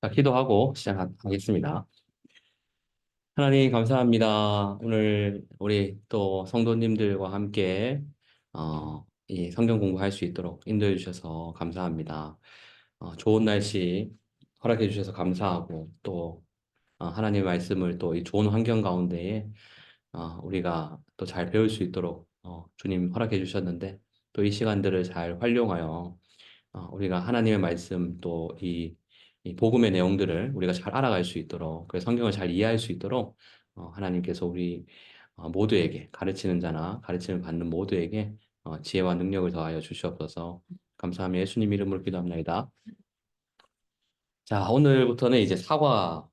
자, 기도하고 시작하겠습니다. 하나님 감사합니다. 오늘 우리 또 성도님들과 함께 이 성경 공부할 수 있도록 인도해 주셔서 감사합니다. 좋은 날씨 허락해 주셔서 감사하고 또 하나님의 말씀을 또 이 좋은 환경 가운데에 우리가 또 잘 배울 수 있도록 주님 허락해 주셨는데 또 이 시간들을 잘 활용하여 우리가 하나님의 말씀 또 이 복음의 내용들을 우리가 잘 알아갈 수 있도록 그 성경을 잘 이해할 수 있도록 하나님께서 우리 모두에게 가르치는 자나 가르침을 받는 모두에게 지혜와 능력을 더하여 주시옵소서. 감사하며 예수님 이름으로 기도합니다. 자, 오늘부터는 이제 사과죠.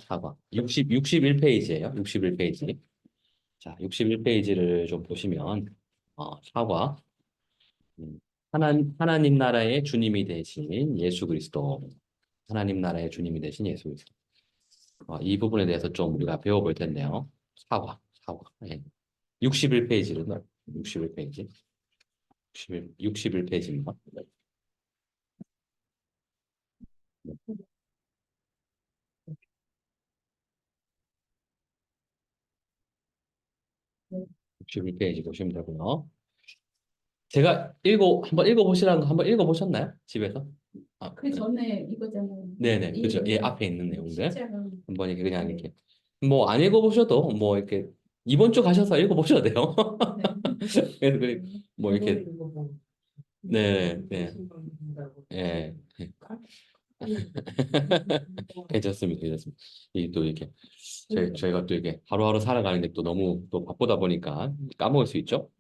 사과. 61페이지예요. 61페이지. 자, 61페이지를 좀 보시면 사과. 음, 하나님 나라의 주님이 되신 예수 그리스도. 하나님 나라의 주님이 되신 예수 그리스도. 이 부분에 대해서 좀 우리가 배워볼 텐데요. 사과. 예. 61페이지로, 61페이지. 61페이지입니다. 61페이지 보시면 되고요. 제가 한번 읽어보시라는 거 한번 읽어보셨나요? 집에서? 그 전에 이거잖아요. 네네, 그죠. 예, 이 앞에 있는 내용들. 십자가. 한번 이렇게 그냥 네. 이렇게. 뭐, 안 읽어보셔도, 뭐, 이렇게, 이번 주 가셔서 읽어보셔도 돼요. 그래서, 뭐, 이렇게, 네, 네, 예. 괜찮습니다, 괜찮습니다. 이게 또 이렇게, 저희가 또 이게 하루하루 살아가는 게 또 너무 또 바쁘다 보니까 까먹을 수 있죠.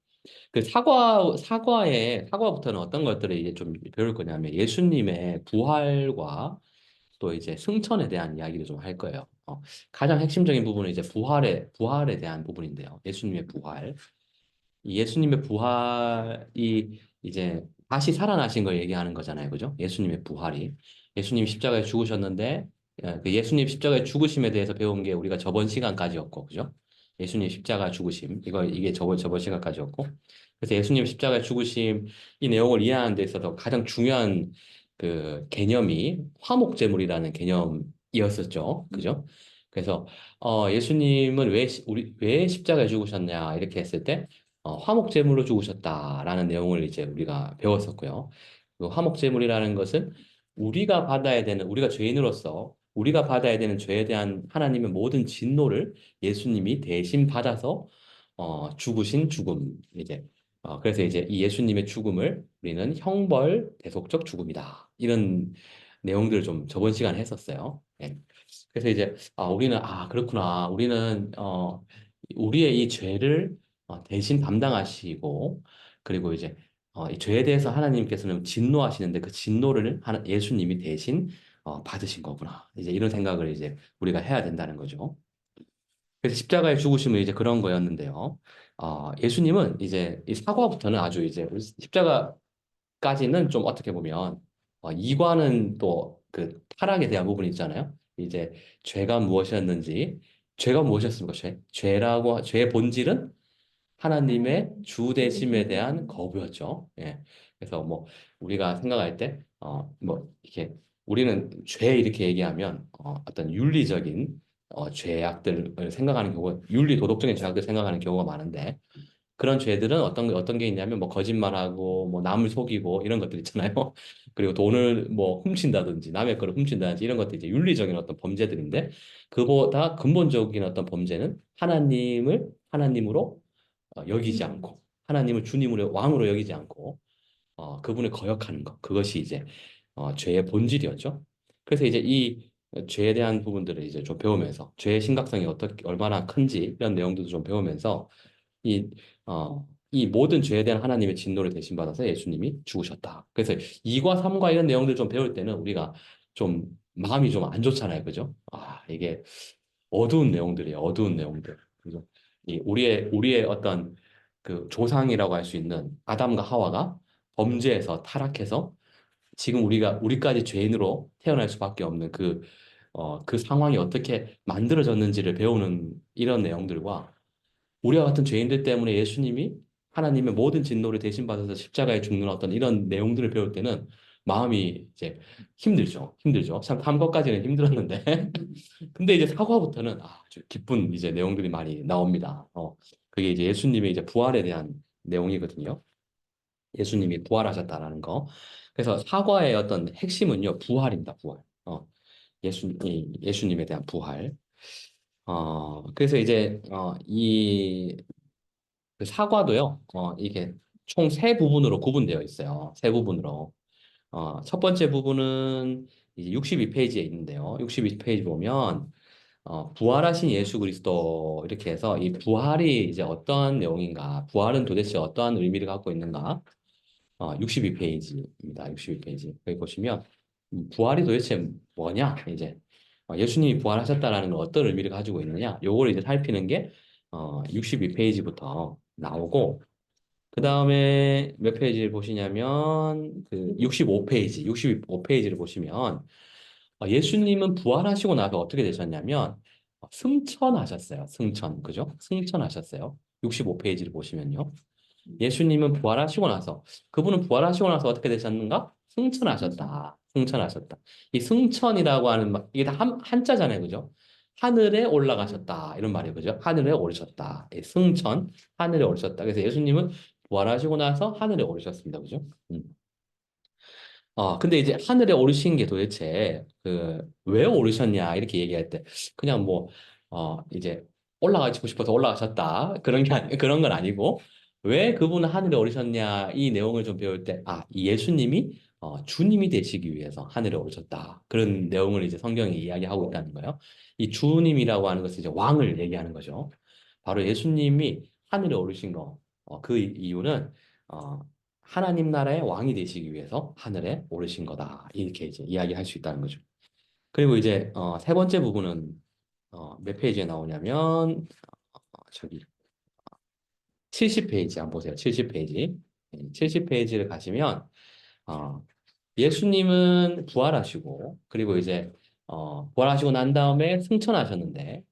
그 사과부터는 어떤 것들을 이제 좀 배울 거냐면 예수님의 부활과 또 이제 승천에 대한 이야기를 좀 할 거예요. 가장 핵심적인 부분은 이제 부활에 대한 부분인데요. 예수님의 부활. 이 예수님의 부활이 이제 다시 살아나신 걸 얘기하는 거잖아요. 그죠? 예수님의 부활이. 예수님이 십자가에 죽으셨는데, 그 예수님 십자가에 죽으심에 대해서 배운 게 우리가 저번 시간까지였고, 그죠? 예수님 십자가 죽으심. 이게 저번 시간까지였고. 그래서 예수님 십자가에 죽으심, 이 내용을 이해하는 데 있어서 가장 중요한 그 개념이 화목제물이라는 개념이었었죠. 그죠? 그래서, 예수님은 왜 십자가에 죽으셨냐, 이렇게 했을 때, 화목제물로 죽으셨다라는 내용을 이제 우리가 배웠었고요. 그 화목제물이라는 것은 우리가 죄인으로서 우리가 받아야 되는 죄에 대한 하나님의 모든 진노를 예수님이 대신 받아서 죽으신 죽음 이제 그래서 이제 이 예수님의 죽음을 우리는 형벌 대속적 죽음이다 이런 내용들을 좀 저번 시간에 했었어요. 예. 그래서 이제 우리는 그렇구나 우리는 우리의 이 죄를 대신 담당하시고 그리고 이제 이 죄에 대해서 하나님께서는 진노하시는데 그 진노를 예수님이 대신 받으신 거구나. 이제 이런 생각을 이제 우리가 해야 된다는 거죠. 그래서 십자가의 죽으심은 이제 그런 거였는데요. 예수님은 이제 이 사과부터는 아주 이제 십자가까지는 좀 어떻게 보면 이과는 또 그 타락에 대한 부분이 있잖아요. 이제 죄가 무엇이었습니까? 죄의 본질은 하나님의 주 되심에 대한 거부였죠. 예. 그래서 뭐 우리가 생각할 때 뭐 이렇게 우리는 죄 이렇게 얘기하면 어떤 윤리적인 죄악들을 생각하는 경우가 윤리 도덕적인 죄악들 생각하는 경우가 많은데 그런 죄들은 어떤 게 있냐면 뭐 거짓말하고 뭐 남을 속이고 이런 것들 있잖아요. 그리고 돈을 뭐 훔친다든지 남의 거를 훔친다든지 이런 것들이 이제 윤리적인 어떤 범죄들인데 그보다 근본적인 어떤 범죄는 하나님으로 여기지 않고 하나님을 주님으로 왕으로 여기지 않고 그분을 거역하는 것 그것이 이제 죄의 본질이었죠. 그래서 이제 이 죄에 대한 부분들을 이제 좀 배우면서 죄의 심각성이 어떻게 얼마나 큰지 이런 내용들도 좀 배우면서 이 이 모든 죄에 대한 하나님의 진노를 대신 받아서 예수님이 죽으셨다. 그래서 2과 3과 이런 내용들 좀 배울 때는 우리가 좀 마음이 좀 안 좋잖아요. 그죠? 이게 어두운 내용들이에요. 어두운 내용들. 그죠? 이 우리의 어떤 그 조상이라고 할 수 있는 아담과 하와가 범죄에서 타락해서 지금 우리까지 죄인으로 태어날 수밖에 없는 그 상황이 어떻게 만들어졌는지를 배우는 이런 내용들과 우리와 같은 죄인들 때문에 예수님이 하나님의 모든 진노를 대신 받아서 십자가에 죽는 어떤 이런 내용들을 배울 때는 마음이 이제 힘들죠. 힘들죠. 참 탐구까지는 힘들었는데 근데 이제 사과부터는 아주 기쁜 이제 내용들이 많이 나옵니다. 그게 이제 예수님의 이제 부활에 대한 내용이거든요. 예수님이 부활하셨다라는 거. 그래서 사과의 어떤 핵심은요, 부활입니다. 부활. 예수님에 대한 부활. 그래서 이제 그 사과도요, 이게 총 세 부분으로 구분되어 있어요. 세 부분으로. 첫 번째 부분은 이제 62페이지에 있는데요. 62페이지 보면 부활하신 예수 그리스도 이렇게 해서 이 부활이 이제 어떠한 내용인가, 부활은 도대체 어떠한 의미를 갖고 있는가, 62페이지입니다. 62페이지. 여기 보시면 부활이 도대체 뭐냐, 이제 예수님이 부활하셨다라는 건 어떤 의미를 가지고 있느냐, 요걸 이제 살피는 게 62페이지부터 나오고 그 다음에 몇 페이지를 보시냐면 그 65페이지, 65페이지를 보시면 예수님은 부활하시고 나서 어떻게 되셨냐면 승천하셨어요. 승천, 그죠? 승천하셨어요. 65페이지를 보시면요. 예수님은 부활하시고 나서 그분은 부활하시고 나서 어떻게 되셨는가? 승천하셨다. 승천하셨다. 이 승천이라고 하는 이게 다 한자잖아요. 그죠? 하늘에 올라가셨다. 이런 말이에요. 그죠? 하늘에 오르셨다. 예, 승천, 하늘에 오르셨다. 그래서 예수님은 부활하시고 나서 하늘에 오르셨습니다. 그죠? 음. 근데 이제 하늘에 오르신 게 도대체 왜 오르셨냐 이렇게 얘기할 때 그냥 뭐 이제 올라가고 싶어서 올라가셨다 그런 건 아니고 왜 그분은 하늘에 오르셨냐 이 내용을 좀 배울 때 이 예수님이 주님이 되시기 위해서 하늘에 오르셨다 그런 내용을 이제 성경이 이야기하고 있다는 거예요. 이 주님이라고 하는 것은 이제 왕을 얘기하는 거죠. 바로 예수님이 하늘에 오르신 거 그 이유는 어, 하나님 나라의 왕이 되시기 위해서 하늘에 오르신 거다. 이렇게 이제 이야기할 수 있다는 거죠. 그리고 이제 세 번째 부분은 몇 페이지에 나오냐면 저기 70페이지 한번 보세요. 70페이지. 70페이지를 가시면 어, 예수님은 부활하시고 그리고 이제 부활하시고 난 다음에 승천하셨는데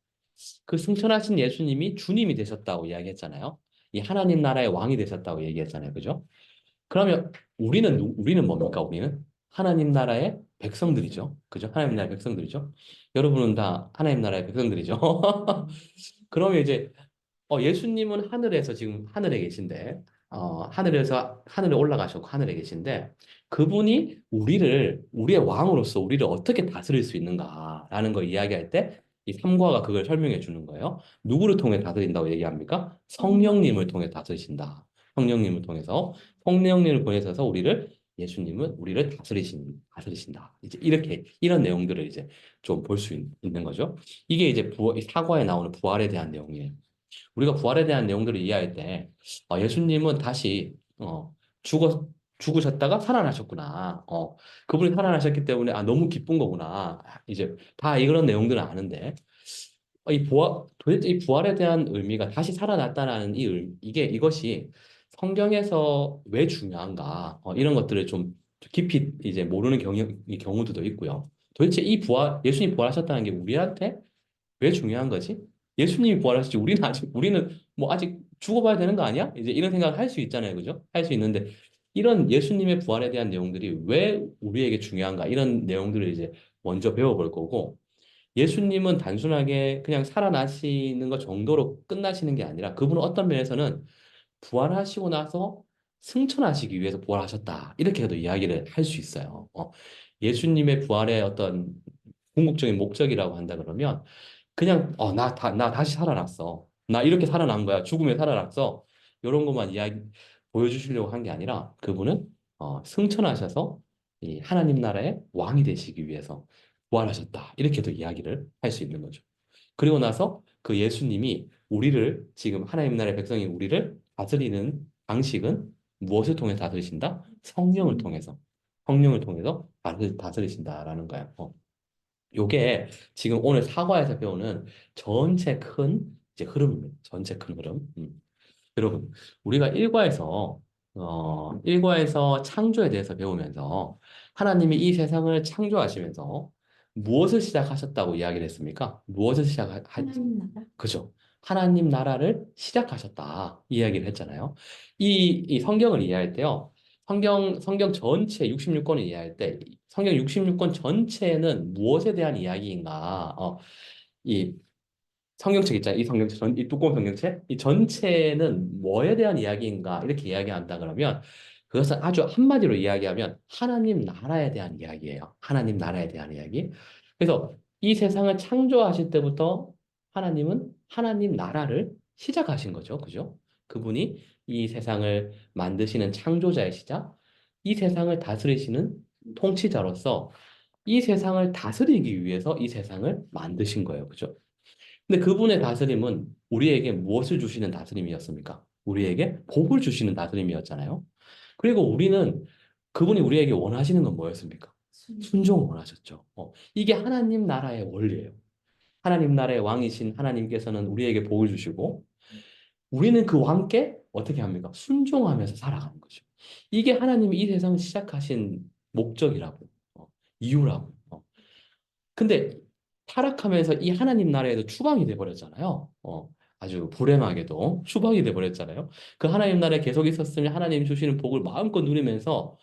그 승천하신 예수님이 주님이 되셨다고 이야기했잖아요. 이 하나님 나라의 왕이 되셨다고 얘기했잖아요. 그죠? 그러면 우리는 뭡니까? 우리는 하나님 나라의 백성들이죠. 그죠? 하나님 나라의 백성들이죠. 여러분은 다 하나님 나라의 백성들이죠. 그러면 이제 예수님은 하늘에서 지금 하늘에 계신데 하늘에서 하늘에 올라가셨고 하늘에 계신데 그분이 우리의 왕으로서 우리를 어떻게 다스릴 수 있는가라는 걸 이야기할 때 이 삼과가 그걸 설명해 주는 거예요. 누구를 통해 다스린다고 얘기합니까? 성령님을 통해 다스리신다. 성령님을 통해서 성령님을 보내셔서 예수님은 우리를 다스리신다. 이제 이런 내용들을 이제 좀 볼 수 있는 거죠. 이게 이제 이 사과에 나오는 부활에 대한 내용이에요. 우리가 부활에 대한 내용들을 이해할 때 예수님은 다시 죽으셨다가 살아나셨구나. 그분이 살아나셨기 때문에 너무 기쁜 거구나. 이제 다 이런 내용들은 아는데 도대체 이 부활에 대한 의미가 다시 살아났다라는 이것이 성경에서 왜 중요한가? 이런 것들을 좀 깊이 이제 모르는 경우들도 있고요. 도대체 예수님 부활하셨다는 게 우리한테 왜 중요한 거지? 예수님이 부활하셨지 우리는 뭐 아직 죽어봐야 되는 거 아니야? 이제 이런 생각을 할 수 있잖아요, 그죠? 할 수 있는데 이런 예수님의 부활에 대한 내용들이 왜 우리에게 중요한가? 이런 내용들을 이제 먼저 배워볼 거고 예수님은 단순하게 그냥 살아나시는 것 정도로 끝나시는 게 아니라 그분은 어떤 면에서는 부활하시고 나서 승천하시기 위해서 부활하셨다. 이렇게도 이야기를 할 수 있어요. 예수님의 부활의 어떤 궁극적인 목적이라고 한다 그러면 그냥 나 다시 살아났어. 나 이렇게 살아난 거야. 죽음에 살아났어. 이런 것만 보여주시려고 한 게 아니라 그분은 승천하셔서 이 하나님 나라의 왕이 되시기 위해서 부활하셨다. 이렇게도 이야기를 할 수 있는 거죠. 그리고 나서 그 예수님이 지금 하나님 나라의 백성인 우리를 다스리는 방식은 무엇을 통해 다스리신다? 성령을 통해서. 성령을 통해서 다스리신다라는 거예요. 요게 지금 오늘 사과에서 배우는 전체 큰 이제 흐름입니다. 전체 큰 흐름. 여러분, 우리가 일과에서 창조에 대해서 배우면서 하나님이 이 세상을 창조하시면서 무엇을 시작하셨다고 이야기를 했습니까? 하나님 나라. 그죠? 하나님 나라를 시작하셨다. 이 이야기를 했잖아요. 이 성경을 이해할 때요. 성경 전체 66권을 이해할 때 성경 66권 전체는 무엇에 대한 이야기인가? 이 성경책 있잖아요. 이 성경책, 이 두꺼운 성경책, 이 전체는 뭐에 대한 이야기인가? 이렇게 이야기한다 그러면 그것은 아주 한마디로 이야기하면 하나님 나라에 대한 이야기예요. 하나님 나라에 대한 이야기. 그래서 이 세상을 창조하실 때부터 하나님은 하나님 나라를 시작하신 거죠. 그죠? 그분이 이 세상을 만드시는 창조자의 시작, 이 세상을 다스리시는 통치자로서 이 세상을 다스리기 위해서 이 세상을 만드신 거예요. 그죠? 근데 그분의 다스림은 우리에게 무엇을 주시는 다스림이었습니까? 우리에게 복을 주시는 다스림이었잖아요. 그리고 우리는 그분이 우리에게 원하시는 건 뭐였습니까? 순종을 원하셨죠. 이게 하나님 나라의 원리예요. 하나님 나라의 왕이신 하나님께서는 우리에게 복을 주시고 우리는 그 왕께 어떻게 합니까? 순종하면서 살아가는 거죠. 이게 하나님이 이 세상을 시작하신 목적이라고, 이유라고. 근데 타락하면서 이 하나님 나라에도 추방이 돼 버렸잖아요. 아주 불행하게도 추방이 돼 버렸잖아요. 그 하나님 나라에 계속 있었으면 하나님 주시는 복을 마음껏 누리면서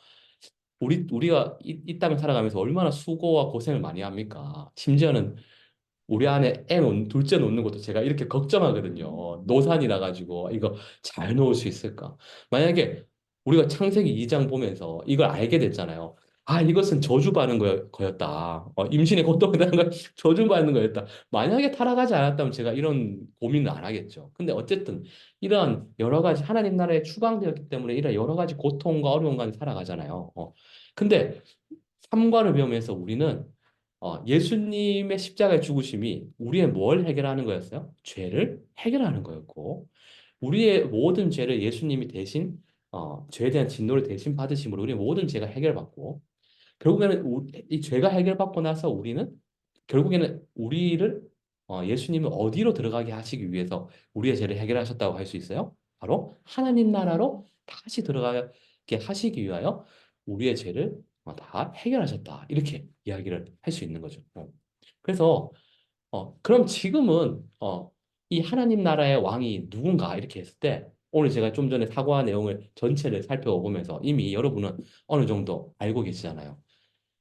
우리가 이 땅을 살아가면서 얼마나 수고와 고생을 많이 합니까? 심지어는 우리 안에 둘째 놓는 것도 제가 이렇게 걱정하거든요. 노산이라 가지고 이거 잘 놓을 수 있을까? 만약에 우리가 창세기 2장 보면서 이걸 알게 됐잖아요. 아, 이것은 저주받는 거였다. 임신의 고통에 대한 걸 저주받는 거였다. 만약에 타락하지 않았다면 제가 이런 고민을 안 하겠죠. 근데 어쨌든 이런 여러 가지 하나님 나라에 추방되었기 때문에 이런 여러 가지 고통과 어려움 가운데 살아가잖아요. 근데 삼관을 배우면서 우리는 예수님의 십자가의 죽으심이 우리의 뭘 해결하는 거였어요? 죄를 해결하는 거였고, 우리의 모든 죄를 예수님이 대신, 죄에 대한 진노를 대신 받으심으로 우리의 모든 죄가 해결받고, 결국에는 이 죄가 해결받고 나서 우리는, 결국에는 우리를, 예수님은 어디로 들어가게 하시기 위해서 우리의 죄를 해결하셨다고 할 수 있어요? 바로 하나님 나라로 다시 들어가게 하시기 위하여 우리의 죄를 다 해결하셨다. 이렇게 이야기를 할 수 있는 거죠. 그래서 그럼 지금은 이 하나님 나라의 왕이 누군가 이렇게 했을 때 오늘 제가 좀 전에 사과 내용을 전체를 살펴보면서 이미 여러분은 어느 정도 알고 계시잖아요.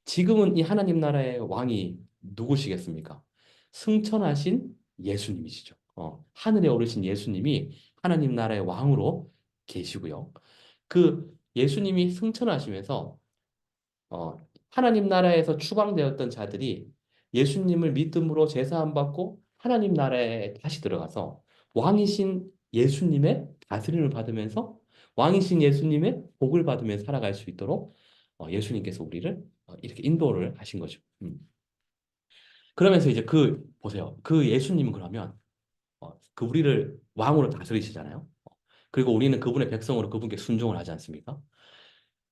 지금은 이 하나님 나라의 왕이 누구시겠습니까? 승천하신 예수님이시죠. 하늘에 오르신 예수님이 하나님 나라의 왕으로 계시고요. 그 예수님이 승천하시면서 어, 하나님 나라에서 추방되었던 자들이 예수님을 믿음으로 제사함 받고 하나님 나라에 다시 들어가서 왕이신 예수님의 다스림을 받으면서 왕이신 예수님의 복을 받으며 살아갈 수 있도록 예수님께서 우리를 이렇게 인도를 하신 거죠. 그러면서 이제 보세요. 그 예수님은 그러면 그 우리를 왕으로 다스리시잖아요. 그리고 우리는 그분의 백성으로 그분께 순종을 하지 않습니까?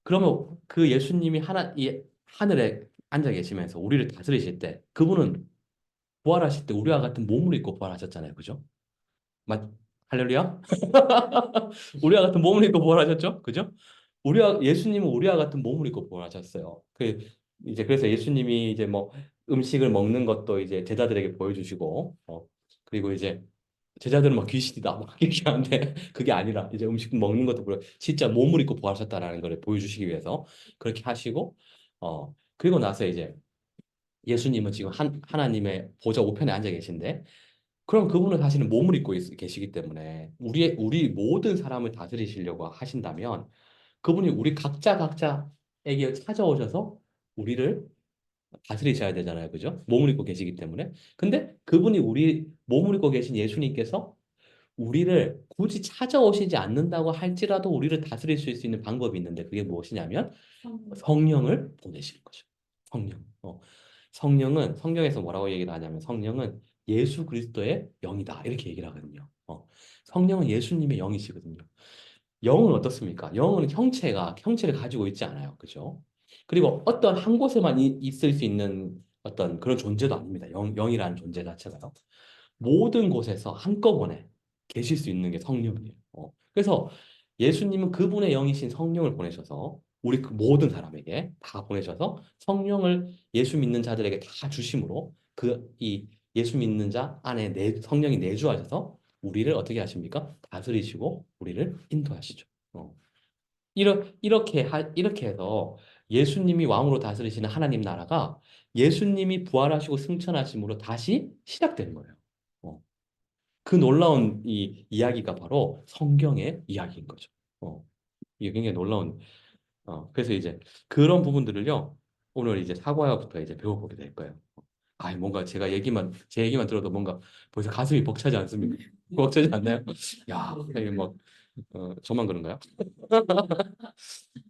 그러면 그 예수님이 이 하늘에 앉아 계시면서 우리를 다스리실 때 그분은 부활하실 때 우리와 같은 몸을 입고 부활하셨잖아요. 그죠? 맞, 할렐루야? 우리와 같은 몸을 입고 부활하셨죠? 그죠? 예수님은 우리와 같은 몸을 입고 부활하셨어요. 이제 그래서 예수님이 이제 뭐 음식을 먹는 것도 이제 제자들에게 보여주시고, 그리고 이제 제자들은 막 귀신이다 막 이렇게 하는데 그게 아니라 이제 음식 먹는 것도 보여 진짜 몸을 입고 부활하셨다라는 걸 보여주시기 위해서 그렇게 하시고 그리고 나서 이제 예수님은 지금 하나님의 보좌 우편에 앉아 계신데 그럼 그분은 사실은 몸을 입고 계시기 때문에 우리 모든 사람을 다스리시려고 하신다면 그분이 우리 각자에게 찾아오셔서 우리를 다스리셔야 되잖아요. 그죠? 몸을 입고 계시기 때문에. 근데 그분이 우리 몸을 입고 계신 예수님께서 우리를 굳이 찾아오시지 않는다고 할지라도 우리를 다스릴 수 있는 방법이 있는데 그게 무엇이냐면 성령을 보내시는 거죠. 성령. 성령은 성경에서 뭐라고 얘기를 하냐면 성령은 예수 그리스도의 영이다. 이렇게 얘기를 하거든요. 성령은 예수님의 영이시거든요. 영은 어떻습니까? 영은 형체를 가지고 있지 않아요. 그죠? 그리고 어떤 한 곳에만 있을 수 있는 어떤 그런 존재도 아닙니다. 영이라는 존재 자체가요. 모든 곳에서 한꺼번에 계실 수 있는 게 성령이에요. 그래서 예수님은 그분의 영이신 성령을 보내셔서 우리 그 모든 사람에게 다 보내셔서 성령을 예수 믿는 자들에게 다 주심으로 이 예수 믿는 자 안에 성령이 내주하셔서 우리를 어떻게 하십니까? 다스리시고 우리를 인도하시죠. 이렇게 해서 예수님이 왕으로 다스리시는 하나님 나라가 예수님이 부활하시고 승천하심으로 다시 시작되는 거예요. 어. 그 놀라운 이 이야기가 바로 성경의 이야기인 거죠. 어. 이게 굉장히 놀라운 그래서 이제 그런 부분들을요, 오늘 이제 사과부터 이제 배워보게 될 거예요. 뭔가 제 얘기만 들어도 뭔가 벌써 가슴이 벅차지 않습니까? 벅차지 않나요? 야, 이게 뭐, 저만 그런가요?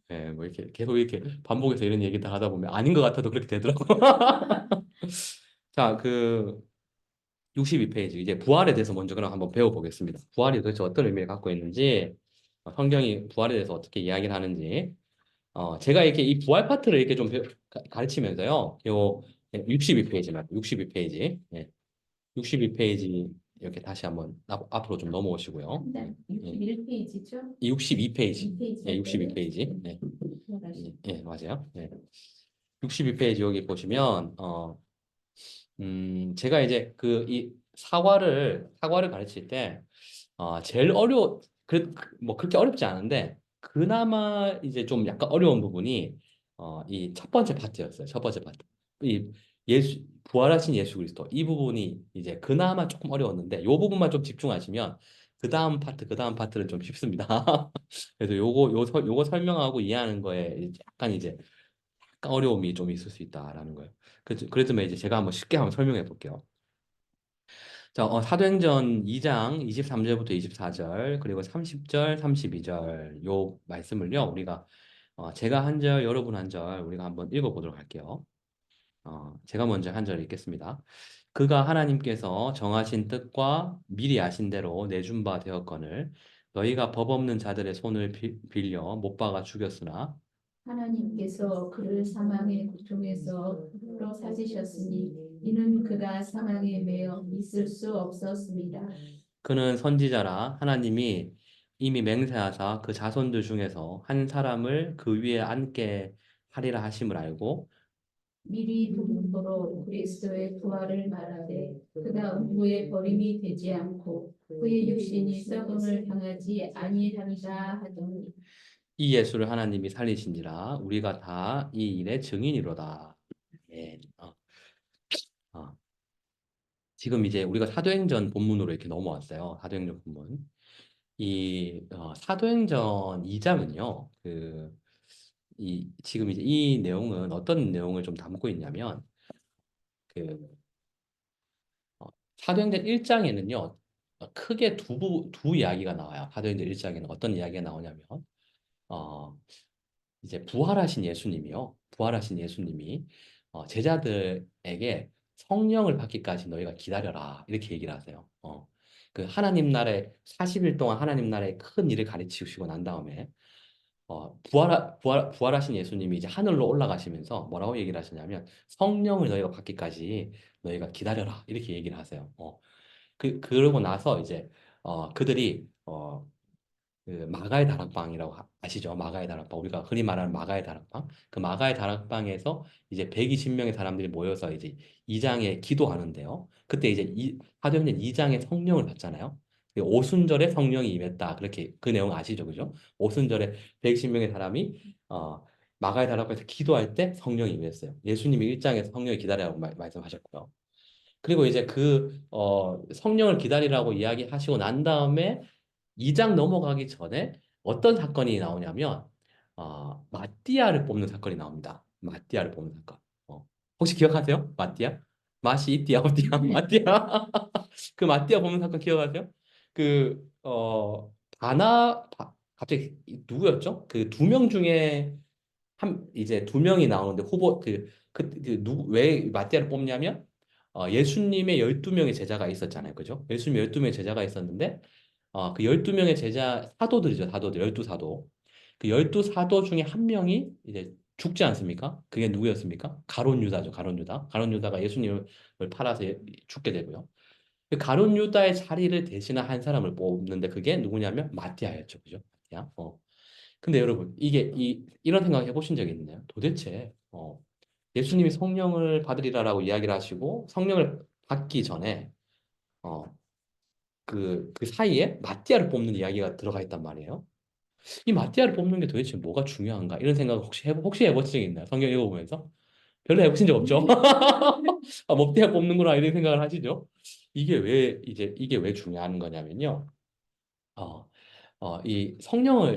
네, 뭐 이렇게 계속 이렇게 반복해서 이런 얘기 다 하다 보면 아닌 것 같아도 그렇게 되더라고. 자, 62페이지. 이제 부활에 대해서 먼저 그럼 한번 배워보겠습니다. 부활이 도대체 어떤 의미를 갖고 있는지, 성경이 부활에 대해서 어떻게 이야기를 하는지, 제가 이렇게 이 부활 파트를 이렇게 좀 가르치면서요. 62페이지만, 62페이지. 예. 62페이지 이렇게 다시 한번 앞으로 좀 넘어오시고요. 네, 예. 61페이지죠? 62페이지. 2페이지. 예, 62페이지. 네. 다시. 맞아요. 네. 62페이지 여기 보시면 제가 이제 이 사과를 가르칠 때 제일 뭐 그렇게 어렵지 않은데 그나마 이제 좀 약간 어려운 부분이 이 첫 번째 파트였어요. 첫 번째 파트. 이 부활하신 예수 그리스도 이 부분이 이제 그나마 조금 어려웠는데 이 부분만 좀 집중하시면 그 다음 파트는 좀 쉽습니다. 그래서 요거 설명하고 이해하는 거에 약간 이제 약간 어려움이 좀 있을 수 있다라는 거예요. 그래서 이제 제가 한번 쉽게 한번 설명해 볼게요. 자, 사도행전 2장 23절부터 24절, 그리고 30절, 32절, 요 말씀을요, 우리가, 제가 한 절, 여러분 한 절, 우리가 한번 읽어보도록 할게요. 제가 먼저 한 절 읽겠습니다. 그가 하나님께서 정하신 뜻과 미리 아신 대로 내준 바 되었거늘, 너희가 법 없는 자들의 손을 빌려 못 박아 죽였으나, 하나님께서 그를 사망의 고통에서 풀어 사지셨으니 이는 그가 사망에 매여 있을 수 없었습니다. 그는 선지자라 하나님이 이미 맹세하사 그 자손들 중에서 한 사람을 그 위에 앉게 하리라 하심을 알고 미리 부분으로 그리스도의 부활을 말하되 그가 음부에 버림이 되지 않고 그의 육신이 썩음을 당하지 아니하리라 하더니 이 예수를 하나님이 살리신지라 우리가 다 이 일의 증인이로다. 예. 어. 지금 이제 우리가 사도행전 본문으로 이렇게 넘어왔어요. 사도행전 본문. 사도행전 2장은요. 지금 이제 이 내용은 어떤 내용을 좀 담고 있냐면 그 어, 사도행전 1장에는요, 크게 두 이야기가 나와요. 사도행전 1장에는 어떤 이야기가 나오냐면, 어, 이제 부활하신 예수님이 제자들에게 성령을 받기까지 너희가 기다려라. 이렇게 얘기를 하세요. 그 하나님 나라의 40일 동안 하나님 나라의 큰 일을 가르치시고 난 다음에, 부활하신 예수님이 이제 하늘로 올라가시면서 뭐라고 얘기를 하시냐면, 성령을 너희가 받기까지 너희가 기다려라. 이렇게 얘기를 하세요. 그러고 나서 이제 그들이 그 마가의 다락방이라고 아시죠? 마가의 다락방. 우리가 흔히 말하는 마가의 다락방. 그 마가의 다락방에서 이제 120명의 사람들이 모여서 이제 2장에 기도하는데요. 그때 이제 사도행전 2장에 성령을 받잖아요. 그 오순절에 성령이 임했다. 그렇게 그 내용 아시죠? 그죠? 오순절에 120명의 사람이 마가의 다락방에서 기도할 때 성령이 임했어요. 예수님이 1장에서 성령을 기다리라고 말씀하셨고요. 그리고 이제 성령을 기다리라고 이야기하시고 난 다음에 2장 넘어가기 전에 어떤 사건이 나오냐면, 마띠아를 뽑는 사건이 나옵니다. 마띠아를 뽑는 사건. 혹시 기억하세요? 마띠아? 마시, 띠아, 오띠아, 마띠아. 그 마띠아 뽑는 사건 기억하세요? 갑자기 누구였죠? 그 두 명 중에 이제 두 명이 나오는데 왜 마띠아를 뽑냐면, 예수님의 12명의 제자가 있었잖아요. 그죠? 예수님의 12명의 제자가 있었는데, 그 12명의 사도들이죠. 사도들, 12사도. 그 12사도 중에 한 명이 이제 죽지 않습니까? 그게 누구였습니까? 가룟 유다죠. 가룟 유다. 가룟 유다가 예수님을 팔아서 죽게 되고요. 그 가룟 유다의 자리를 대신한 한 사람을 뽑는데 그게 누구냐면 마띠아였죠. 그죠? 마띠아. 근데 여러분, 이런 생각 해보신 적 있나요? 도대체, 예수님이 성령을 받으리라라고 이야기를 하시고, 성령을 받기 전에, 어, 그 사이에 마띠아를 뽑는 이야기가 들어가 있단 말이에요. 이 마띠아를 뽑는 게 도대체 뭐가 중요한가? 이런 생각을 혹시 해보신 적 있나요? 성경 읽어보면서? 별로 해보신 적 없죠? 아, 마띠아 뽑는구나 이런 생각을 하시죠? 이게 왜 중요한 거냐면요. 어, 이 성령을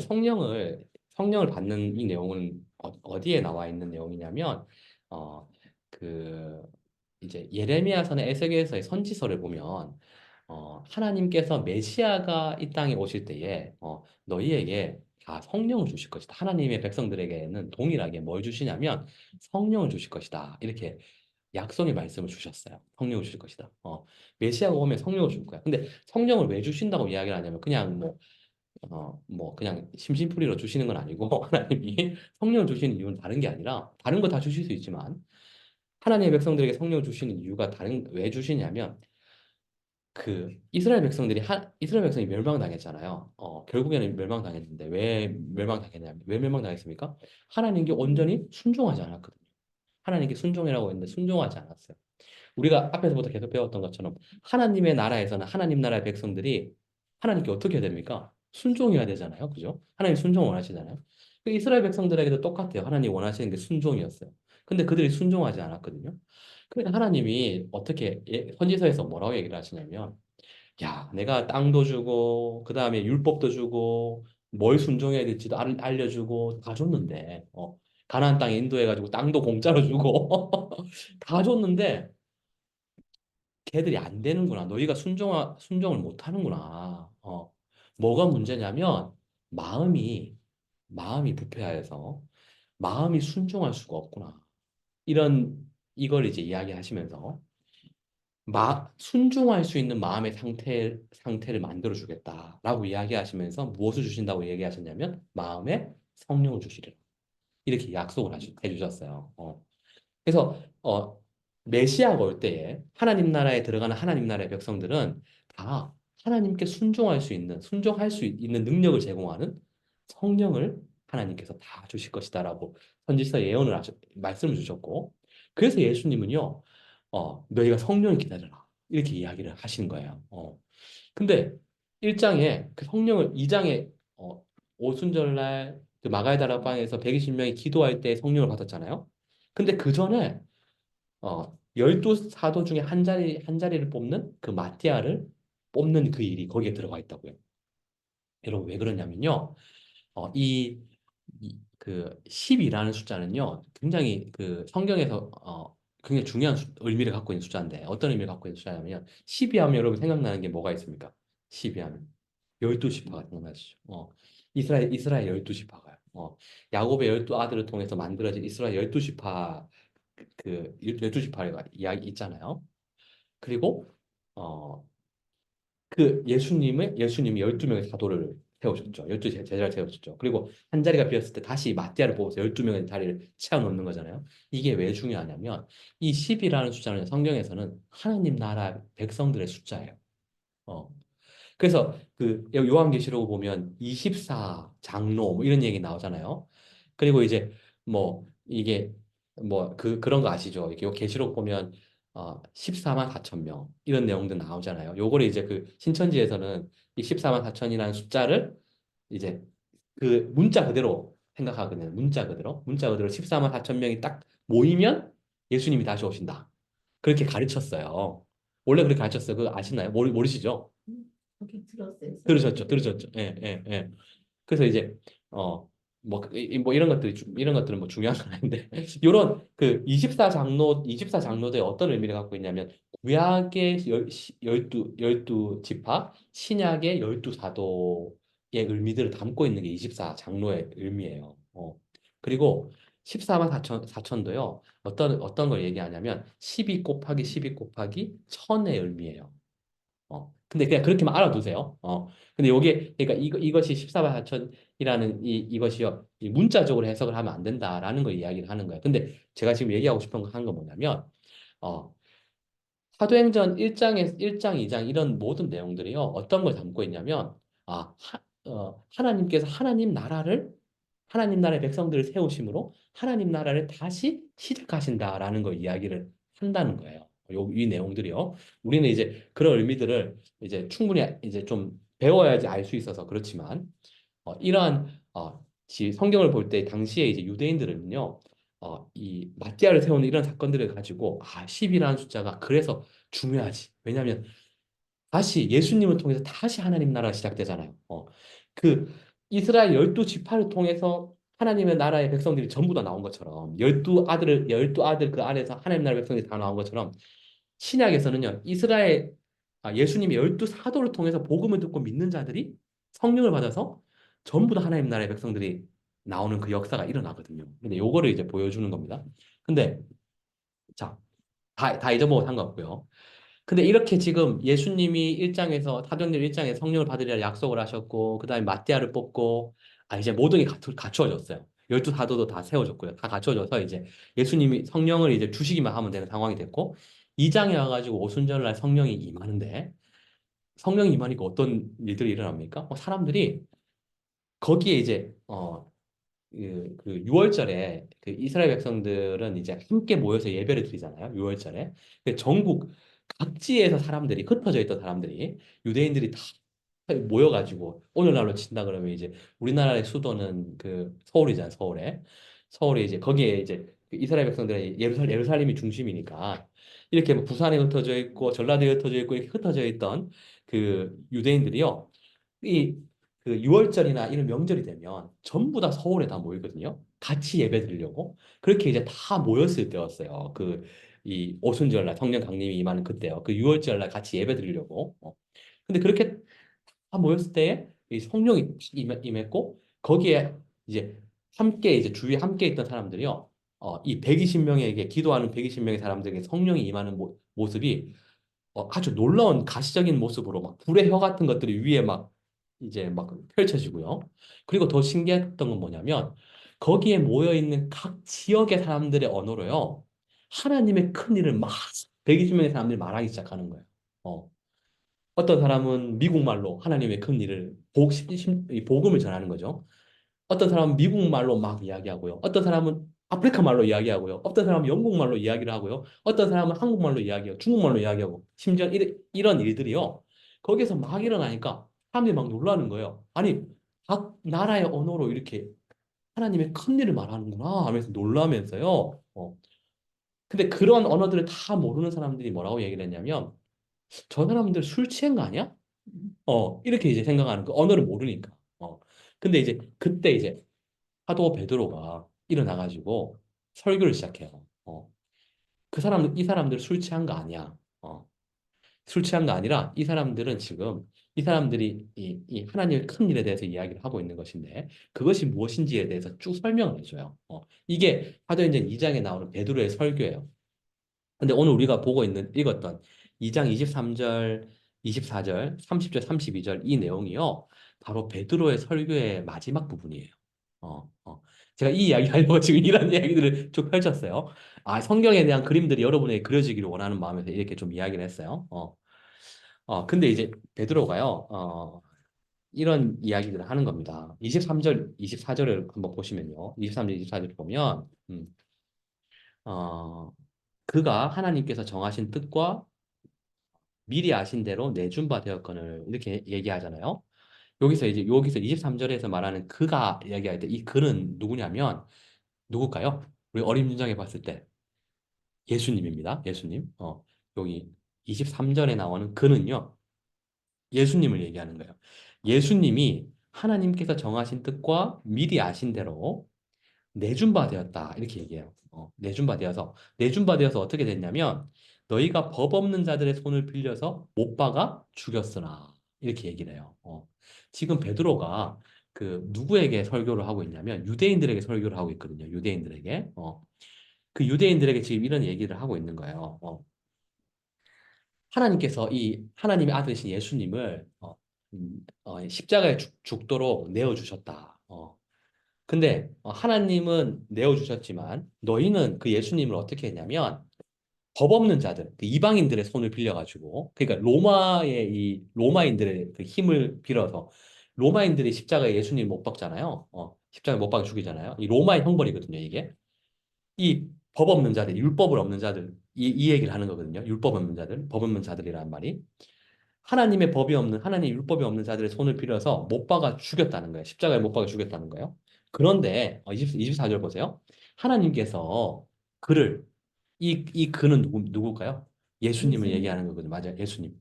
받는 이 내용은 어디에 나와 있는 내용이냐면, 어, 그, 이제 예레미야서나 에스겔서의 선지서를 보면, 하나님께서 메시아가 이 땅에 오실 때에, 너희에게 다 성령을 주실 것이다. 하나님의 백성들에게는 동일하게 뭘 주시냐면, 성령을 주실 것이다. 이렇게 약속의 말씀을 주셨어요. 성령을 주실 것이다. 메시아가 오면 성령을 줄 거야. 근데 성령을 왜 주신다고 이야기를 하냐면, 그냥 그냥 심심풀이로 주시는 건 아니고, 하나님이 성령을 주시는 이유는 다른 게 아니라, 다른 거 다 주실 수 있지만, 하나님의 백성들에게 성령을 주시는 이유가 왜 주시냐면, 이스라엘 백성이 멸망당했잖아요. 결국에는 멸망당했는데, 왜 멸망당했습니까? 하나님께 온전히 순종하지 않았거든요. 하나님께 순종이라고 했는데, 순종하지 않았어요. 우리가 앞에서부터 계속 배웠던 것처럼 하나님의 나라에서는 하나님 나라의 백성들이 하나님께 어떻게 해야 됩니까? 순종해야 되잖아요. 그죠? 하나님 순종 원하시잖아요. 이스라엘 백성들에게도 똑같아요. 하나님 원하시는 게 순종이었어요. 근데 그들이 순종하지 않았거든요. 그러니까 하나님이 선지서에서 뭐라고 얘기를 하시냐면, 야, 내가 땅도 주고, 그 다음에 율법도 주고, 뭘 순종해야 될지도 알려주고, 다 줬는데, 가나안 땅에 인도해가지고 땅도 공짜로 주고, 다 줬는데, 걔들이 안 되는구나. 너희가 순종을 못 하는구나. 뭐가 문제냐면 마음이 마음이 부패하여서 마음이 순종할 수가 없구나. 이걸 이제 이야기하시면서 순종할 수 있는 마음의 상태를 만들어 주겠다라고 이야기하시면서 무엇을 주신다고 얘기하셨냐면 마음에 성령을 주시리라. 이렇게 약속을 해주셨어요. 그래서 메시아가 올 때에 하나님 나라에 들어가는 하나님 나라의 백성들은 다 하나님께 순종할 수 있는 능력을 제공하는 성령을 하나님께서 다 주실 것이다라고 선지서 말씀을 주셨고, 그래서 예수님은요, 너희가 성령을 기다려라 이렇게 이야기를 하시는 거예요. 근데 1장에 그 성령을 2장에 오순절날 그 마가의 다락방에서 120명이 기도할 때 성령을 받았잖아요. 근데 그 전에 12 사도 중에 한 자리를 뽑는 그 마티아를 뽑는 그 일이 거기에 들어가 있다고요. 여러분 왜 그러냐면요. 그 10이라는 숫자는요. 굉장히 그 성경에서 굉장히 중요한 의미를 갖고 있는 숫자인데 어떤 의미를 갖고 있는 숫자냐면 10이 하면 여러분 생각나는 게 뭐가 있습니까? 10이 하면 12지파가 생각나시죠. 이스라엘 12지파가요. 야곱의 12 아들을 통해서 만들어진 이스라엘 12지파 그 12지파가 이야기 있잖아요. 그리고 어, 예수님이 12명의 사도를 세우셨죠. 12 제자를 세우셨죠. 그리고 한 자리가 비었을 때 다시 마띠아를 뽑아서 12명의 자리를 채워놓는 거잖아요. 이게 왜 중요하냐면 이 10이라는 숫자는 성경에서는 하나님 나라 백성들의 숫자예요. 어. 그래서 그 요한계시록 보면 24 장로 뭐 이런 얘기 나오잖아요. 그리고 이제 뭐 이게 그런 거 아시죠? 이게 요 계시록 보면 14만 4천 명 이런 내용들 나오잖아요. 요거를 이제 그 신천지에서는 이 14만 4천이라는 숫자를 이제 그 문자 그대로 생각하거든요. 문자 그대로 14만 4천 명이 딱 모이면 예수님이 다시 오신다. 그렇게 가르쳤어요. 원래 그렇게 가르쳤어요. 그거 아시나요? 모르시죠? 그렇게 들었어요. 들으셨죠? 예, 예, 예. 그래서 이제 이런 것들은 뭐 중요한 건 아닌데 이런 그 24장로들이 어떤 의미를 갖고 있냐면 구약의 12 지파, 신약의 12 사도의 의미들을 담고 있는 게 24장로의 의미예요. 그리고 14만 4천도요. 어떤 걸 얘기하냐면 12 곱하기 12 곱하기 1000의 의미예요. 근데 그냥 그렇게만 알아두세요. 근데 그러니까 이것이 14만 4천이라는 이것이요. 이 문자적으로 해석을 하면 안 된다라는 걸 이야기를 하는 거예요. 근데 제가 지금 얘기하고 싶은 거 한 건 뭐냐면, 어, 사도행전 1장, 2장 이런 모든 내용들이요. 어떤 걸 담고 있냐면, 하나님께서 하나님 나라의 백성들을 세우심으로 하나님 나라를 다시 시작하신다라는 걸 이야기를 한다는 거예요. 이 내용들이요. 우리는 이제 그런 의미들을 이제 충분히 이제 좀 배워야지 알 수 있어서 그렇지만, 이러한 성경을 볼 때 당시에 이제 유대인들은요, 이 마띠아를 세우는 이런 사건들을 가지고 10이라는 숫자가 그래서 중요하지. 왜냐하면 다시 예수님을 통해서 다시 하나님 나라가 시작되잖아요. 그 이스라엘 열두 지파를 통해서 하나님의 나라의 백성들이 전부 다 나온 것처럼 열두 아들 그 안에서 하나님 나라의 백성들이 다 나온 것처럼 신약에서는요 예수님의 열두 사도를 통해서 복음을 듣고 믿는 자들이 성령을 받아서 전부 다 하나님 나라의 백성들이 나오는 그 역사가 일어나거든요. 근데 요거를 이제 보여주는 겁니다. 근데 자, 다 잊어먹어도 상관없고요. 근데 이렇게 지금 예수님이 1장에서 사도행전 1장에 성령을 받으리라 약속을 하셨고 그다음에 마띠아를 뽑고 이제 모든 게 갖추어졌어요. 열두 사도도 다 세워졌고요. 다 갖추어져서 이제 예수님이 성령을 이제 주시기만 하면 되는 상황이 됐고 2장에 와가지고 오순절날 성령이 임하는데 성령이 임하니까 어떤 일들이 일어납니까? 사람들이 거기에 이제 그 6월절에 그 이스라엘 백성들은 이제 함께 모여서 예배를 드리잖아요. 6월절에. 전국 각지에서 사람들이 흩어져 있던 사람들이 유대인들이 다 모여가지고 오늘날로 친다 그러면 이제 우리나라의 수도는 그 서울이잖아요. 서울에 이제 거기에 이제 그 이스라엘 백성들의 예루살렘이 중심이니까 이렇게 뭐 부산에 흩어져 있고 전라도에 흩어져 있고 이렇게 흩어져 있던 그 유대인들이요. 이 그 6월절이나 이런 명절이 되면 전부 다 서울에 다 모이거든요. 같이 예배 드리려고. 그렇게 이제 다 모였을 때였어요. 이 오순절날 성령 강림이 임하는 그때요. 그 6월절날 같이 예배 드리려고. 근데 그렇게 다 모였을 때에 이 성령이 임했고 거기에 이제 함께 이제 주위에 함께 있던 사람들이요. 이 120명에게 기도하는 120명의 사람들에게 성령이 임하는 모습이 아주 놀라운 가시적인 모습으로 막 불의 혀 같은 것들이 위에 막 이제 막 펼쳐지고요. 그리고 더 신기했던 건 뭐냐면 거기에 모여 있는 각 지역의 사람들의 언어로요. 하나님의 큰 일을 막 120명의 사람들이 말하기 시작하는 거예요. 어. 어떤 사람은 미국말로 하나님의 큰 일을 이 복음을 전하는 거죠. 어떤 사람은 미국 말로 막 이야기하고요. 어떤 사람은 아프리카 말로 이야기하고요. 어떤 사람은 영국 말로 이야기를 하고요. 어떤 사람은 한국말로 이야기하고 중국말로 이야기하고 심지어 이런 일들이요. 거기서 막 일어나니까 사람들이 막 놀라는 거예요. 아니, 각 나라의 언어로 이렇게 하나님의 큰 일을 말하는구나 하면서 놀라면서요. 근데 그런 언어들을 다 모르는 사람들이 뭐라고 얘기를 했냐면 저 사람들 술 취한 거 아니야? 이렇게 이제 생각하는 그 언어를 모르니까. 근데 이제 그때 이제 사도 베드로가 일어나가지고 설교를 시작해요. 이 사람들 술 취한 거 아니야. 술 취한 거 아니라 이 사람들이 이 하나님의 큰 일에 대해서 이야기를 하고 있는 것인데 그것이 무엇인지에 대해서 쭉 설명을 해줘요. 이게 사도행전 2장에 나오는 베드로의 설교예요. 근데 오늘 우리가 읽었던 2장 23절, 24절, 30절, 32절 이 내용이요. 바로 베드로의 설교의 마지막 부분이에요. 제가 이 이야기 하려고 지금 이런 이야기들을 쭉 펼쳤어요. 성경에 대한 그림들이 여러분에게 그려지기를 원하는 마음에서 이렇게 좀 이야기를 했어요. 근데 이제 베드로가요, 이런 이야기들을 하는 겁니다. 23절, 24절을 한번 보시면요. 23절, 24절을 보면, 어, 그가 하나님께서 정하신 뜻과 미리 아신 대로 내준 바 되었거늘 이렇게 얘기하잖아요. 여기서 23절에서 말하는 그가 이야기할 때 이 그는 누구냐면 누굴까요? 우리 어림짐작해 봤을 때 예수님입니다. 예수님. 여기 23절에 나오는 그는요. 예수님을 얘기하는 거예요. 예수님이 하나님께서 정하신 뜻과 미리 아신 대로 내준 바 되었다. 이렇게 얘기해요. 내준 바 되어서 어떻게 됐냐면 너희가 법 없는 자들의 손을 빌려서 못 박아 죽였으나 이렇게 얘기를 해요. 지금 베드로가 그 누구에게 설교를 하고 있냐면 유대인들에게 설교를 하고 있거든요. 유대인들에게. 그 유대인들에게 지금 이런 얘기를 하고 있는 거예요. 하나님께서 이 하나님의 아들이신 예수님을 십자가에 죽도록 내어주셨다. 근데 하나님은 내어주셨지만 너희는 그 예수님을 어떻게 했냐면 법 없는 자들, 그 이방인들의 손을 빌려가지고 그러니까 로마인들의 그 힘을 빌어서 로마인들이 십자가에 예수님 못 박잖아요. 십자가에 못 박아 죽이잖아요. 이 로마의 형벌이거든요, 이게. 이 법 없는 자들, 율법을 없는 자들 이 얘기를 하는 거거든요. 율법 없는 자들, 법 없는 자들이라는 말이. 하나님의 법이 없는, 하나님 율법이 없는 자들의 손을 빌어서 못 박아 죽였다는 거예요. 십자가에 못 박아 죽였다는 거예요. 그런데 24절 보세요. 하나님께서 그를 이 그는 누굴까요? 예수님을 예수님. 얘기하는 거거든요. 맞아요. 예수님.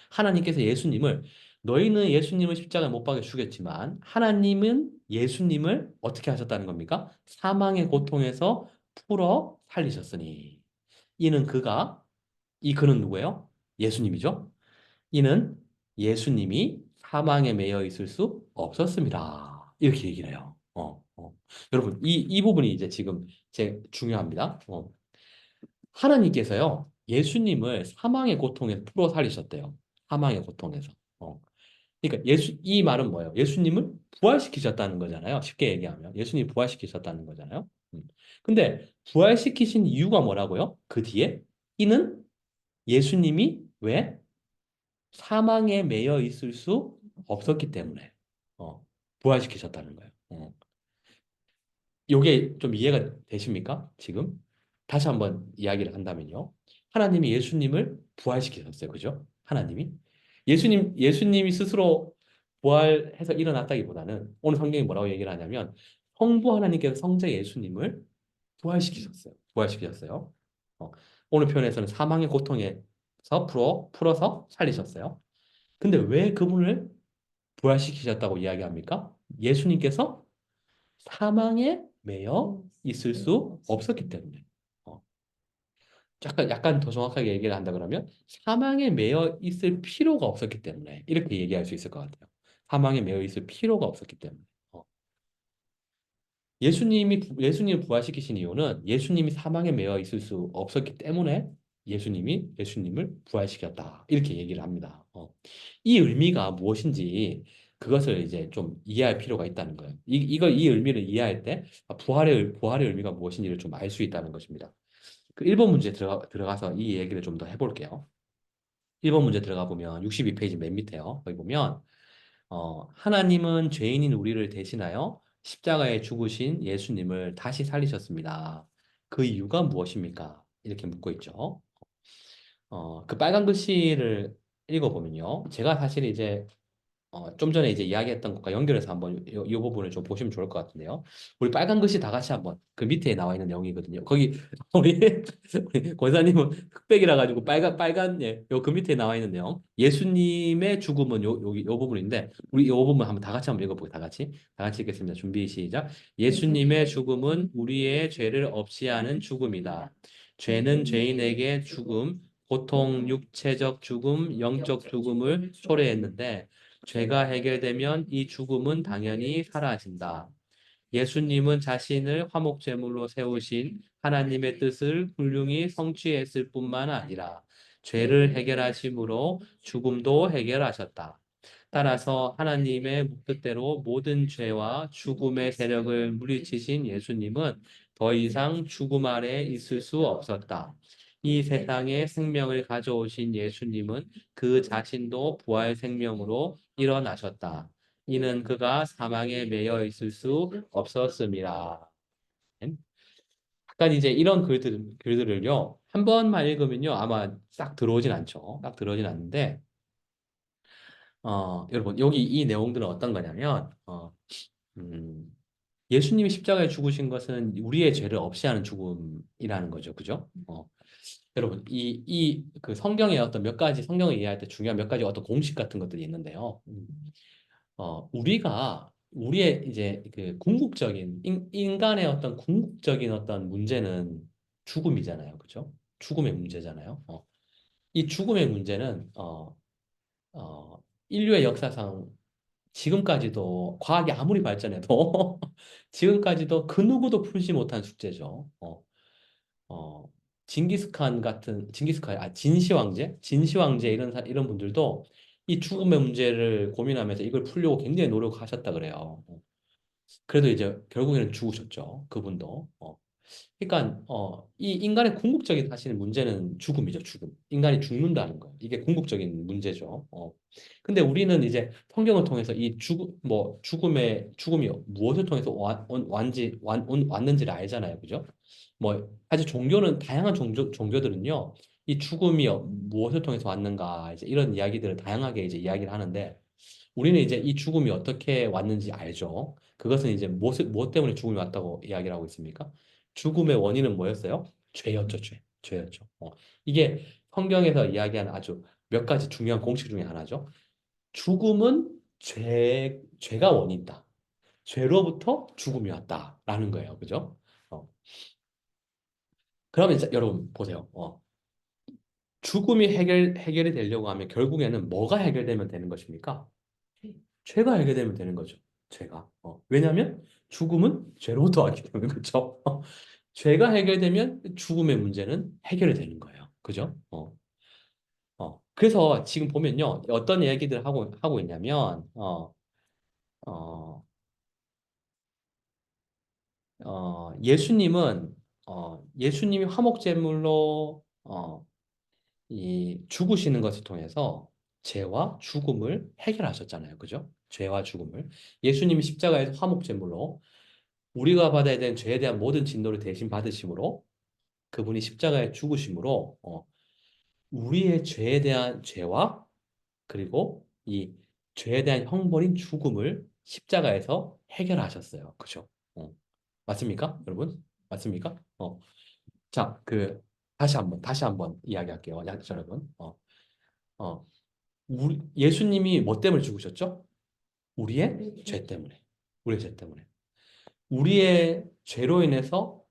하나님께서 예수님을 너희는 예수님을 십자가에 못 박아 죽였지만 하나님은 예수님을 어떻게 하셨다는 겁니까? 사망의 고통에서 풀어 살리셨으니 이는 그가 이 그는 누구예요? 예수님이죠. 이는 예수님이 사망에 매여 있을 수 없었습니다. 이렇게 얘기를 해요. 여러분, 이 부분이 이제 지금 제 중요합니다. 하나님께서요, 예수님을 사망의 고통에서 풀어 살리셨대요. 사망의 고통에서. 그러니까 이 말은 뭐예요? 예수님을 부활시키셨다는 거잖아요. 쉽게 얘기하면. 예수님 부활시키셨다는 거잖아요. 근데 부활시키신 이유가 뭐라고요? 그 뒤에? 이는 예수님이 왜? 사망에 매여 있을 수 없었기 때문에 부활시키셨다는 거예요. 요게 좀 이해가 되십니까? 지금? 다시 한번 이야기를 한다면요. 하나님이 예수님을 부활시키셨어요. 그죠? 하나님이. 예수님이 스스로 부활해서 일어났다기보다는 오늘 성경이 뭐라고 얘기를 하냐면 성부 하나님께서 성자 예수님을 부활시키셨어요. 부활시키셨어요. 어, 오늘 표현에서는 사망의 고통에서 풀어서 살리셨어요. 근데 왜 그분을 부활시키셨다고 이야기합니까? 예수님께서 사망에 매여 있을 수 없었기 때문에. 어, 약간 더 정확하게 얘기를 한다 그러면 사망에 매여 있을 필요가 없었기 때문에 이렇게 얘기할 수 있을 것 같아요. 사망에 매여 있을 필요가 없었기 때문에. 어, 예수님을 부활시키신 이유는 예수님이 사망에 매여 있을 수 없었기 때문에 예수님을 부활시켰다. 이렇게 얘기를 합니다. 이 의미가 무엇인지 그것을 이제 좀 이해할 필요가 있다는 거예요. 이 의미를 이해할 때 부활의 의미가 무엇인지를 좀 알 수 있다는 것입니다. 그 1번 문제 들어가서 이 얘기를 좀 더 해볼게요. 1번 문제 들어가 보면 62페이지 맨 밑에요. 거기 보면 하나님은 죄인인 우리를 대신하여 십자가에 죽으신 예수님을 다시 살리셨습니다. 그 이유가 무엇입니까? 이렇게 묻고 있죠. 그 빨간 글씨를 읽어보면요. 제가 사실 이제 좀 전에 이제 이야기했던 것과 연결해서 한번 이 부분을 좀 보시면 좋을 것 같은데요. 우리 빨간 글씨 다 같이 한번 그 밑에 나와 있는 내용이거든요. 거기 우리 권사님은 흑백이라 가지고 빨간 예, 요 그 밑에 나와 있는 내용. 예수님의 죽음은 요 부분인데 우리 요 부분 한번 다 같이 한번 읽어보고 다 같이 읽겠습니다. 준비 시작. 예수님의 죽음은 우리의 죄를 없이 하는 죽음이다. 죄는 죄인에게 죽음, 고통, 육체적 죽음, 영적 죽음을 초래했는데 죄가 해결되면 이 죽음은 당연히 사라진다. 예수님은 자신을 화목제물로 세우신 하나님의 뜻을 훌륭히 성취했을 뿐만 아니라 죄를 해결하심으로 죽음도 해결하셨다. 따라서 하나님의 뜻대로 모든 죄와 죽음의 세력을 물리치신 예수님은 더 이상 죽음 아래 있을 수 없었다. 이 세상에 생명을 가져오신 예수님은 그 자신도 부활 생명으로 일어나셨다. 이는 그가 사망에 매여 있을 수 없었습니다. 약간 이제 이런 글들을요, 한 번만 읽으면요, 아마 싹 들어오진 않죠. 딱 들어오진 않는데, 여러분, 여기 이 내용들은 어떤 거냐면, 음, 예수님이 십자가에 죽으신 것은 우리의 죄를 없이 하는 죽음이라는 거죠. 그죠? 여러분, 그 성경의 어떤 몇 가지, 성경을 이해할 때 중요한 몇 가지 어떤 공식 같은 것들이 있는데요. 우리의 이제 그 궁극적인, 인간의 어떤 궁극적인 어떤 문제는 죽음이잖아요. 그죠? 죽음의 문제잖아요. 이 죽음의 문제는, 어, 인류의 역사상 지금까지도 과학이 아무리 발전해도 지금까지도 그 누구도 풀지 못한 숙제죠. 어, 진시 황제 이런 분들도 이 죽음의 문제를 고민하면서 이걸 풀려고 굉장히 노력하셨다 그래요. 그래도 이제 결국에는 죽으셨죠. 그분도. 그러니까 이 인간의 궁극적인 사실 문제는 죽음이죠, 죽음. 인간이 죽는다는 거예요. 이게 궁극적인 문제죠. 근데 우리는 이제 성경을 통해서 이 죽음이 무엇을 통해서 왔는지를 알잖아요, 그죠? 사실 종교는 다양한 종교들은요, 이 죽음이 무엇을 통해서 왔는가 이제 이런 이야기들을 다양하게 이제 이야기를 하는데 우리는 이제 이 죽음이 어떻게 왔는지 알죠. 그것은 이제 무엇 때문에 죽음이 왔다고 이야기를 하고 있습니까? 죽음의 원인은 뭐였어요? 죄였죠, 죄. 죄였죠. 이게 성경에서 이야기하는 아주 몇 가지 중요한 공식 중에 하나죠. 죽음은 죄가 원인이다. 죄로부터 죽음이 왔다라는 거예요. 그죠? 어. 그러면 여러분 보세요. 죽음이 해결이 되려고 하면 결국에는 뭐가 해결되면 되는 것입니까? 죄가 해결되면 되는 거죠. 죄가. 왜냐하면 죽음은 죄로부터 왔기 때문에 그렇죠. 죄가 해결되면 죽음의 문제는 해결이 되는 거예요. 그죠? 그래서 지금 보면요. 어떤 얘기들 하고 있냐면, 어, 예수님이 화목제물로, 이 죽으시는 것을 통해서 죄와 죽음을 해결하셨잖아요. 그죠? 죄와 죽음을. 예수님이 십자가에서 화목제물로 우리가 받아야 되는 죄에 대한 모든 진노를 대신 받으심으로 그분이 십자가에 죽으심으로 우리의 죄에 대한 죄와 그리고 이 죄에 대한 형벌인 죽음을 십자가에서 해결하셨어요. 그죠? 맞습니까? 여러분? 맞습니까? 자, 다시 한번 이야기할게요. 여러분. 예수님이 뭐 때문에 죽으셨죠? 우리의 죄 때문에. 우리의 죄 때문에. 우리의 죄로 인해서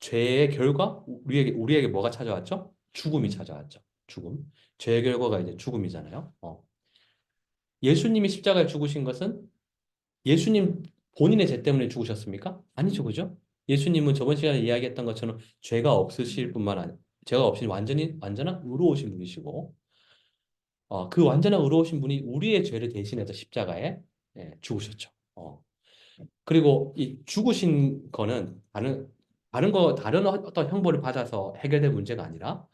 죄의 결과, 우리에게 뭐가 찾아왔죠? 죽음이 찾아왔죠. 죽음. 죄의 결과가 이제 죽음이잖아요. 예수님이 십자가에 죽으신 것은 예수님 본인의 죄 때문에 죽으셨습니까? 아니죠, 그죠? 예수님은 저번 시간에 이야기했던 것처럼 죄가 없으실 뿐만 아니라 죄가 없이 완전한 의로우신 분이시고, 그 완전한 의로우신 분이 우리의 죄를 대신해서 십자가에 죽으셨죠. 그리고 이 죽으신 거는 다른 어떤 형벌을 받아서 해결된 문제가 아니라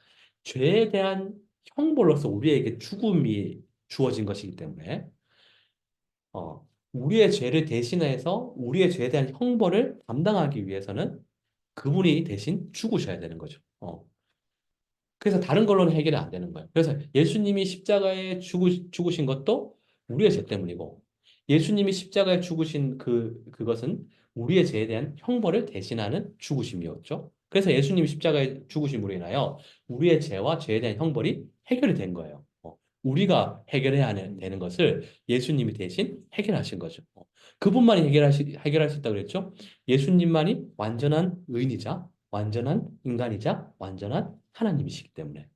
죄에 대한 형벌로서 우리에게 죽음이 주어진 것이기 때문에 우리의 죄를 대신해서 우리의 죄에 대한 형벌을 담당하기 위해서는 그분이 대신 죽으셔야 되는 거죠. 그래서 다른 걸로는 해결이 안 되는 거예요. 그래서 예수님이 십자가에 죽으신 것도 우리의 죄 때문이고, 예수님이 십자가에 죽으신 그것은 우리의 죄에 대한 형벌을 대신하는 죽으심이었죠. 그래서 예수님이 십자가에 죽으심으로 인하여 우리의 죄와 죄에 대한 형벌이 해결이 된 거예요. 우리가 해결해야 되는 것을 예수님이 대신 해결하신 거죠. 그분만이 해결할 수 있다고 그랬죠. 예수님만이 완전한 의인이자 완전한 인간이자 완전한 하나님이시기 때문에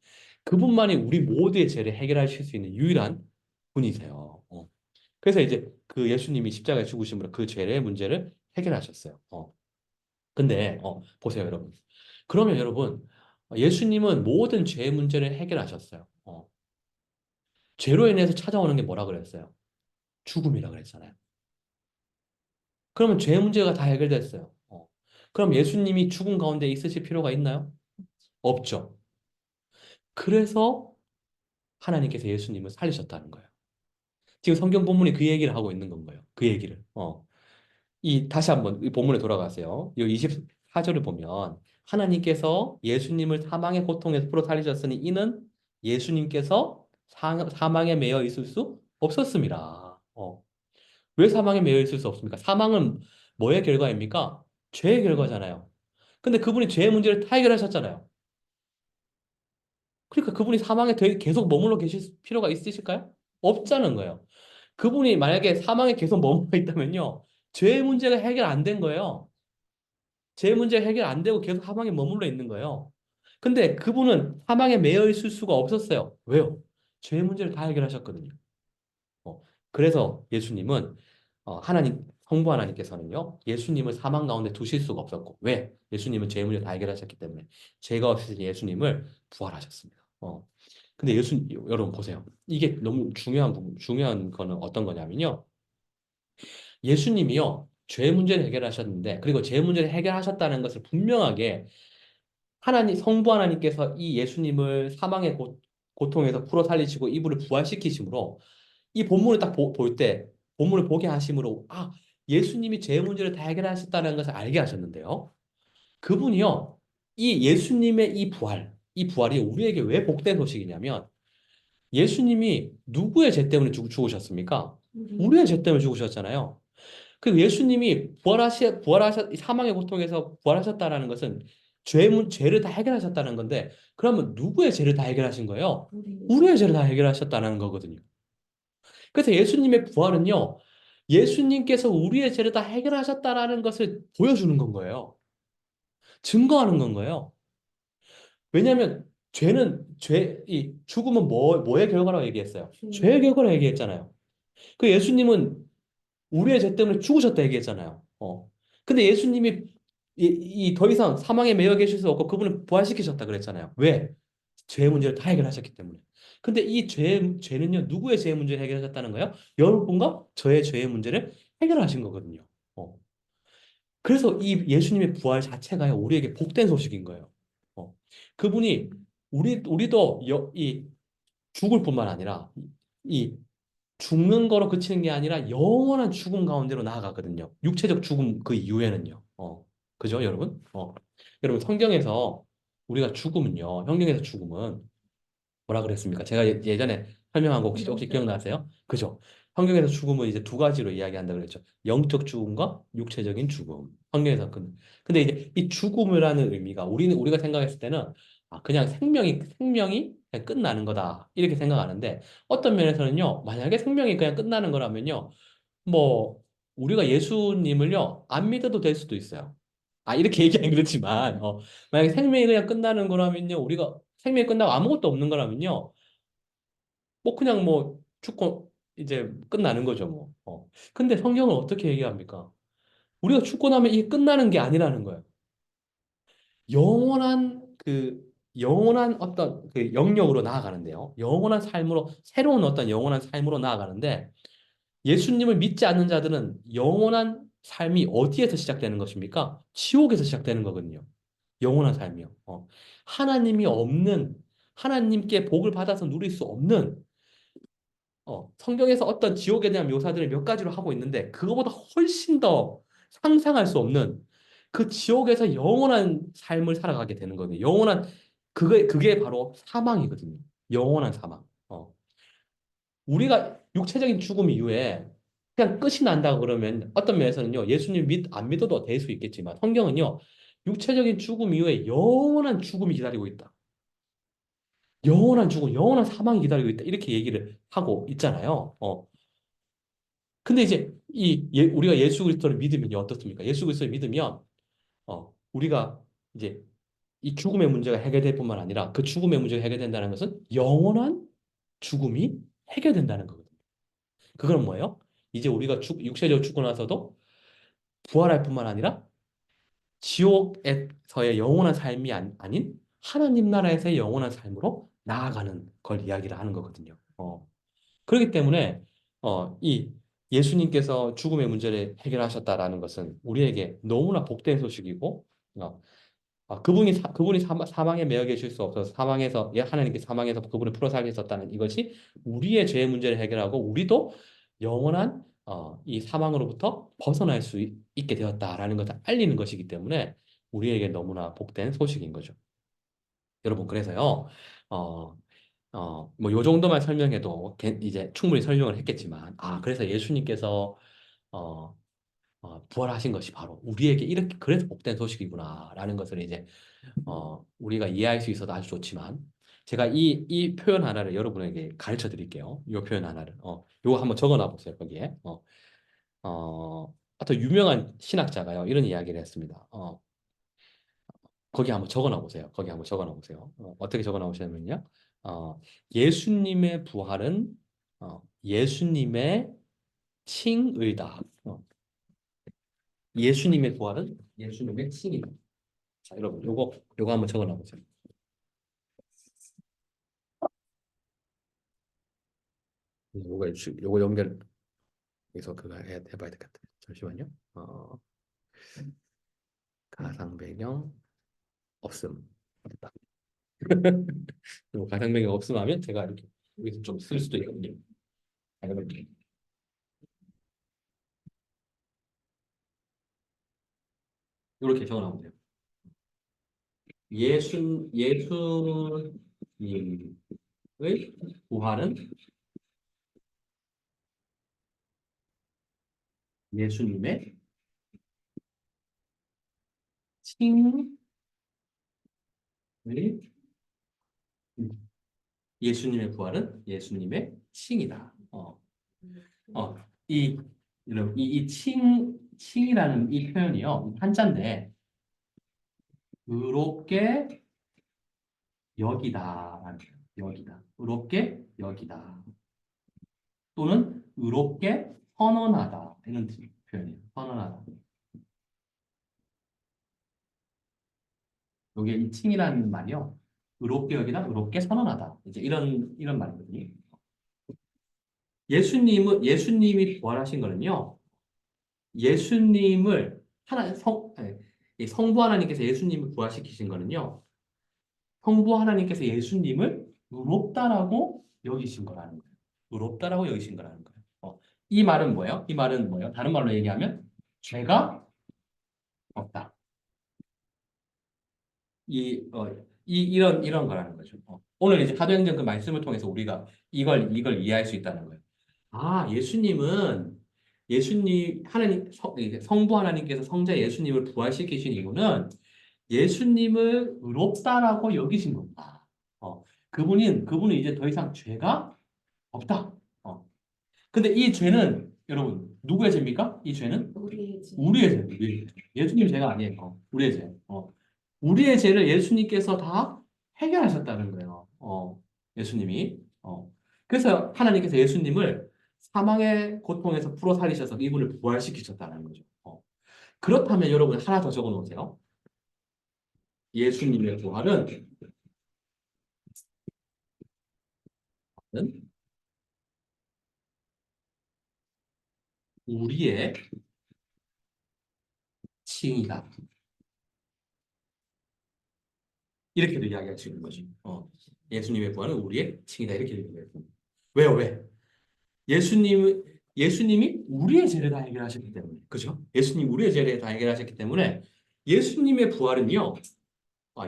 그분만이 우리 모두의 죄를 해결하실 수 있는 유일한 분이세요. 그래서 이제 그 예수님이 십자가에 죽으심으로 그 죄의 문제를 해결하셨어요. 근데 보세요, 여러분. 그러면 여러분, 예수님은 모든 죄의 문제를 해결하셨어요. 죄로 인해서 찾아오는 게 뭐라 그랬어요? 죽음이라 그랬잖아요. 그러면 죄 문제가 다 해결됐어요. 그럼 예수님이 죽음 가운데 있으실 필요가 있나요? 없죠. 그래서 하나님께서 예수님을 살리셨다는 거예요. 지금 성경 본문이 그 얘기를 하고 있는 건 거예요. 그 얘기를. 다시 한번 이 본문에 돌아가세요. 이 24절을 보면 하나님께서 예수님을 사망의 고통에서 풀어 살리셨으니 이는 예수님께서 사망에 매여 있을 수 없었습니다. 왜 사망에 매여 있을 수 없습니까? 사망은 뭐의 결과입니까? 죄의 결과잖아요. 근데 그분이 죄의 문제를 다 해결하셨잖아요. 그러니까 그분이 사망에 계속 머물러 계실 필요가 있으실까요? 없자는 거예요. 그분이 만약에 사망에 계속 머물러 있다면요. 죄의 문제가 해결 안 된 거예요. 죄의 문제가 해결 안 되고 계속 사망에 머물러 있는 거예요. 근데 그분은 사망에 매여 있을 수가 없었어요. 왜요? 죄의 문제를 다 해결하셨거든요. 그래서 예수님은 성부 하나님께서는요, 예수님을 사망 가운데 두실 수가 없었고, 왜? 예수님은 죄의 문제를 다 해결하셨기 때문에 죄가 없으신 예수님을 부활하셨습니다. 근데 여러분 보세요. 이게 너무 중요한 거는 어떤 거냐면요. 예수님이요, 죄 문제를 해결하셨는데, 그리고 죄 문제를 해결하셨다는 것을 분명하게 하나님, 성부 하나님께서 이 예수님을 사망의 고통에서 풀어 살리시고 이분을 부활시키심으로 이 본문을 딱 볼 때, 본문을 보게 하심으로, 아, 예수님이 죄 문제를 다 해결하셨다는 것을 알게 하셨는데요. 그분이요, 이 예수님의 이 부활이 우리에게 왜 복된 소식이냐면, 예수님이 누구의 죄 때문에 죽으셨습니까? 우리의 죄 때문에 죽으셨잖아요. 그 예수님이 사망의 고통에서 부활하셨다라는 것은 죄를 다 해결하셨다는 건데, 그러면 누구의 죄를 다 해결하신 거예요? 우리의 죄를 다 해결하셨다는 거거든요. 그래서 예수님의 부활은요, 예수님께서 우리의 죄를 다 해결하셨다라는 것을 보여주는 건 거예요. 증거하는 건 거예요. 왜냐하면 이 죽음은 뭐의 결과라고 얘기했어요? 죄의 결과라고 얘기했잖아요. 그 예수님은 우리의 죄 때문에 죽으셨다 얘기했잖아요. 근데 예수님이 더 이상 사망에 매여 계실 수 없고 그분을 부활시키셨다 그랬잖아요. 왜? 죄의 문제를 다 해결하셨기 때문에. 근데 이 죄는요, 누구의 죄의 문제를 해결하셨다는 거예요? 여러분과 저의 죄의 문제를 해결하신 거거든요. 어. 그래서 이 예수님의 부활 자체가요, 우리에게 복된 소식인 거예요. 어. 그분이 우리도 이 죽을 뿐만 아니라 이 죽는 거로 그치는 게 아니라 영원한 죽음 가운데로 나아가거든요. 육체적 죽음 그 이후에는요. 그죠, 여러분? 여러분, 성경에서 우리가 죽으면요. 성경에서 죽음은 뭐라 그랬습니까? 제가 예전에 설명한 거 혹시 기억나세요? 그죠? 성경에서 죽음은 이제 두 가지로 이야기한다 그랬죠. 영적 죽음과 육체적인 죽음. 성경에서 근데 이제 이 죽음이라는 의미가 우리가 생각했을 때는 그냥 생명이 그냥 끝나는 거다. 이렇게 생각하는데 어떤 면에서는요. 만약에 생명이 그냥 끝나는 거라면요. 뭐 우리가 예수님을요. 안 믿어도 될 수도 있어요. 이렇게 얘기하긴 그렇지만 만약에 생명이 그냥 끝나는 거라면요. 우리가 생명이 끝나고 아무것도 없는 거라면요. 뭐 그냥 뭐 죽고 이제 끝나는 거죠, 뭐. 근데 성경은 어떻게 얘기합니까? 우리가 죽고 나면 이게 끝나는 게 아니라는 거예요. 영원한 어떤 그 영역으로 나아가는데요. 영원한 삶으로 새로운 어떤 영원한 삶으로 나아가는데 예수님을 믿지 않는 자들은 영원한 삶이 어디에서 시작되는 것입니까? 지옥에서 시작되는 거거든요. 영원한 삶이요. 하나님이 없는 하나님께 복을 받아서 누릴 수 없는 성경에서 어떤 지옥에 대한 묘사들을 몇 가지로 하고 있는데, 그거보다 훨씬 더 상상할 수 없는 그 지옥에서 영원한 삶을 살아가게 되는 거거든요. 그게 바로 사망이거든요. 영원한 사망. 우리가 육체적인 죽음 이후에 그냥 끝이 난다고 그러면 어떤 면에서는요, 예수님 안 믿어도 될 수 있겠지만, 성경은요, 육체적인 죽음 이후에 영원한 죽음이 기다리고 있다. 영원한 죽음, 영원한 사망이 기다리고 있다. 이렇게 얘기를 하고 있잖아요. 근데 이제 우리가 예수 그리스도를 믿으면 어떻습니까? 예수 그리스도를 믿으면 우리가 이제 이 죽음의 문제가 해결될 뿐만 아니라 그 죽음의 문제가 해결된다는 것은 영원한 죽음이 해결된다는 거거든요. 그건 뭐예요? 이제 우리가 육체적으로 죽고 나서도 부활할 뿐만 아니라 지옥에서의 영원한 삶이 아닌 하나님 나라에서의 영원한 삶으로 나아가는 걸 이야기를 하는 거거든요. 그렇기 때문에 이 예수님께서 죽음의 문제를 해결하셨다라는 것은 우리에게 너무나 복된 소식이고 그분이 사망에 매여 계실 수 없어서 하나님께 사망에서 그분을 풀어 살리셨다는 이것이 우리의 죄의 문제를 해결하고 우리도 영원한 이 사망으로부터 벗어날 수 있게 되었다라는 것을 알리는 것이기 때문에 우리에게 너무나 복된 소식인 거죠. 여러분, 그래서요. 어, 뭐, 요 정도만 설명해도 이제 충분히 설명을 했겠지만, 그래서 예수님께서, 어, 부활하신 것이 바로 우리에게 이렇게, 그래서 복된 소식이구나라는 것을 이제, 우리가 이해할 수 있어도 아주 좋지만, 제가 이 표현 하나를 여러분에게 가르쳐 드릴게요. 이 표현 하나를. 요거 한번 적어 놔 보세요, 거기에. 또 유명한 신학자가요, 이런 이야기를 했습니다. 거기 한번 적어 놔보세요. 거기 한번 적어 놔보세요. 어떻게 적어 놔보시냐면요. 예수님의 부활은 예수님의 칭의다. 예수님의 부활은 예수님의 칭이다. 자, 여러분, 요거 한번 적어 놔보세요. 요거 연결해서 그거 해봐야 될 것 같아요. 잠시만요. 가상 배경 없음. 됐다. 그리고 가상 배경 없음 하면 제가 이렇게 여기서 좀 쓸 수도 있거든요. 이렇게 이렇게 적어놓으면 돼요. 예수님의 부활은 예수님의 칭의 예수님의 부활은 예수님의 칭이다. 어, 이, 이 칭이라는 이 표현이요. 한자인데, 의롭게 여기다. 여기다. 의롭게 여기다. 또는 의롭게 선언하다. 이런 표현이에요. 선언하다. 여기에 이 칭이라는 말이요. 의롭게 여기다, 의롭게 선언하다. 이제 이런 말이거든요. 예수님이 부활하신 거는요. 예수님을 이 성부 하나님께서 예수님을 부활시키신 거는요. 성부 하나님께서 예수님을 의롭다라고 여기신 거라는 거예요. 의롭다라고 여기신 거라는 거예요. 이 말은 뭐예요? 이 말은 뭐예요? 다른 말로 얘기하면 죄가 없다. 이런 거라는 거죠. 오늘 이제 사도행전 그 말씀을 통해서 우리가 이걸 이해할 수 있다는 거예요. 아, 예수님 하나님 이제 성부 하나님께서 성자 예수님을 부활시키신 이유는 예수님을 의롭다라고 여기신 겁니다. 그분은 이제 더 이상 죄가 없다. 근데 이 죄는 여러분 누구의 죄입니까? 이 죄는 우리의 죄. 우리의 죄. 예수님 죄가 아니에요. 우리의 죄. 우리의 죄를 예수님께서 다 해결하셨다는 거예요. 예수님이. 그래서 하나님께서 예수님을 사망의 고통에서 풀어 살리셔서 이분을 부활시키셨다는 거죠. 그렇다면 여러분 하나 더 적어 놓으세요. 예수님의 부활은 우리의 칭이다. 이렇게도 이야기할 수 있는 거지. 예수님의 부활은 우리의 칭이다. 이렇게 얘기해요. 왜요? 왜? 예수님이 우리의 죄를 다 해결하셨기 때문에. 그죠? 예수님 우리의 죄를 다 해결하셨기 때문에 예수님의 부활은요.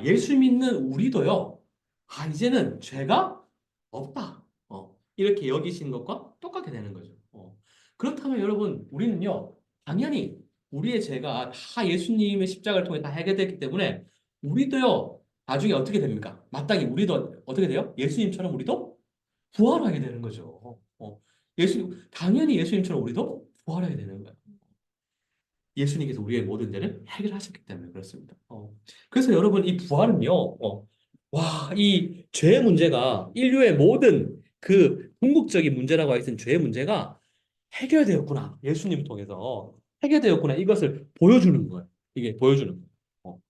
예수 믿는 우리도요. 이제는 죄가 없다. 이렇게 여기신 것과 똑같게 되는 거죠. 그렇다면 여러분, 우리는요. 당연히 우리의 죄가 다 예수님의 십자가를 통해 다 해결됐기 때문에 우리도요. 나중에 어떻게 됩니까? 마땅히 우리도 어떻게 돼요? 예수님처럼 우리도 부활하게 되는 거죠. 당연히 예수님처럼 우리도 부활하게 되는 거예요. 예수님께서 우리의 모든 죄를 해결하셨기 때문에 그렇습니다. 그래서 여러분 이 부활은요, 이 죄의 문제가 인류의 모든 그 궁극적인 문제라고 하여튼 죄의 문제가 해결되었구나. 예수님 통해서 해결되었구나. 이것을 보여주는 거예요. 이게 보여주는 거예요.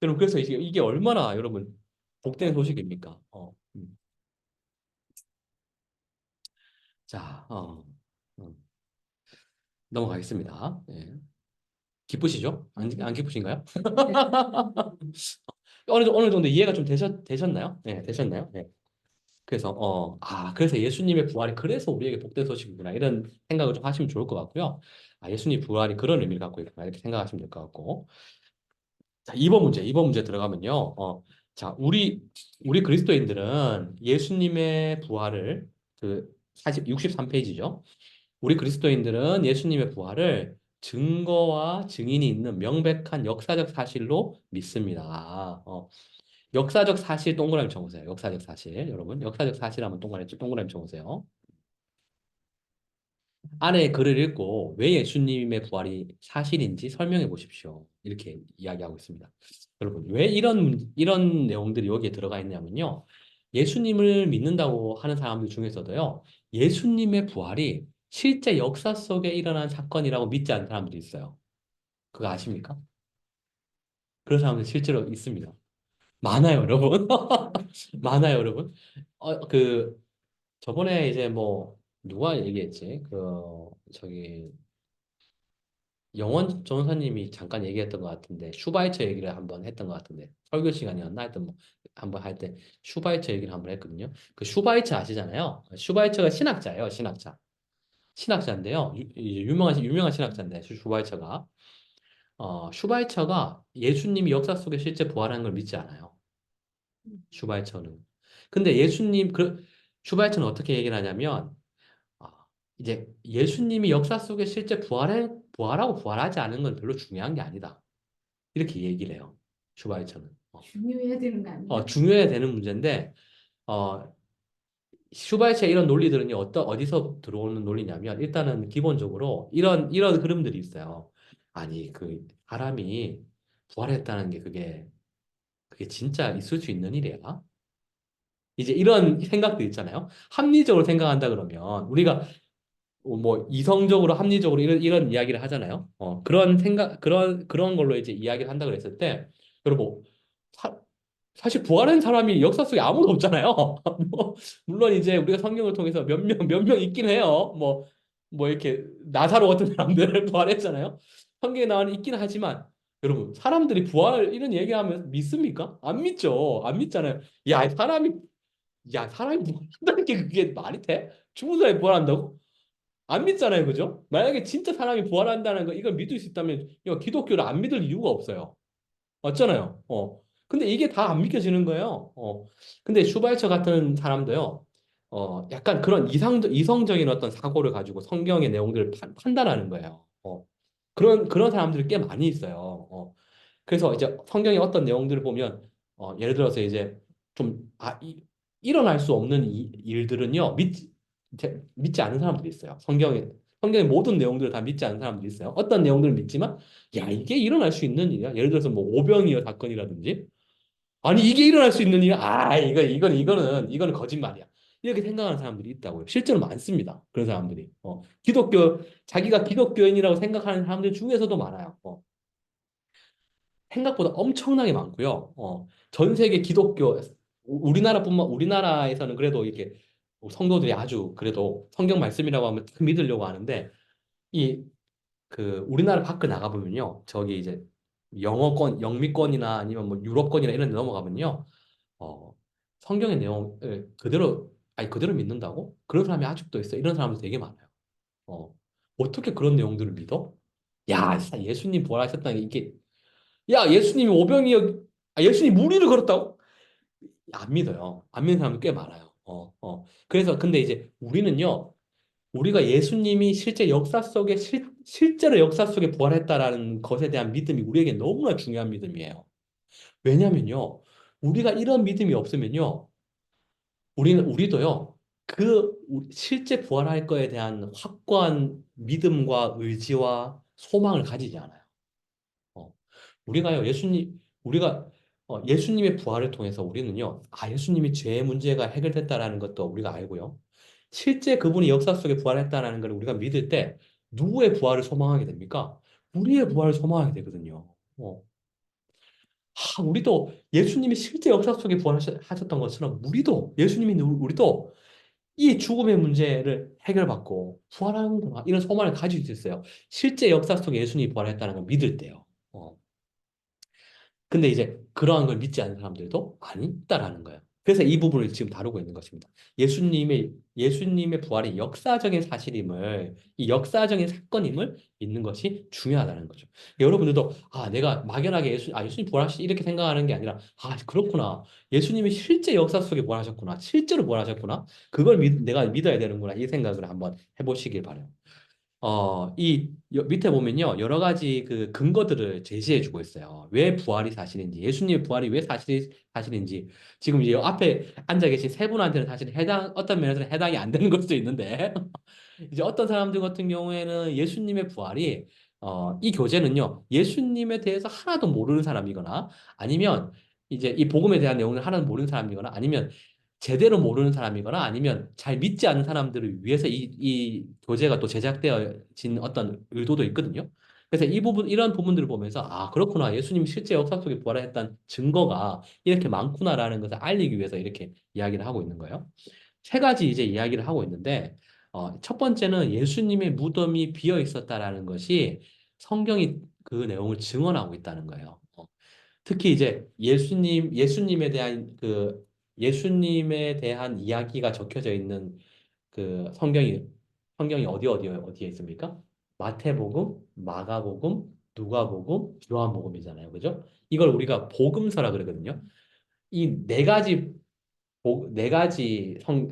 여러분 그래서 이게 얼마나 여러분 복된 소식입니까? 자, 어, 넘어가겠습니다. 예. 기쁘시죠? 안 기쁘신가요? 어느 정도 이해가 좀 되셨나요? 네, 되셨나요? 네. 그래서, 그래서 예수님의 부활이 그래서 우리에게 복된 소식이구나. 이런 생각을 좀 하시면 좋을 것 같고요. 예수님 부활이 그런 의미를 갖고 있구나. 이렇게 생각하시면 될 것 같고. 자, 2번 문제 들어가면요. 자, 우리 그리스도인들은 예수님의 부활을 63페이지죠. 우리 그리스도인들은 예수님의 부활을 증거와 증인이 있는 명백한 역사적 사실로 믿습니다. 역사적 사실 동그라미 쳐보세요. 역사적 사실. 여러분, 역사적 사실 하면 동그라미 쳐보세요. 안에 글을 읽고 왜 예수님의 부활이 사실인지 설명해 보십시오. 이렇게 이야기하고 있습니다. 여러분, 왜 이런 내용들이 여기에 들어가 있냐면요. 예수님을 믿는다고 하는 사람들 중에서도요, 예수님의 부활이 실제 역사 속에 일어난 사건이라고 믿지 않는 사람들이 있어요. 그거 아십니까? 그런 사람들 실제로 있습니다. 많아요, 여러분. 많아요, 여러분. 저번에 이제 뭐, 누가 얘기했지? 저기, 영원 전사님이 잠깐 얘기했던 것 같은데 슈바이처 얘기를 한번 했던 것 같은데 설교 시간이었나 하여튼 뭐 한번 할 때 슈바이처 얘기를 한번 했거든요. 그 슈바이처 아시잖아요. 슈바이처가 신학자예요. 신학자. 신학자인데요. 유명한 신학자인데 슈바이처가 슈바이처가 예수님이 역사 속에 실제 부활하는 걸 믿지 않아요. 슈바이처는. 근데 슈바이처는 어떻게 얘기를 하냐면 아, 이제 예수님이 역사 속에 실제 부활하고 부활하지 않은 건 별로 중요한 게 아니다. 이렇게 얘기를 해요. 슈바이처는. 중요해야 되는 거 아니에요? 중요해야 되는 문제인데, 어, 슈바이처의 이런 논리들은요, 어디서 들어오는 논리냐면, 일단은 기본적으로 이런 흐름들이 있어요. 아니, 그, 사람이 부활했다는 게 그게 진짜 있을 수 있는 일이야? 이제 이런 생각들 있잖아요. 합리적으로 생각한다 그러면, 우리가 뭐 이성적으로 합리적으로 이런 이야기를 하잖아요. 그런 걸로 이제 이야기를 한다 그랬을 때 여러분 사, 사실 부활한 사람이 역사 속에 아무도 없잖아요. 뭐 물론 이제 우리가 성경을 통해서 몇 명 있긴 해요. 뭐 이렇게 나사로 같은 사람들 부활했잖아요. 성경에 나와는 있긴 하지만 여러분 사람들이 부활 이런 얘기하면 믿습니까? 안 믿죠. 안 믿잖아요. 야 사람이 부활한다는 게 그게 말이 돼? 죽은 사람이 부활한다고? 안 믿잖아요, 그죠? 만약에 진짜 사람이 부활한다는 거 이걸 믿을 수 있다면 이거 기독교를 안 믿을 이유가 없어요. 맞잖아요. 근데 이게 다 안 믿겨지는 거예요. 근데 슈바이처 같은 사람도요. 약간 그런 이성적인 어떤 사고를 가지고 성경의 내용들을 판단하는 거예요. 그런 사람들이 꽤 많이 있어요. 그래서 이제 성경의 어떤 내용들을 보면 예를 들어서 이제 좀 일어날 수 없는 일들은요 믿지 않는 사람들이 있어요. 성경의 모든 내용들을 다 믿지 않는 사람들이 있어요. 어떤 내용들을 믿지만 야 이게 일어날 수 있는 일이야. 예를 들어서 뭐 오병이어 사건이라든지 아니 이게 일어날 수 있는 일이야. 이거는 거짓말이야. 이렇게 생각하는 사람들이 있다고요. 실제로 많습니다. 그런 사람들이 자기가 기독교인이라고 생각하는 사람들 중에서도 많아요. 생각보다 엄청나게 많고요. 전 세계 우리나라에서는 그래도 이렇게 성도들이 아주 그래도 성경 말씀이라고 하면 딱 믿으려고 하는데 이 그 우리나라 밖을 나가보면요. 저기 이제 영미권이나 아니면 뭐 유럽권이나 이런 데 넘어가면요. 어, 성경의 내용을 그대로 믿는다고? 그런 사람이 아직도 있어. 이런 사람들 되게 많아요. 어, 어떻게 그런 내용들을 믿어? 야, 진짜 예수님 부활하셨다는 게 이게 야, 예수님 무리를 걸었다고? 안 믿어요. 안 믿는 사람도 꽤 많아요. 그래서, 근데 이제 우리가 예수님이 실제로 역사 속에 부활했다라는 것에 대한 믿음이 우리에게 너무나 중요한 믿음이에요. 왜냐면요, 우리가 이런 믿음이 없으면요, 우리도요, 실제 부활할 거에 대한 확고한 믿음과 의지와 소망을 가지지 않아요. 어, 우리가 예수님의 부활을 통해서 우리는요, 예수님이 죄의 문제가 해결됐다라는 것도 우리가 알고요. 실제 그분이 역사 속에 부활했다라는 걸 우리가 믿을 때 누구의 부활을 소망하게 됩니까? 우리의 부활을 소망하게 되거든요. 우리도 예수님이 실제 역사 속에 부활하셨던 것처럼 우리도 이 죽음의 문제를 해결받고 부활하는구나 이런 소망을 가질 수 있어요. 실제 역사 속에 예수님이 부활했다는 걸 믿을 때요. 근데 이제 그러한 걸 믿지 않는 사람들도 많이 있다라는 거예요. 그래서 이 부분을 지금 다루고 있는 것입니다. 예수님의 부활이 이 역사적인 사건임을 믿는 것이 중요하다는 거죠. 여러분들도, 내가 막연하게 예수님 부활하시, 이렇게 생각하는 게 아니라, 그렇구나. 예수님이 실제 역사 속에 부활하셨구나. 실제로 부활하셨구나. 내가 믿어야 되는구나. 이 생각을 한번 해보시길 바라요. 밑에 보면요. 여러 가지 그 근거들을 제시해 주고 있어요. 왜 부활이 사실인지, 예수님의 부활이 왜 사실인지. 지금 이제 앞에 앉아 계신 세 분한테는 사실 어떤 면에서는 해당이 안 되는 걸 수도 있는데, 이제 어떤 사람들 같은 경우에는 예수님의 부활이, 이 교재는요, 예수님에 대해서 하나도 모르는 사람이거나, 아니면 이제 이 복음에 대한 내용을 하나도 모르는 사람이거나, 아니면 제대로 모르는 사람이거나, 아니면 잘 믿지 않는 사람들을 위해서 이 교재가 또 제작되어진 어떤 의도도 있거든요. 그래서 이런 부분들을 보면서, 그렇구나. 예수님이 실제 역사 속에 부활했던 증거가 이렇게 많구나라는 것을 알리기 위해서 이렇게 이야기를 하고 있는 거예요. 세 가지 이제 이야기를 하고 있는데, 첫 번째는 예수님의 무덤이 비어 있었다라는 것이 성경이 그 내용을 증언하고 있다는 거예요. 특히 이제 예수님에 대한 예수님에 대한 이야기가 적혀져 있는 그 성경이 어디에 있습니까? 마태복음, 마가복음, 누가복음, 요한복음이잖아요. 그죠? 이걸 우리가 복음서라 그러거든요. 이 네 가지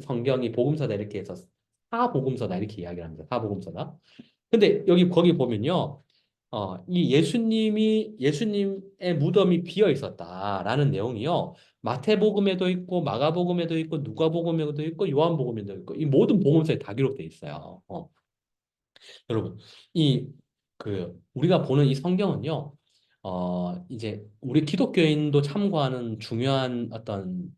성경이 복음서다 이렇게 해서 사복음서다 이렇게 이야기를 합니다. 사복음서다. 근데 거기 보면요. 이 예수님의 무덤이 비어 있었다라는 내용이요. 마태복음에도 있고, 마가복음에도 있고, 누가복음에도 있고, 요한복음에도 있고, 이 모든 복음서에 다 기록돼 있어요. 여러분, 우리가 보는 이 성경은요, 이제 우리 기독교인도 참고하는 중요한 어떤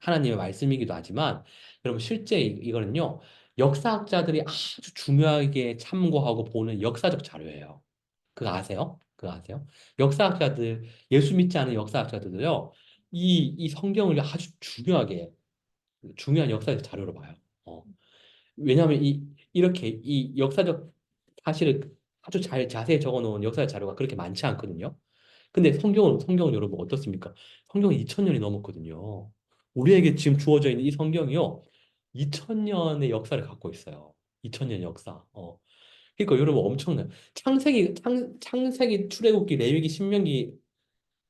하나님의 말씀이기도 하지만, 여러분, 실제 이거는요, 역사학자들이 아주 중요하게 참고하고 보는 역사적 자료예요. 그거 아세요? 그거 아세요? 역사학자들, 예수 믿지 않은 역사학자들도요, 이 성경을 아주 중요한 역사적 자료로 봐요. 어. 왜냐하면 이렇게 이 역사적 사실을 아주 잘 자세히 적어 놓은 역사적 자료가 그렇게 많지 않거든요. 근데 성경은 여러분 어떻습니까? 성경은 2000년이 넘었거든요. 우리에게 지금 주어져 있는 이 성경이요. 2000년의 역사를 갖고 있어요. 2000년 역사. 그러니까 여러분 엄청나요. 창세기, 출애굽기, 레위기, 신명기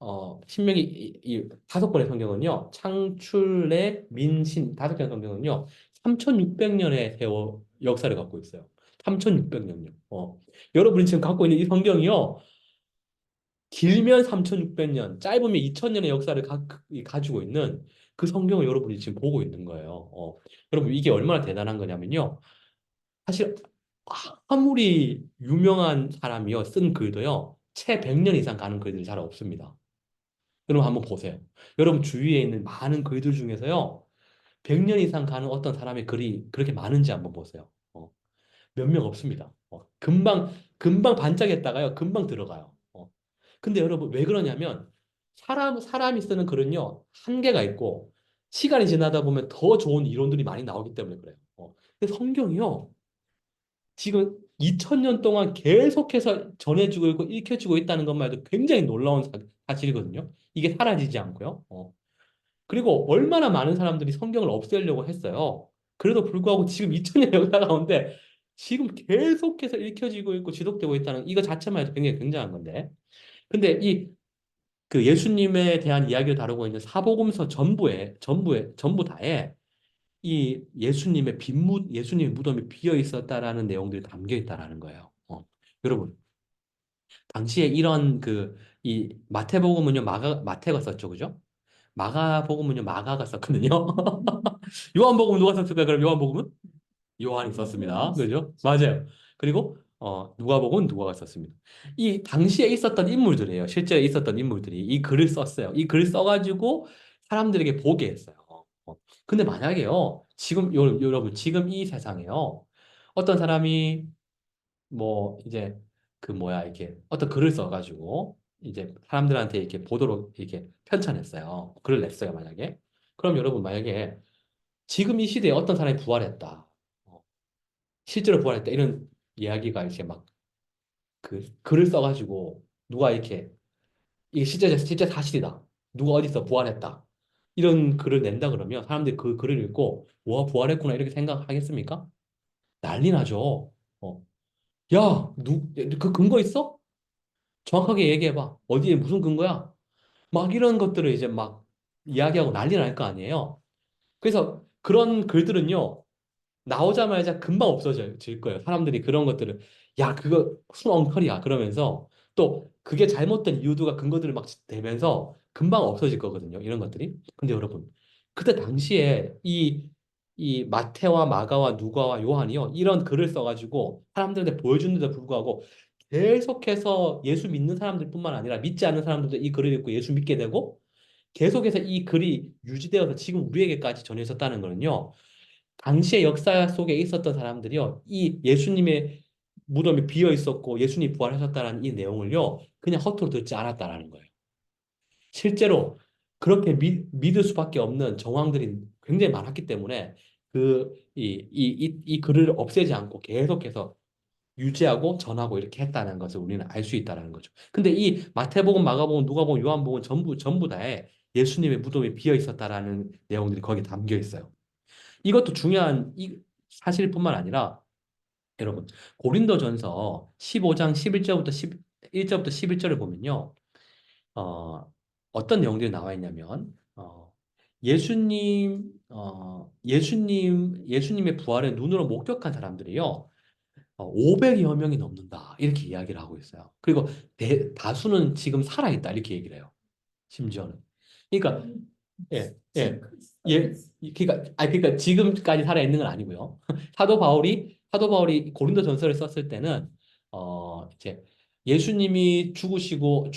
이 다섯 권의 성경은요. 창출내 민신 다섯 권의 성경은요. 3600년의 세월 역사를 갖고 있어요. 3600년요. 여러분이 지금 갖고 있는 이 성경이요. 길면 3600년, 짧으면 2000년의 역사를 가지고 있는 그 성경을 여러분이 지금 보고 있는 거예요. 여러분 이게 얼마나 대단한 거냐면요. 사실 아무리 유명한 사람이요 쓴 글도요. 채 100년 이상 가는 글들이 잘 없습니다. 여러분 한번 보세요. 여러분 주위에 있는 많은 글들 중에서요. 100년 이상 가는 어떤 사람의 글이 그렇게 많은지 한번 보세요. 몇 명 없습니다. 금방 반짝했다가요. 금방 들어가요. 근데 여러분 왜 그러냐면 사람이 쓰는 글은요. 한계가 있고 시간이 지나다 보면 더 좋은 이론들이 많이 나오기 때문에 그래요. 근데 성경이요. 지금 2000년 동안 계속해서 전해지고 있고 읽혀지고 있다는 것만 해도 굉장히 놀라운 사실이거든요. 이게 사라지지 않고요. 그리고 얼마나 많은 사람들이 성경을 없애려고 했어요. 그래도 불구하고 지금 2000년 역사 가운데 지금 계속해서 읽혀지고 있고 지속되고 있다는 이거 자체만 해도 굉장히 굉장한 건데. 근데 그 예수님에 대한 이야기를 다루고 있는 사복음서 전부 다에 예수님의 무덤이 비어 있었다라는 내용들이 담겨 있다라는 거예요. 여러분, 당시에 이 마태복음은요, 마태가 썼죠, 그죠? 마가복음은요, 마가가 썼거든요. 요한복음 누가 썼을까요? 그럼 요한복음은? 요한이 썼습니다. 그죠? 맞아요. 그리고 누가복음은 누가가 썼습니다. 이 당시에 있었던 인물들이에요. 실제 있었던 인물들이 이 글을 썼어요. 이 글을 써가지고 사람들에게 보게 했어요. 근데 만약에요, 여러분, 지금 이 세상에요, 어떤 사람이 뭐 이제 이렇게 어떤 글을 써가지고 이제 사람들한테 이렇게 보도록 이렇게 편찬했어요. 글을 냈어요, 만약에. 그럼 여러분, 만약에 지금 이 시대에 어떤 사람이 부활했다. 어, 실제로 부활했다. 이런 이야기가 이렇게 막 글을 써가지고 누가 이렇게 이게 실제 사실이다. 누가 어디서 부활했다. 이런 글을 낸다 그러면 사람들이 그 글을 읽고 와, 부활했구나 이렇게 생각하겠습니까? 난리 나죠. 야, 그 근거 있어? 정확하게 얘기해봐. 어디에 무슨 근거야? 막 이런 것들을 이제 막 이야기하고 난리 날 거 아니에요. 그래서 그런 글들은요, 나오자마자 금방 없어질 거예요. 사람들이 그런 것들을, 야, 그거 순 엉터리야. 그러면서 또 그게 잘못된 이유도가 근거들을 막 대면서 금방 없어질 거거든요. 이런 것들이. 근데 여러분, 그때 당시에 이 마태와 마가와 누가와 요한이요, 이런 글을 써가지고 사람들한테 보여주는데도 불구하고 계속해서 예수 믿는 사람들뿐만 아니라 믿지 않는 사람들도 이 글을 읽고 예수 믿게 되고 계속해서 이 글이 유지되어서 지금 우리에게까지 전해졌다는 거는요. 당시의 역사 속에 있었던 사람들이요. 이 예수님의 무덤이 비어 있었고 예수님이 부활하셨다는 이 내용을요. 그냥 허투루 듣지 않았다라는 거예요. 실제로 그렇게 믿을 수밖에 없는 정황들이 굉장히 많았기 때문에 이 글을 없애지 않고 계속해서 유지하고 전하고 이렇게 했다는 것을 우리는 알 수 있다는 거죠. 근데 이 마태복음, 마가복음, 누가복음, 요한복음 전부 다에 예수님의 무덤이 비어 있었다라는 내용들이 거기 담겨 있어요. 이것도 중요한 사실뿐만 아니라 여러분 고린도전서 15장 11절부터 11절부터 11절을 보면요. 어떤 내용들이 나와 있냐면 예수님의 부활을 눈으로 목격한 사람들이요. 500여 명이 넘는다. 이렇게 이야기를 하고 있어요. 그리고 다수는 지금 살아있다. 이렇게 얘기를 해요. 심지어는. 그러니까 예, 예, 예, 그러니까 지금까지 살아 있는 건 아니고요. 사도 바울이 고린도 전서를 썼을 때는 이제 예수님이 죽으시고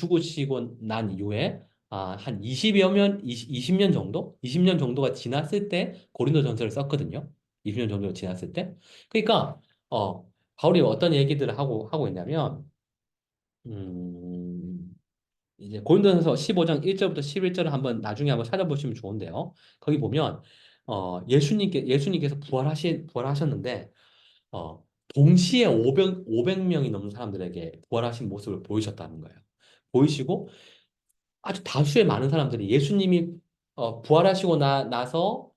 난 이후에 한 20년 정도, 20년 정도가 지났을 때 고린도 전서를 썼거든요. 20년 정도가 지났을 때. 그러니까 바울이 어떤 얘기들을 하고 있냐면, 음, 이제 고린도전서 15장 1절부터 11절을 한번 나중에 찾아보시면 좋은데요. 거기 보면 예수님께서 부활하셨는데 동시에 500명이 넘는 사람들에게 부활하신 모습을 보이셨다는 거예요. 보이시고 아주 다수의 많은 사람들이 예수님이 부활하시고 나서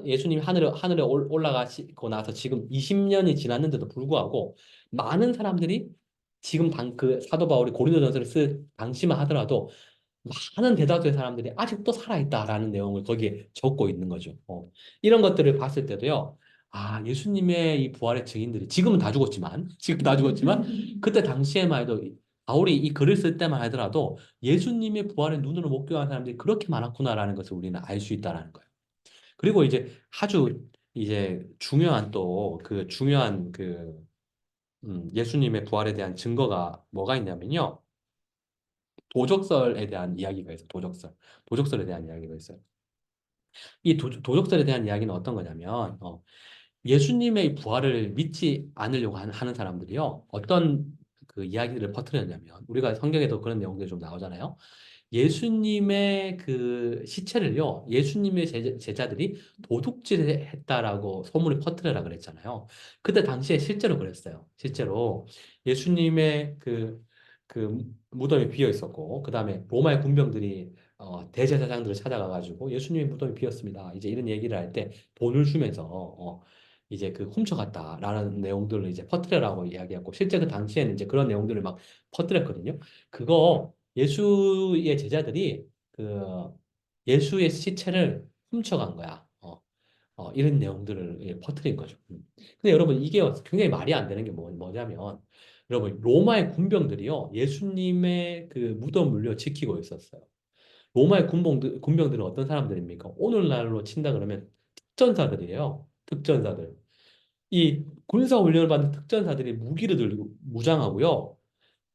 예수님이 하늘에 올라가시고 나서 지금 20년이 지났는데도 불구하고 많은 사람들이 지금 그 사도 바울이 고린도전서를 쓸 당시만 하더라도 많은 대다수의 사람들이 아직도 살아있다라는 내용을 거기에 적고 있는 거죠. 이런 것들을 봤을 때도요. 예수님의 이 부활의 증인들이 지금 다 죽었지만 그때 당시에만 해도 바울이 이 글을 쓸 때만 하더라도 예수님의 부활의 눈으로 목격한 사람들이 그렇게 많았구나라는 것을 우리는 알 수 있다라는 거예요. 그리고 이제 아주 이제 중요한 예수님의 부활에 대한 증거가 뭐가 있냐면요. 도적설에 대한 이야기가 있어요. 도적설에 대한 이야기가 있어요. 이 도적설에 대한 이야기는 어떤 거냐면 예수님의 부활을 믿지 않으려고 하는 사람들이요. 어떤 그 이야기들을 퍼뜨렸냐면 우리가 성경에도 그런 내용들이 좀 나오잖아요. 예수님의 그 시체를요, 예수님의 제자들이 도둑질했다라고 소문을 퍼뜨려라 그랬잖아요. 그때 당시에 실제로 그랬어요. 실제로 예수님의 그 무덤이 비어 있었고, 그 다음에 로마의 군병들이 대제사장들을 찾아가가지고 예수님의 무덤이 비었습니다. 이제 이런 얘기를 할 때 돈을 주면서 이제 그 훔쳐갔다라는 내용들을 이제 퍼뜨려라고 이야기했고, 실제 그 당시에는 이제 그런 내용들을 막 퍼뜨렸거든요. 그거 예수의 제자들이 예수의 시체를 훔쳐간 거야. 이런 내용들을 퍼뜨린 거죠. 근데 여러분 이게 굉장히 말이 안 되는 게 뭐냐면 여러분 로마의 군병들이요 예수님의 그 무덤을요 지키고 있었어요. 로마의 군병들은 어떤 사람들입니까? 오늘날로 친다 그러면 특전사들이에요. 특전사들. 이 군사훈련을 받는 특전사들이 무기를 들고 무장하고요.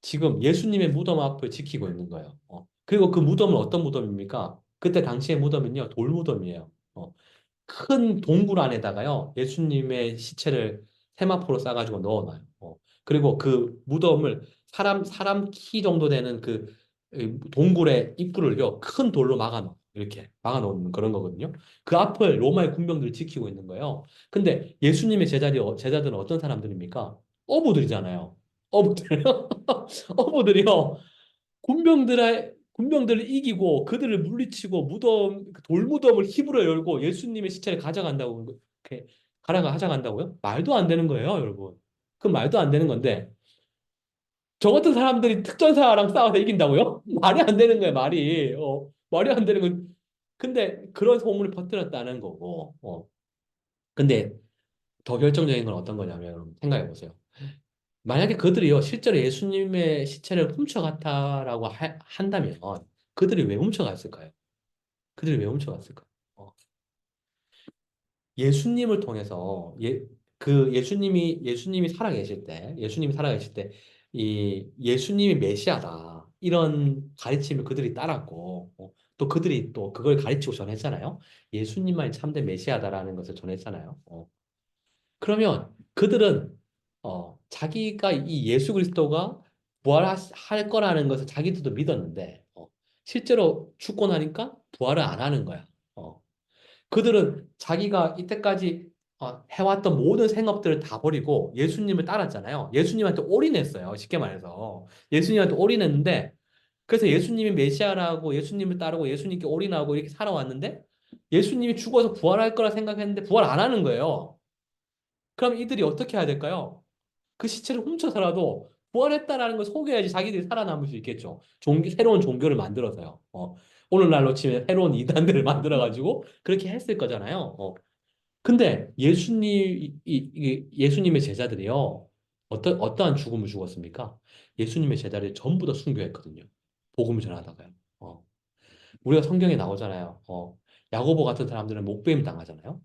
지금 예수님의 무덤 앞을 지키고 있는 거예요. 그리고 그 무덤은 어떤 무덤입니까? 그때 당시의 무덤은요, 돌무덤이에요. 큰 동굴 안에다가요, 예수님의 시체를 세마포로 싸가지고 넣어놔요. 그리고 그 무덤을 사람 키 정도 되는 이 동굴의 입구를요, 큰 돌로 막아놓아. 이렇게 막아놓는 그런 거거든요. 그 앞을 로마의 군병들이 지키고 있는 거예요. 근데 예수님의 제자들은 어떤 사람들입니까? 어부들이잖아요. 어부들. 어부들이요. 군병들을 이기고 그들을 물리치고 그 돌무덤을 힘으로 열고 예수님의 시체를 가져간다고 이렇게 가져간다고요? 말도 안 되는 거예요, 여러분. 그 말도 안 되는 건데 저 같은 사람들이 특전사랑 싸워서 이긴다고요? 말이 안 되는 거예요, 말이. 말이 안 되는 건. 근데 그런 소문을 퍼뜨렸다는 거고. 근데 더 결정적인 건 어떤 거냐면 여러분 생각해 보세요. 만약에 그들이요, 실제로 예수님의 시체를 훔쳐갔다라고 한다면, 그들이 왜 훔쳐갔을까요? 그들이 왜 훔쳐갔을까요? 어, 예수님을 통해서, 예수님이 살아계실 때, 이 예수님이 메시아다. 이런 가르침을 그들이 따랐고, 또 그들이 또 그걸 가르치고 전했잖아요. 예수님만이 참된 메시아다라는 것을 전했잖아요. 그러면 그들은 자기가 이 예수 그리스도가 부활할 거라는 것을 자기들도 믿었는데 실제로 죽고 나니까 부활을 안 하는 거야. 그들은 자기가 이때까지 해왔던 모든 생업들을 다 버리고 예수님을 따랐잖아요. 예수님한테 올인했어요. 쉽게 말해서. 예수님한테 올인했는데, 그래서 예수님이 메시아라고 예수님을 따르고 예수님께 올인하고 이렇게 살아왔는데, 예수님이 죽어서 부활할 거라 생각했는데 부활 안 하는 거예요. 그럼 이들이 어떻게 해야 될까요? 그 시체를 훔쳐서라도 부활했다라는 걸 속여야지 자기들이 살아남을 수 있겠죠. 새로운 종교를 만들어서요. 오늘날로 치면 새로운 이단들을 만들어가지고 그렇게 했을 거잖아요. 근데 예수님의 제자들이요. 어떠한 죽음을 죽었습니까? 예수님의 제자들이 전부 다 순교했거든요. 복음을 전하다가요. 어. 우리가 성경에 나오잖아요. 야고보 같은 사람들은 목배임 당하잖아요.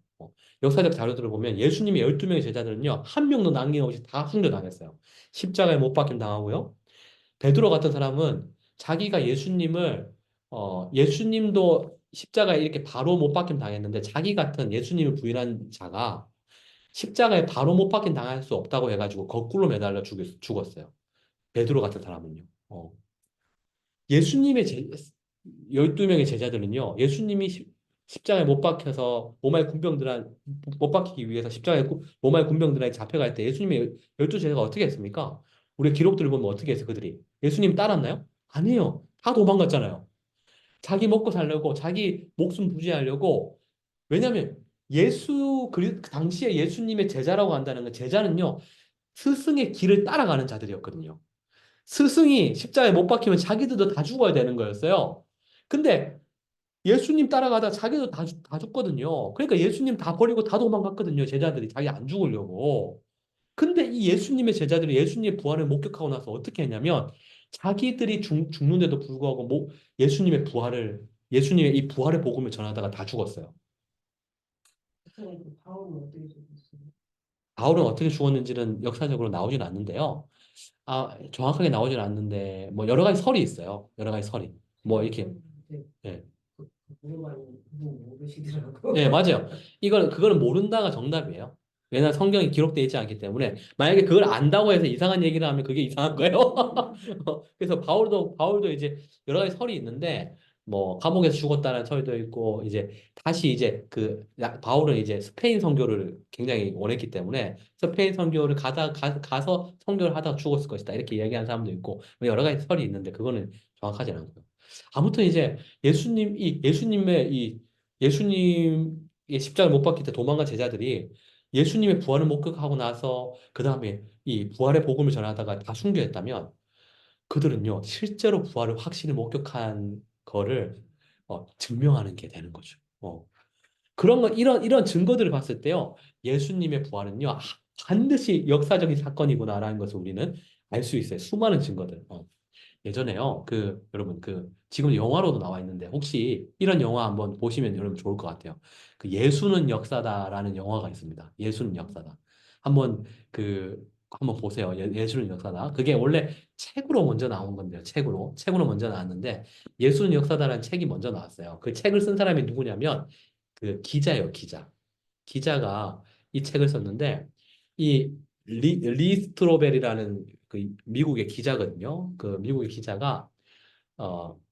역사적 자료들을 보면 예수님의 12명의 제자들은요. 한 명도 남김없이 다 순교당했어요. 십자가에 못 박힘 당하고요. 베드로 같은 사람은 자기가 예수님도 십자가에 이렇게 바로 못 박힘 당했는데 자기 같은 예수님을 부인한 자가 십자가에 바로 못 박힌 당할 수 없다고 해가지고 거꾸로 매달려 죽었어요. 베드로 같은 사람은요. 예수님의 12명의 제자들은요. 예수님이 십자가에 못 박혀서 못 박히기 위해서 십자가에 로마의 군병들에게 잡혀갈 때 예수님의 12제자가 어떻게 했습니까? 우리 기록들을 보면 어떻게 했어요, 그들이? 예수님 따랐나요? 아니에요. 다 도망갔잖아요. 자기 먹고 살려고, 자기 목숨 부지하려고. 왜냐하면 그 당시에 예수님의 제자라고 한다는 건 제자는요, 스승의 길을 따라가는 자들이었거든요. 스승이 십자가에 못 박히면 자기들도 다 죽어야 되는 거였어요. 근데 예수님 따라가다 자기도 다 죽거든요. 그러니까 예수님 다 버리고 다 도망갔거든요. 제자들이 자기 안 죽으려고. 근데 이 예수님의 제자들이 예수님의 부활을 목격하고 나서 어떻게 했냐면 자기들이 죽는데도 불구하고 예수님의 이 부활의 복음을 전하다가 다 죽었어요. 바울은 어떻게 죽었어요? 바울은 어떻게 죽었는지는 역사적으로 나오진 않는데요. 정확하게 나오진 않는데 뭐 여러 가지 설이 있어요. 여러 가지 설이. 뭐 이렇게. 네, 예. 그거만 모르시더라고. 네, 맞아요. 그거는 모른다가 정답이에요. 왜냐하면 성경이 기록되어 있지 않기 때문에 만약에 그걸 안다고 해서 이상한 얘기를 하면 그게 이상한 거예요. 그래서 바울도 이제 여러 가지 설이 있는데 뭐 감옥에서 죽었다는 설도 있고 이제 다시 이제 바울은 이제 스페인 선교를 굉장히 원했기 때문에 스페인 선교를 가서 선교를 하다가 죽었을 것이다 이렇게 이야기하는 사람도 있고 뭐 여러 가지 설이 있는데 그거는 정확하지 않고요. 아무튼 이제 예수님의 십자가를 못 박힐 때 도망간 제자들이 예수님의 부활을 목격하고 나서 그 다음에 이 부활의 복음을 전하다가 다 순교했다면 그들은요 실제로 부활을 확실히 목격한 거를 증명하는 게 되는 거죠. 이런 증거들을 봤을 때요 예수님의 부활은요 반드시 역사적인 사건이구나라는 것을 우리는 알 수 있어요. 수많은 증거들. 예전에요, 여러분, 지금 영화로도 나와 있는데, 혹시 이런 영화 한번 보시면 여러분 좋을 것 같아요. 예수는 역사다라는 영화가 있습니다. 예수는 역사다. 한번, 한번 보세요. 예수는 역사다. 그게 원래 책으로 먼저 나온 건데요. 책으로 먼저 나왔는데, 예수는 역사다라는 책이 먼저 나왔어요. 그 책을 쓴 사람이 누구냐면, 기자예요, 기자. 기자가 이 책을 썼는데, 이 리 스트로벨이라는 미국의 기자거든요. 그 미국의 기자가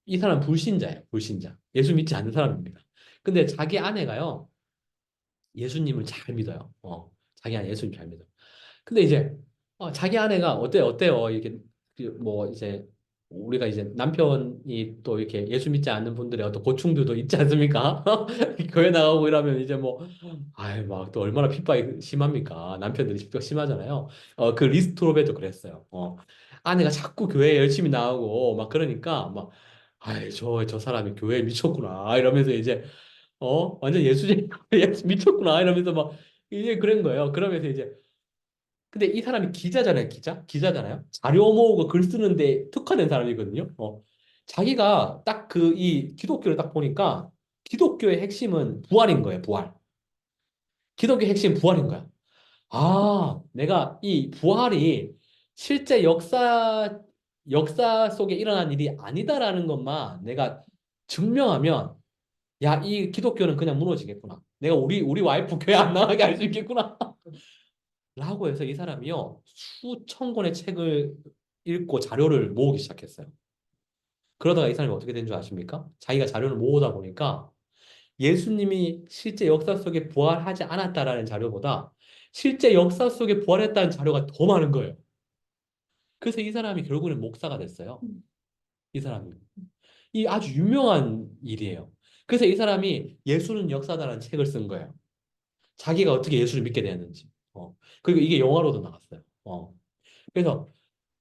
이 사람 불신자예요. 불신자. 예수 믿지 않는 사람입니다. 근데 자기 아내가요. 예수님을 잘 믿어요. 자기 아내 예수님 잘 믿어요. 근데 이제 자기 아내가 어때요? 이렇게 뭐 이제 우리가 이제 남편이 또 이렇게 예수 믿지 않는 분들의 어떤 고충들도 있지 않습니까? 교회 나가고 이러면 이제 뭐 아이 막 또 얼마나 핍박이 심합니까? 남편들이 핍박 심하잖아요. 그 리스트로베도 그랬어요. 아내가 자꾸 교회에 열심히 나가고 막 그러니까 막 아이 저 사람이 교회에 미쳤구나 이러면서 이제 완전 예수쟁이 예수 미쳤구나 이러면서 막 이제 그런 거예요. 그러면서 이제 근데 이 사람이 기자잖아요, 기자잖아요. 자료 모으고 글 쓰는데 특화된 사람이거든요. 자기가 딱 이 기독교를 딱 보니까 기독교의 핵심은 부활인 거예요, 부활. 기독교의 핵심 부활인 거야. 내가 이 부활이 실제 역사 속에 일어난 일이 아니다라는 것만 내가 증명하면, 야, 이 기독교는 그냥 무너지겠구나. 내가 우리 와이프 교회 안 나가게 할 수 있겠구나. 라고 해서 이 사람이요, 수천 권의 책을 읽고 자료를 모으기 시작했어요. 그러다가 이 사람이 어떻게 된 줄 아십니까? 자기가 자료를 모으다 보니까 예수님이 실제 역사 속에 부활하지 않았다라는 자료보다 실제 역사 속에 부활했다는 자료가 더 많은 거예요. 그래서 이 사람이 결국에는 목사가 됐어요. 이 사람이. 이 아주 유명한 일이에요. 그래서 이 사람이 예수는 역사다라는 책을 쓴 거예요. 자기가 어떻게 예수를 믿게 되었는지. 그리고 이게 영화로도 나왔어요. 그래서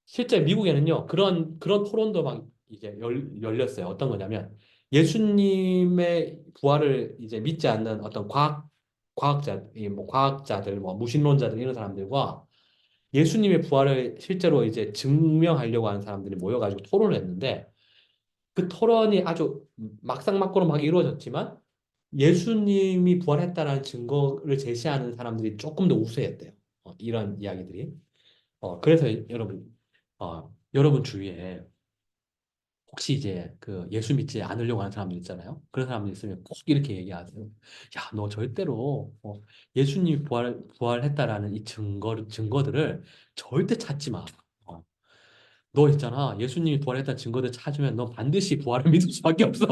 실제 미국에는요, 그런 토론도 막 이제 열렸어요. 어떤 거냐면, 예수님의 부활을 이제 믿지 않는 어떤 과학자들, 뭐, 무신론자들, 이런 사람들과 예수님의 부활을 실제로 이제 증명하려고 하는 사람들이 모여가지고 토론을 했는데, 그 토론이 아주 막상막고로 막 이루어졌지만, 예수님이 부활했다는 증거를 제시하는 사람들이 조금 더 우세했대요. 이런 이야기들이. 그래서 여러분 주위에 혹시 이제 그 예수 믿지 않으려고 하는 사람들 있잖아요. 그런 사람들 있으면 꼭 이렇게 얘기하세요. 야, 너 절대로 예수님이 부활했다라는 이 증거들을 절대 찾지 마. 어, 너 있잖아. 예수님이 부활했다는 증거들 찾으면 너 반드시 부활을 믿을 수밖에 없어.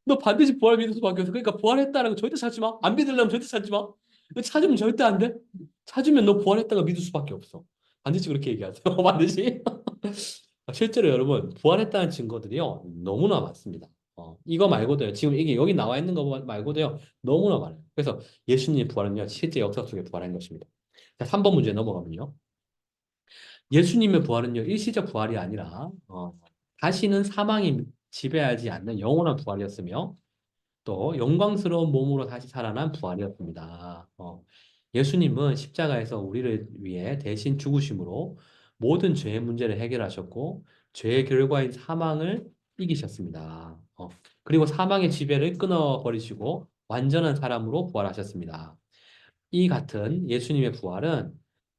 너 반드시 부활을 믿을 수밖에 없어. 그러니까 부활했다는 거 절대 찾지 마. 안 믿으려면 절대 찾지 마. 너 찾으면 절대 안 돼. 찾으면 너 부활했다가 믿을 수밖에 없어. 반드시 그렇게 얘기하세요. 반드시. 실제로 여러분, 부활했다는 증거들이요, 너무나 많습니다. 이거 말고도요, 지금 이게 여기 나와 있는 거 말고도요, 너무나 많아요. 그래서 예수님의 부활은요, 실제 역사 속에 부활한 것입니다. 자, 3번 문제 넘어가면요. 예수님의 부활은요, 일시적 부활이 아니라, 다시는 사망이 지배하지 않는 영원한 부활이었으며, 또 영광스러운 몸으로 다시 살아난 부활이었습니다. 예수님은 십자가에서 우리를 위해 대신 죽으심으로 모든 죄의 문제를 해결하셨고 죄의 결과인 사망을 이기셨습니다. 그리고 사망의 지배를 끊어버리시고 완전한 사람으로 부활하셨습니다. 이 같은 예수님의 부활은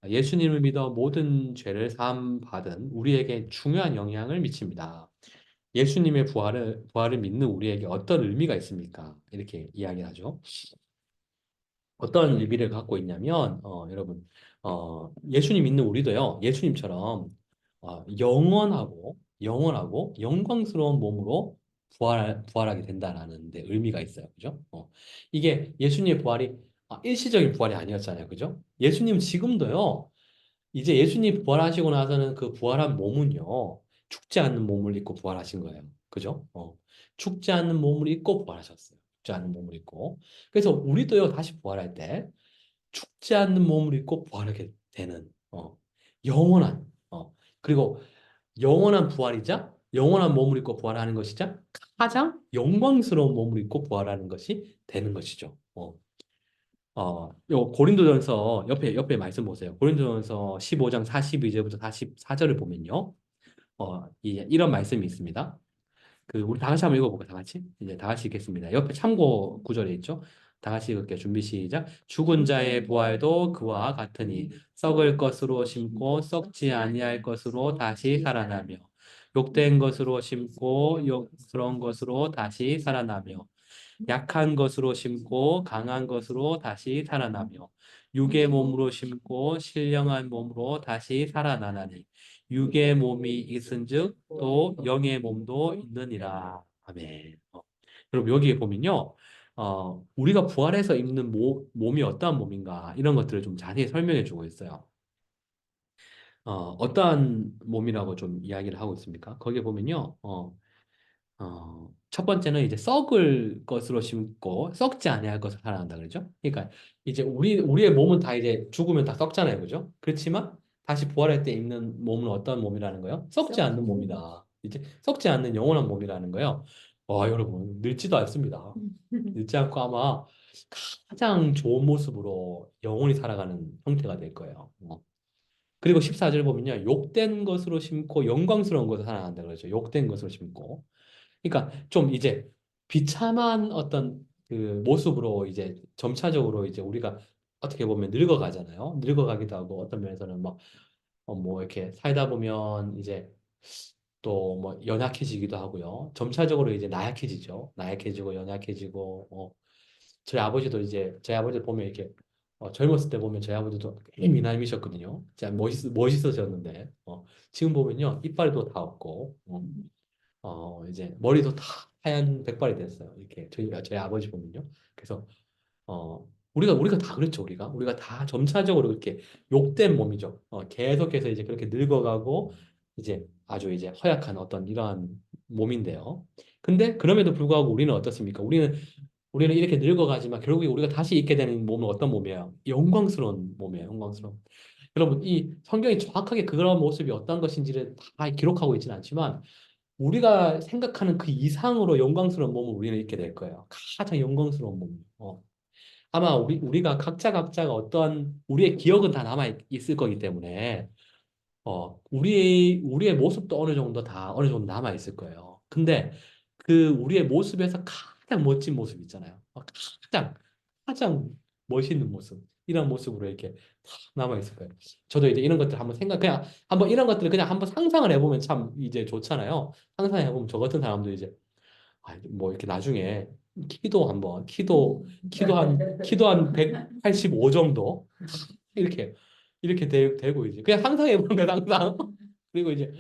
예수님을 믿어 모든 죄를 사함 받은 우리에게 중요한 영향을 미칩니다. 예수님의 부활을 믿는 우리에게 어떤 의미가 있습니까? 이렇게 이야기를 하죠. 어떤 의미를 갖고 있냐면, 여러분, 예수님 믿는 우리도요, 예수님처럼 영원하고 영광스러운 몸으로 부활하게 된다라는 데 의미가 있어요. 그죠? 이게 예수님의 부활이 일시적인 부활이 아니었잖아요. 그죠? 예수님 지금도요, 이제 예수님 부활하시고 나서는 그 부활한 몸은요, 죽지 않는 몸을 입고 부활하신 거예요. 그죠? 죽지 않는 몸을 입고 부활하셨어요. 죽지 않는 몸을 입고. 그래서 우리도요, 다시 부활할 때 죽지 않는 몸을 입고 부활하게 되는, 영원한, 그리고 영원한 부활이자 영원한 몸을 입고 부활하는 것이자 가장 영광스러운 몸을 입고 부활하는 것이 되는 것이죠. 요 고린도전서 옆에 말씀 보세요. 고린도전서 15장 42절부터 44절을 보면요. 이런 말씀이 있습니다. 우리 다 같이 한번 읽어볼까요? 다 같이? 이제 다 같이 읽겠습니다. 옆에 참고 구절에 있죠. 다 같이 읽을게요. 준비 시작. 죽은 자의 부활도 그와 같으니 썩을 것으로 심고 썩지 아니할 것으로 다시 살아나며 욕된 것으로 심고 욕스러운 것으로 다시 살아나며 약한 것으로 심고 강한 것으로 다시 살아나며 육의 몸으로 심고 신령한 몸으로 다시 살아나나니 육의 몸이 있은즉 또 영의 몸도 있느니라. 아멘. 여러분 여기에 보면요. 우리가 부활해서 입는 몸이 어떠한 몸인가 이런 것들을 좀 자세히 설명해 주고 있어요. 어떠한 몸이라고 좀 이야기를 하고 있습니까? 거기에 보면요. 첫 번째는 이제 썩을 것으로 심고 썩지 아니할 것을 살아난다 그러죠. 그러니까 이제 우리의 몸은 다 이제 죽으면 다 썩잖아요, 그죠? 그렇지만 다시 부활할 때 입는 몸은 어떤 몸이라는 거예요? 썩지 않는 몸이다. 이제 썩지 않는 영원한 몸이라는 거예요. 여러분 늙지도 않습니다. 늙지 않고 아마 가장 좋은 모습으로 영원히 살아가는 형태가 될 거예요. 그리고 14절 보면요. 욕된 것으로 심고 영광스러운 것을 살아난다 그러죠. 욕된 것으로 심고. 그러니까 좀 이제 비참한 어떤 그 모습으로 이제 점차적으로 이제 우리가 어떻게 보면 늙어가잖아요. 늙어가기도 하고 어떤 면에서는 뭐 이렇게 살다 보면 이제 또 뭐 연약해지기도 하고요. 점차적으로 이제 나약해지죠. 나약해지고 연약해지고 저희 아버지 보면 이렇게 젊었을 때 보면 저희 아버지도 꽤 미남이셨거든요. 진짜 멋있으셨는데 지금 보면요 이빨도 다 없고 이제 머리도 다 하얀 백발이 됐어요. 이렇게 저희 아버지 보면요. 그래서 우리가 다 그렇죠. 우리가 다 점차적으로 이렇게 욕된 몸이죠. 계속해서 이제 그렇게 늙어가고 이제 아주 이제 허약한 어떤 이러한 몸인데요. 근데 그럼에도 불구하고 우리는 어떻습니까? 우리는 이렇게 늙어가지만 결국에 우리가 다시 있게 되는 몸은 어떤 몸이에요? 영광스러운 몸이에요. 영광스러운. 여러분, 이 성경이 정확하게 그런 모습이 어떤 것인지를 다 기록하고 있지는 않지만 우리가 생각하는 그 이상으로 영광스러운 몸을 우리는 잊게 될 거예요. 가장 영광스러운 몸. 아마 우리가 각자가 어떠한 우리의 기억은 다 남아 있을 거기 때문에 우리의 모습도 어느 정도 남아 있을 거예요. 근데 그 우리의 모습에서 가장 멋진 모습 있잖아요. 가장 가장 멋있는 모습. 이런 모습으로 이렇게 탁 남아 있을 거예요. 저도 이제 이런 것들 한번 그냥 한번 이런 것들을 그냥 한번 상상을 해보면 참 이제 좋잖아요. 상상해보면 저 같은 사람도 이제 뭐 이렇게 나중에 키도 한 185 정도 이렇게 되고 이제 그냥 상상해 보는 거야 상상. 그리고 이제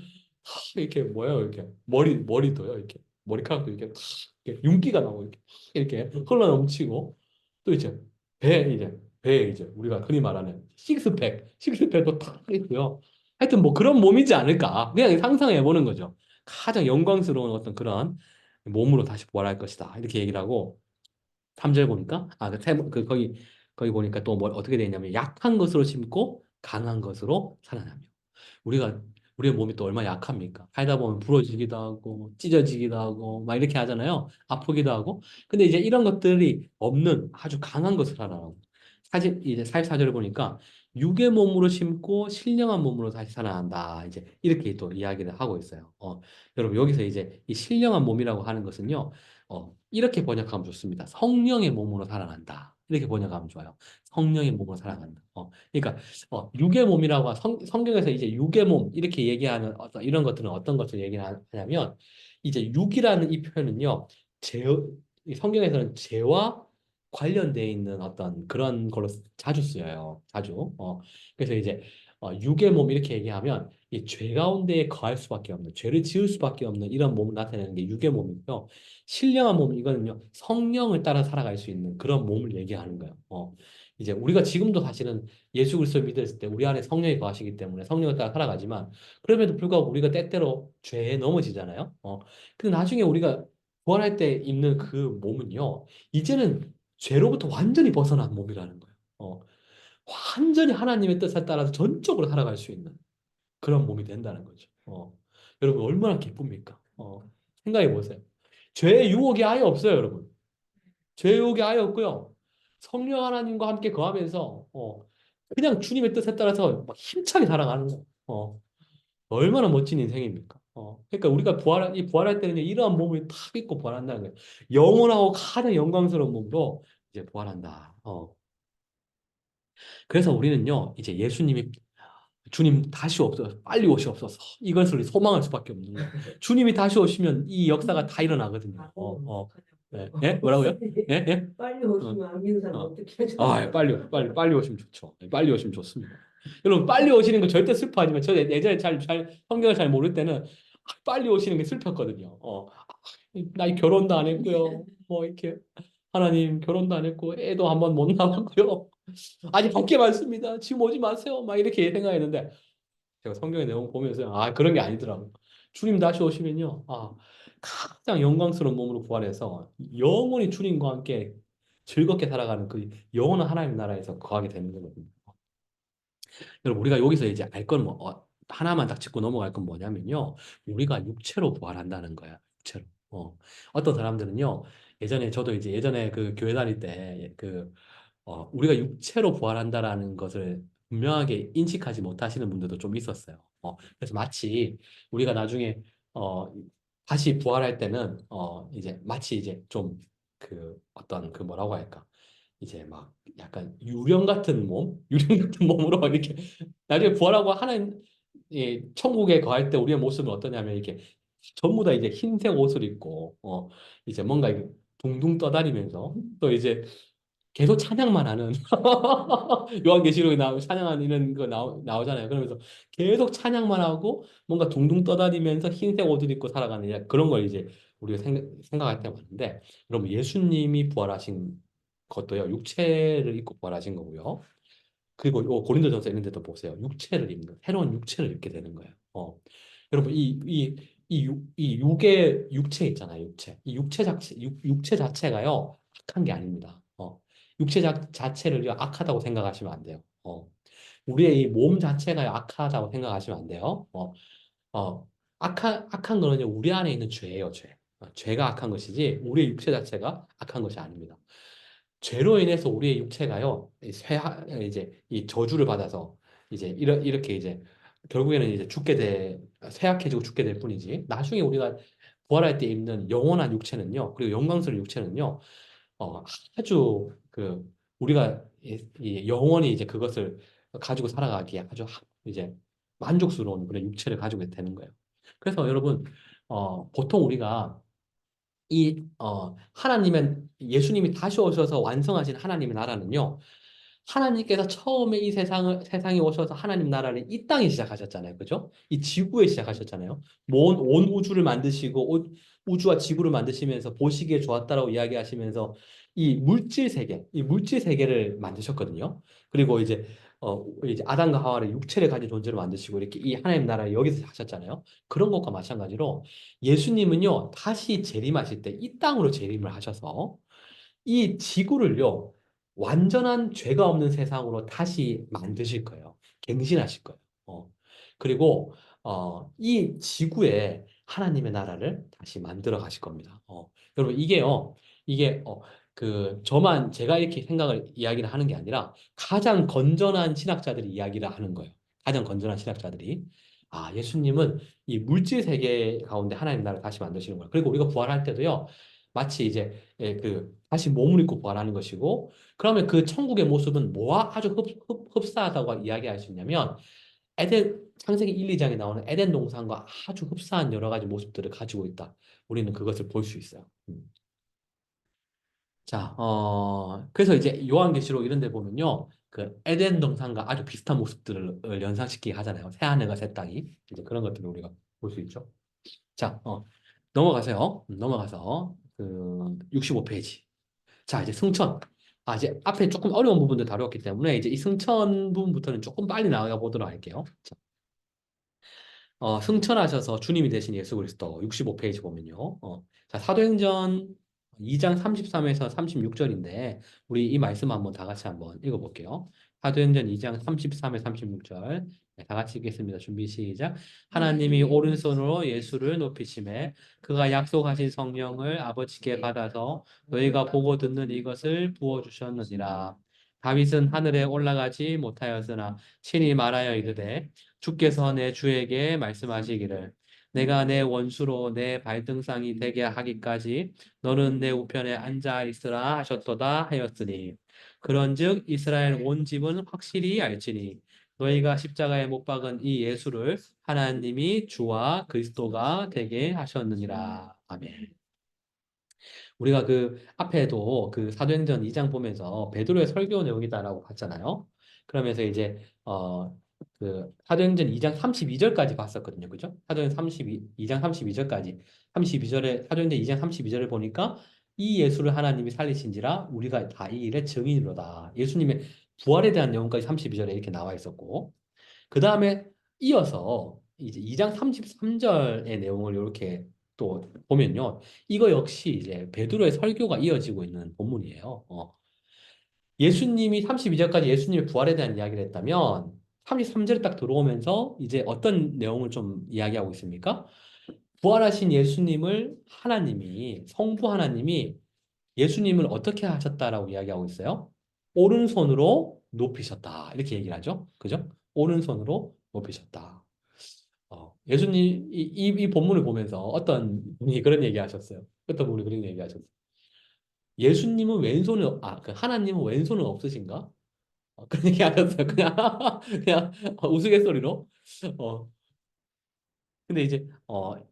이렇게 뭐예요 이렇게 머리도요 이렇게 머리카락도 이렇게 윤기가 나고 이렇게 흘러 넘치고 또 이제 배 이제 우리가 흔히 말하는 식스팩도 탁 있고요. 하여튼 뭐 그런 몸이지 않을까 그냥 상상해 보는 거죠. 가장 영광스러운 어떤 그런 몸으로 다시 부활할 것이다 이렇게 얘기를 하고 3절 보니까 거기 보니까 또 뭐 어떻게 되어 있냐면 약한 것으로 심고 강한 것으로 살아나며 우리가 우리의 몸이 또 얼마나 약합니까? 살다 보면 부러지기도 하고 찢어지기도 하고 막 이렇게 하잖아요. 아프기도 하고. 근데 이제 이런 것들이 없는 아주 강한 것을 살아나고 사실 이제 44절을 보니까 육의 몸으로 심고 신령한 몸으로 다시 살아난다. 이제 이렇게 또 이야기를 하고 있어요. 여러분 여기서 이제 이 신령한 몸이라고 하는 것은요. 이렇게 번역하면 좋습니다. 성령의 몸으로 살아난다. 이렇게 번역하면 좋아요. 성령의 몸으로 살아난다. 그러니까 육의 몸이라고 성경에서 이제 육의 몸 이렇게 얘기하는 이런 것들은 어떤 것을 얘기하냐면 이제 육이라는 이 표현은요. 죄, 이 성경에서는 죄와 관련되어 있는 어떤 그런 걸로 자주 쓰여요. 자주. 그래서 이제 육의 몸 이렇게 얘기하면 이 죄 가운데에 거할 수밖에 없는 죄를 지을 수밖에 없는 이런 몸을 나타내는 게 육의 몸이고요. 신령한 몸 이거는요. 성령을 따라 살아갈 수 있는 그런 몸을 얘기하는 거예요. 이제 우리가 지금도 사실은 예수 그리스도 믿었을 때 우리 안에 성령이 거하시기 때문에 성령을 따라 살아가지만 그럼에도 불구하고 우리가 때때로 죄에 넘어지잖아요. 근데 나중에 우리가 부활할 때 입는 그 몸은요. 이제는 죄로부터 완전히 벗어난 몸이라는 거예요. 완전히 하나님의 뜻에 따라서 전적으로 살아갈 수 있는 그런 몸이 된다는 거죠. 여러분 얼마나 기쁩니까? 생각해 보세요. 죄의 유혹이 아예 없어요, 여러분. 죄의 유혹이 아예 없고요. 성령 하나님과 함께 거하면서 그냥 주님의 뜻에 따라서 막 힘차게 살아가는 거예요. 얼마나 멋진 인생입니까? 그러니까 우리가 부활할 때는 이러한 몸을 탁 입고 부활한다는 거예요. 영원하고 가장 영광스러운 몸으로 이제 부활한다. 그래서 우리는요, 이제 주님 다시 없어서 빨리 오시옵소서 이것을 소망할 수밖에 없는 거예요. 주님이 다시 오시면 이 역사가 다 일어나거든요. 네. 예? 뭐라고요? 예? 예? 빨리 어, 오시면 안 믿는 사람 어. 어떻게 하죠? 빨리 오시면 좋죠. 네, 빨리 오시면 좋습니다. 여러분, 빨리 오시는 거 절대 슬퍼하지만, 저 예전에 성경을 잘 모를 때는 빨리 오시는 게 슬펐거든요. 나 결혼도 안 했고요. 뭐, 이렇게, 하나님 결혼도 안 했고, 애도 한 번 못 낳았고요. 아직 밖에 많습니다. 지금 오지 마세요. 막 이렇게 생각했는데, 제가 성경의 내용 보면서, 그런 게 아니더라고요. 주님 다시 오시면요. 가장 영광스러운 몸으로 부활해서 영원히 주님과 함께 즐겁게 살아가는 그 영원한 하나님 나라에서 거하게 되는 거거든요. 여러분, 우리가 여기서 이제 알 건 하나만 딱 짚고 넘어갈 건 뭐냐면요. 우리가 육체로 부활한다는 거야. 육체로. 어떤 사람들은요. 저도 이제 예전에 그 교회 다닐 때 우리가 육체로 부활한다라는 것을 분명하게 인식하지 못하시는 분들도 좀 있었어요. 그래서 마치 우리가 나중에 다시 부활할 때는 이제 마치 이제 좀 그 어떤 그 뭐라고 할까 이제 막 약간 유령 같은 몸으로 이렇게 나중에 부활하고 하나님 천국에 거할 때 우리의 모습은 어떠냐면 이렇게 전부 다 이제 흰색 옷을 입고 이제 뭔가 이렇게 둥둥 떠다니면서 또 이제 계속 찬양만 하는 요한계시록에 나오고 찬양하는 거 나오잖아요. 그러면서 계속 찬양만 하고 뭔가 둥둥 떠다니면서 흰색 옷을 입고 살아가는 그런 걸 이제 우리가 생각할 때가 많은데, 여러분 예수님이 부활하신 것도요, 육체를 입고 부활하신 거고요. 그리고 요 고린도전서 이런 데도 보세요. 육체를 입는, 새로운 육체를 입게 되는 거예요. 여러분, 이 육의 육체 있잖아요, 육체. 이 육체 자체가요, 악한 게 아닙니다. 육체 자체를요, 악하다고 생각하시면 안 돼요. 우리의 이 몸 자체가 악하다고 생각하시면 안 돼요. 악한 거는요, 우리 안에 있는 죄예요, 죄. 죄가 악한 것이지, 우리의 육체 자체가 악한 것이 아닙니다. 죄로 인해서 우리의 육체가요, 이제 이 저주를 받아서 이제 이렇게 이제 결국에는 이제 쇠약해지고 죽게 될 뿐이지. 나중에 우리가 부활할 때 입는 영원한 육체는요, 그리고 영광스러운 육체는요, 어, 아주 우리가 이 영원히 이제 그것을 가지고 살아가기에 아주 이제 만족스러운 그런 육체를 가지고 되는 거예요. 그래서 여러분, 보통 우리가 예수님이 다시 오셔서 완성하신 하나님의 나라는요, 하나님께서 처음에 이 세상에 오셔서 하나님 나라를 이 땅에 시작하셨잖아요. 그죠? 이 지구에 시작하셨잖아요. 온 우주를 만드시고, 우주와 지구를 만드시면서 보시기에 좋았다라고 이야기하시면서 이 물질 세계를 만드셨거든요. 그리고 이제 아담과 하와를 육체를 가진 존재로 만드시고, 이렇게 이 하나님 나라를 여기서 하셨잖아요. 그런 것과 마찬가지로 예수님은요, 다시 재림하실 때 이 땅으로 재림을 하셔서 이 지구를요, 완전한 죄가 없는 세상으로 다시 만드실 거예요. 갱신하실 거예요. 그리고, 이 지구에 하나님의 나라를 다시 만들어 가실 겁니다. 여러분, 이게, 저만 제가 이렇게 이야기를 하는 게 아니라 가장 건전한 신학자들이 이야기를 하는 거예요. 가장 건전한 신학자들이. 아, 예수님은 이 물질 세계 가운데 하나님 나라를 다시 만드시는 거예요. 그리고 우리가 부활할 때도요, 마치 이제 다시 몸을 입고 부활하는 것이고, 그러면 그 천국의 모습은 뭐와 아주 흡사하다고 이야기할 수 있냐면, 창세기 1, 2장에 나오는 에덴 동산과 아주 흡사한 여러 가지 모습들을 가지고 있다. 우리는 그것을 볼 수 있어요. 자, 그래서 이제 요한계시록 이런 데 보면요. 그 에덴 동산과 아주 비슷한 모습들을 연상시키게 하잖아요. 새 하늘과 새 땅이. 이제 그런 것들을 우리가 볼 수 있죠. 자, 넘어가세요. 넘어가서 65페이지. 자, 이제 승천. 이제 앞에 조금 어려운 부분들 다루었기 때문에 이제 이 승천 부분부터는 조금 빨리 나가 보도록 할게요. 자, 승천하셔서 주님이 되신 예수 그리스도 65페이지 보면요. 자, 사도행전 2장 33에서 36절인데 우리 이 말씀 한번 다 같이 한번 읽어볼게요. 사도행전 2장 33에 36절. 네, 다 같이 읽겠습니다. 준비 시작. 하나님이 오른손으로 예수를 높이심에 그가 약속하신 성령을 아버지께 받아서 너희가 보고 듣는 이것을 부어주셨느니라. 다윗은 하늘에 올라가지 못하였으나 친히 말하여 이르되 주께서 내 주에게 말씀하시기를 내가 내 원수로 내 발등상이 되게 하기까지 너는 내 우편에 앉아 있으라 하셨도다 하였으니 그런즉 이스라엘 온 집은 확실히 알지니 너희가 십자가에 못 박은 이 예수를 하나님이 주와 그리스도가 되게 하셨느니라. 아멘. 우리가 그 앞에도 그 사도행전 2장 보면서 베드로의 설교 내용이다라고 봤잖아요. 그러면서 이제 그 사도행전 2장 32절까지 봤었거든요. 그죠? 사도행전 2장 32절까지. 32절에 사도행전 2장 32절을 보니까 이 예수를 하나님이 살리신지라 우리가 다 이 일의 증인이로다. 예수님의 부활에 대한 내용까지 32절에 이렇게 나와 있었고 그 다음에 이어서 이제 2장 33절의 내용을 이렇게 또 보면요. 이거 역시 이제 베드로의 설교가 이어지고 있는 본문이에요. 예수님이 32절까지 예수님의 부활에 대한 이야기를 했다면 33절에 딱 들어오면서 이제 어떤 내용을 좀 이야기하고 있습니까? 부활하신 예수님을 성부 하나님이 예수님을 어떻게 하셨다라고 이야기하고 있어요? 오른손으로 높이셨다. 이렇게 얘기를 하죠. 그죠? 오른손으로 높이셨다. 예수님, 이 본문을 보면서 어떤 분이 그런 얘기 하셨어요. 어떤 분이 그런 얘기 하셨어요. 예수님은 하나님은 왼손은 없으신가? 그런 얘기 하셨어요. 그냥 우스갯소리로. 어, 근데 이제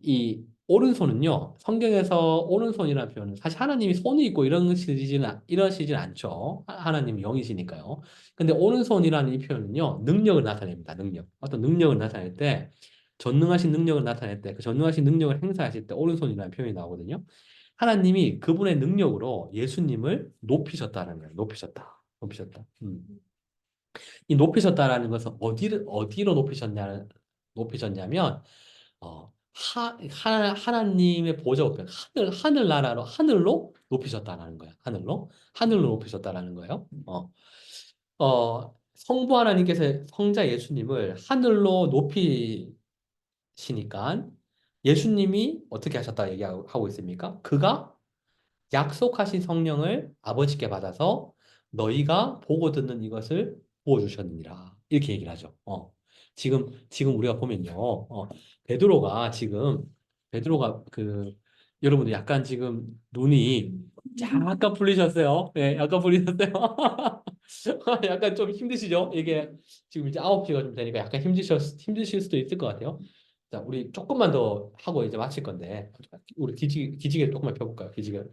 이 오른손은요 성경에서 오른손이라는 표현은 사실 하나님이 손이 있고 이러시진 않죠. 하나님이 영이시니까요. 근데 오른손이라는 이 표현은요 능력을 나타냅니다. 능력 어떤 능력을 나타낼 때 전능하신 능력을 나타낼 때, 그 전능하신 능력을 행사하실 때 오른손이라는 표현이 나오거든요. 하나님이 그분의 능력으로 예수님을 높이셨다는 거예요. 높이셨다. 높이셨다. 이 높이셨다라는 것은 어디로 높이셨냐면, 하나님의 보좌 우편, 하늘나라로, 하늘로 높이셨다라는 거야. 하늘로 높이셨다라는 거예요. 성부 하나님께서 성자 예수님을 하늘로 높이시니까 예수님이 어떻게 하셨다 얘기하고 있습니까? 그가 약속하신 성령을 아버지께 받아서 너희가 보고 듣는 이것을 부어주셨느니라. 이렇게 얘기를 하죠. 지금 우리가 보면요. 베드로가 여러분들 약간 지금 눈이 약간 풀리셨어요. 네, 약간 풀리셨어요. 약간 좀 힘드시죠? 이게 지금 이제 9시가 좀 되니까 약간 힘드실 수도 있을 것 같아요. 자, 우리 조금만 더 하고 이제 마칠 건데, 우리 기지개 조금만 펴볼까요? 기지개.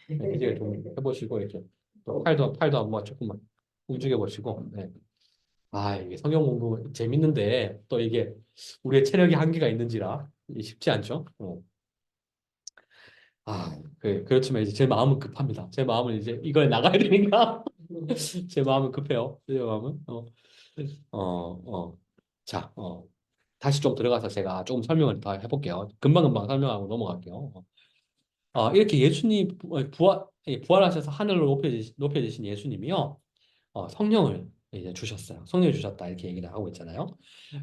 네, 기지개 좀 해보시고, 이렇게. 또 팔도 한번 조금만 움직여 보시고, 네. 이게 성경 공부 재밌는데, 또 이게 우리의 체력이 한계가 있는지라 이게 쉽지 않죠? 그렇지만 이제 제 마음은 급합니다. 제 마음은 이제 이걸 나가야 되니까, 제 마음은 급해요. 제 마음은. 어, 어. 자, 다시 좀 들어가서 제가 조금 설명을 더 해볼게요. 금방금방 설명하고 넘어갈게요. 이렇게 예수님 부활하셔서 하늘로 높여지신 예수님이요. 성령을 이제 주셨어요. 성령을 주셨다 이렇게 얘기를 하고 있잖아요.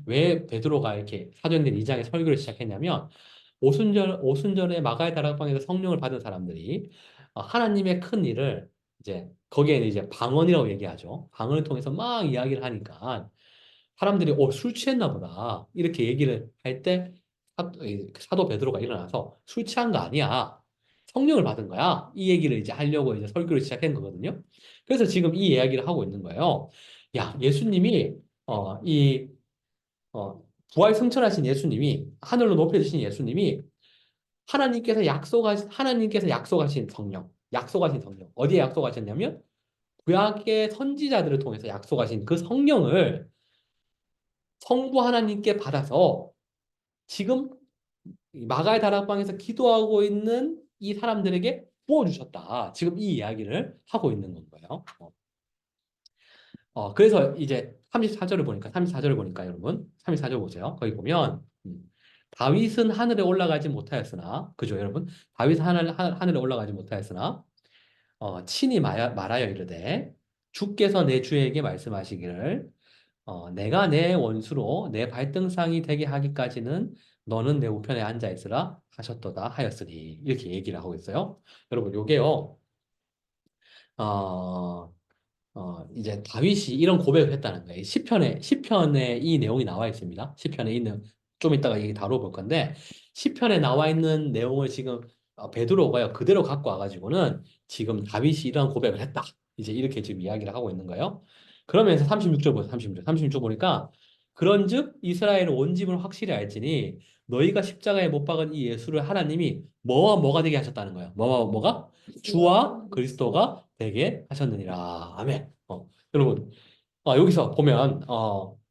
왜 베드로가 이렇게 사도행전 2장에 설교를 시작했냐면 오순절에 마가의 다락방에서 성령을 받은 사람들이 하나님의 큰 일을 이제 거기에는 이제 방언이라고 얘기하죠. 방언을 통해서 막 이야기를 하니까 사람들이 술 취했나 보다 이렇게 얘기를 할 때 사도 베드로가 일어나서 술 취한 거 아니야. 성령을 받은 거야. 이 얘기를 이제 하려고 이제 설교를 시작한 거거든요. 그래서 지금 이 이야기를 하고 있는 거예요. 야, 예수님이 어, 이 부활 승천하신 예수님이 하늘로 높여주신 예수님이 하나님께서 약속하신 성령 어디에 약속하셨냐면 구약의 선지자들을 통해서 약속하신 그 성령을 성부 하나님께 받아서 지금 이 마가의 다락방에서 기도하고 있는 이 사람들에게 부어주셨다. 지금 이 이야기를 하고 있는 건가요? 그래서 이제 34절을 보니까 여러분, 34절 보세요. 거기 보면, 다윗은 하늘에 올라가지 못하였으나, 그죠, 여러분? 다윗은 하늘에 올라가지 못하였으나, 친히 말하여 이르되, 주께서 내 주에게 말씀하시기를, 내가 내 원수로 내 발등상이 되게 하기까지는 너는 내 우편에 앉아 있으라 하셨도다 하였으니 이렇게 얘기를 하고 있어요. 여러분, 요게요. 어, 이제 다윗이 이런 고백을 했다는 거예요. 시편에 이 내용이 나와 있습니다. 시편에 있는 좀 이따가 얘기 다뤄볼 건데 시편에 나와 있는 내용을 지금 베드로가요 그대로 갖고 와가지고는 지금 다윗이 이런 고백을 했다. 이제 이렇게 지금 이야기를 하고 있는 거예요. 그러면서 36절 보세요. 36절 보니까 그런즉 이스라엘은 온짐을 확실히 알지니 너희가 십자가에 못 박은 이 예수를 하나님이 뭐와 뭐가 되게 하셨다는 거예요. 뭐와 뭐가? 주와 그리스도가 되게 하셨느니라. 아멘. 여러분, 여기서 보면,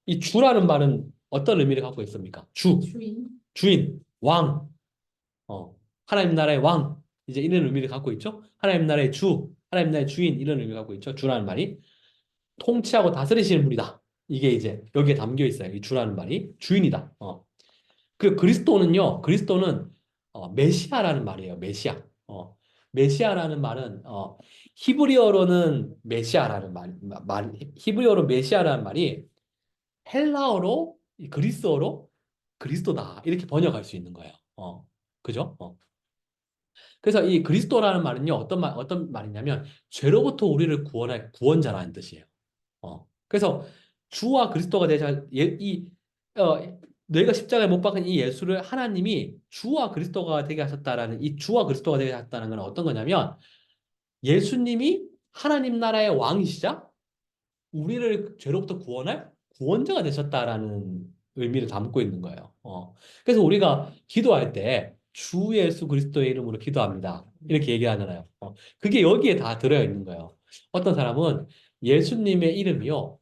이 주라는 말은 어떤 의미를 갖고 있습니까? 주인. 주인, 왕, 하나님 나라의 왕, 이제 이런 의미를 갖고 있죠? 하나님 나라의 하나님 나라의 주인, 이런 의미를 갖고 있죠? 주라는 말이. 통치하고 다스리시는 분이다. 이게 이제 여기에 담겨 있어요. 이 주라는 말이. 주인이다. 그리스도는 메시아라는 말이에요. 메시아. 메시아라는 말은 히브리어로는 메시아라는 히브리어로 메시아라는 말이 헬라어로 그리스어로 그리스도다 이렇게 번역할 수 있는 거예요. 그죠? 그래서 이 그리스도라는 말은요 어떤 말이냐면 죄로부터 우리를 구원할 구원자라는 뜻이에요. 그래서 주와 그리스도가 되자 너희가 십자가에 못 박은 이 예수를 하나님이 주와 그리스도가 되게 하셨다라는 이 주와 그리스도가 되게 하셨다는 건 어떤 거냐면 예수님이 하나님 나라의 왕이시자 우리를 죄로부터 구원할 구원자가 되셨다라는 의미를 담고 있는 거예요. 그래서 우리가 기도할 때 주 예수 그리스도의 이름으로 기도합니다. 이렇게 얘기하잖아요. 그게 여기에 다 들어 있는 거예요. 어떤 사람은 예수님의 이름이요,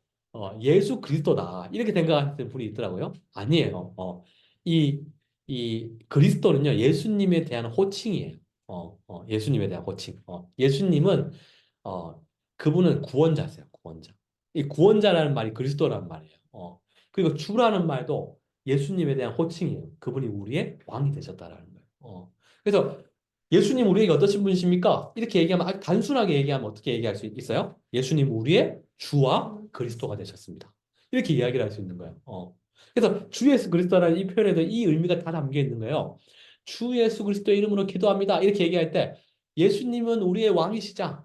예수 그리스도다. 이렇게 생각하시는 분이 있더라고요. 아니에요. 이 그리스도는요, 예수님에 대한 호칭이에요. 예수님에 대한 호칭. 예수님은, 그분은 구원자세요, 구원자. 이 구원자라는 말이 그리스도라는 말이에요. 그리고 주라는 말도 예수님에 대한 호칭이에요. 그분이 우리의 왕이 되셨다라는 거예요. 그래서 예수님 우리에게 어떠신 분이십니까? 이렇게 얘기하면, 아주 단순하게 얘기하면 어떻게 얘기할 수 있어요? 예수님 우리의 주와 그리스도가 되셨습니다. 이렇게 이야기를 할 수 있는 거예요. 그래서 주 예수 그리스도라는 이 표현에도 이 의미가 다 담겨 있는 거예요. 주 예수 그리스도의 이름으로 기도합니다. 이렇게 얘기할 때 예수님은 우리의 왕이시자,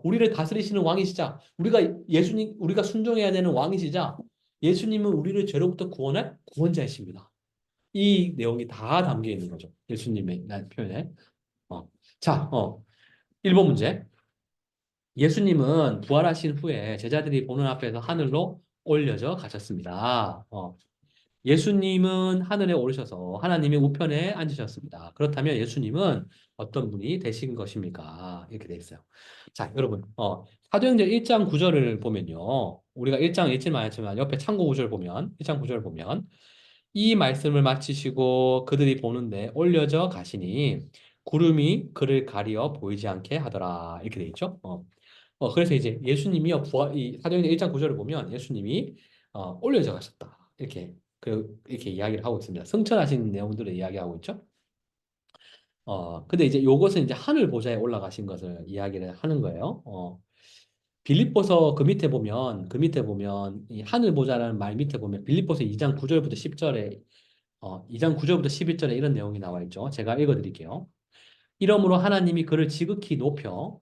우리를 다스리시는 왕이시자, 우리가 순종해야 되는 왕이시자, 예수님은 우리를 죄로부터 구원할 구원자이십니다. 이 내용이 다 담겨 있는 거죠. 예수님의 표현에. 자, 1번 문제. 예수님은 부활하신 후에 제자들이 보는 앞에서 하늘로 올려져 가셨습니다. 예수님은 하늘에 오르셔서 하나님의 우편에 앉으셨습니다. 그렇다면 예수님은 어떤 분이 되신 것입니까? 이렇게 돼 있어요. 자, 여러분, 사도행전 1장 9절을 보면요. 우리가 1장 읽지는 않았지만 옆에 참고 구절 보면, 1장 9절을 보면 이 말씀을 마치시고 그들이 보는데 올려져 가시니 구름이 그를 가리어 보이지 않게 하더라. 이렇게 돼 있죠. 그래서 이제 예수님이요, 이 사도행전 1장 9절을 보면 예수님이 올려져 가셨다. 이렇게 이야기를 하고 있습니다. 승천하신 내용들을 이야기하고 있죠. 근데 이제 요것은 이제 하늘 보좌에 올라가신 것을 이야기를 하는 거예요. 빌립보서 그 밑에 보면 이 하늘 보좌라는 말 밑에 보면 빌립보서 2장 9절부터 10절에 2장 9절부터 11절에 이런 내용이 나와 있죠. 제가 읽어 드릴게요. 이러므로 하나님이 그를 지극히 높여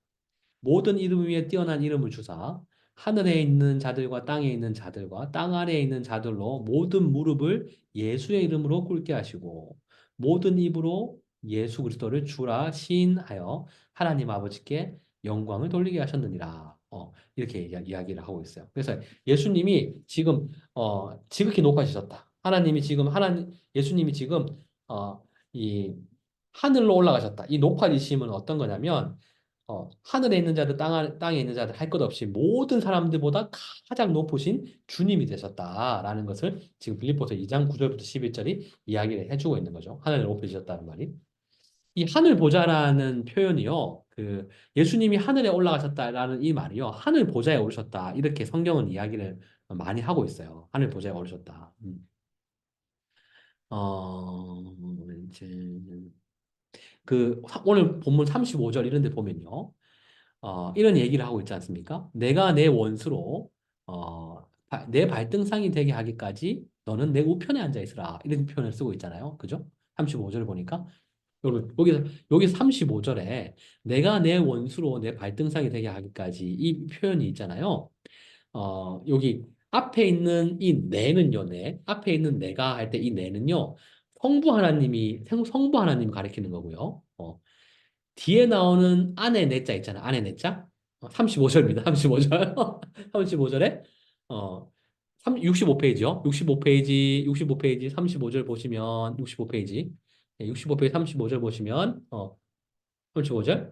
모든 이름 위에 뛰어난 이름을 주사 하늘에 있는 자들과 땅에 있는 자들과 땅 아래에 있는 자들로 모든 무릎을 예수의 이름으로 꿇게 하시고 모든 입으로 예수 그리스도를 주라 시인하여 하나님 아버지께 영광을 돌리게 하셨느니라. 이렇게 이야기를 하고 있어요. 그래서 예수님이 지금 지극히 높아지셨다. 예수님이 지금 이 하늘로 올라가셨다. 이 높아지심은 어떤 거냐면 하늘에 있는 자들, 땅에 있는 자들 할 것 없이 모든 사람들보다 가장 높으신 주님이 되셨다라는 것을 지금 빌립보서 2장 9절부터 11절이 이야기를 해주고 있는 거죠. 하늘에 높으셨다는 말이. 이 하늘 보좌라는 표현이요. 예수님이 하늘에 올라가셨다라는 이 말이요. 하늘 보좌에 오르셨다. 이렇게 성경은 이야기를 많이 하고 있어요. 하늘 보좌에 오르셨다. 이제 오늘 본문 35절 이런 데 보면요. 이런 얘기를 하고 있지 않습니까? 내가 내 원수로 내 발등상이 되게 하기까지 너는 내 우편에 앉아 있으라. 이런 표현을 쓰고 있잖아요. 그죠? 35절 보니까 여러분 여기서 35절에 내가 내 원수로 내 발등상이 되게 하기까지 이 표현이 있잖아요. 여기 앞에 있는 이 내는요, 앞에 있는 내가 할 때 이 내는요, 성부 하나님이 가리키는 거고요. 뒤에 나오는 안에 내자 있잖아. 안에 내자. 35절입니다. 35절. 35절에 65페이지요. 65페이지 35절 보시면 65페이지. 65페이지 35절 보시면 35절.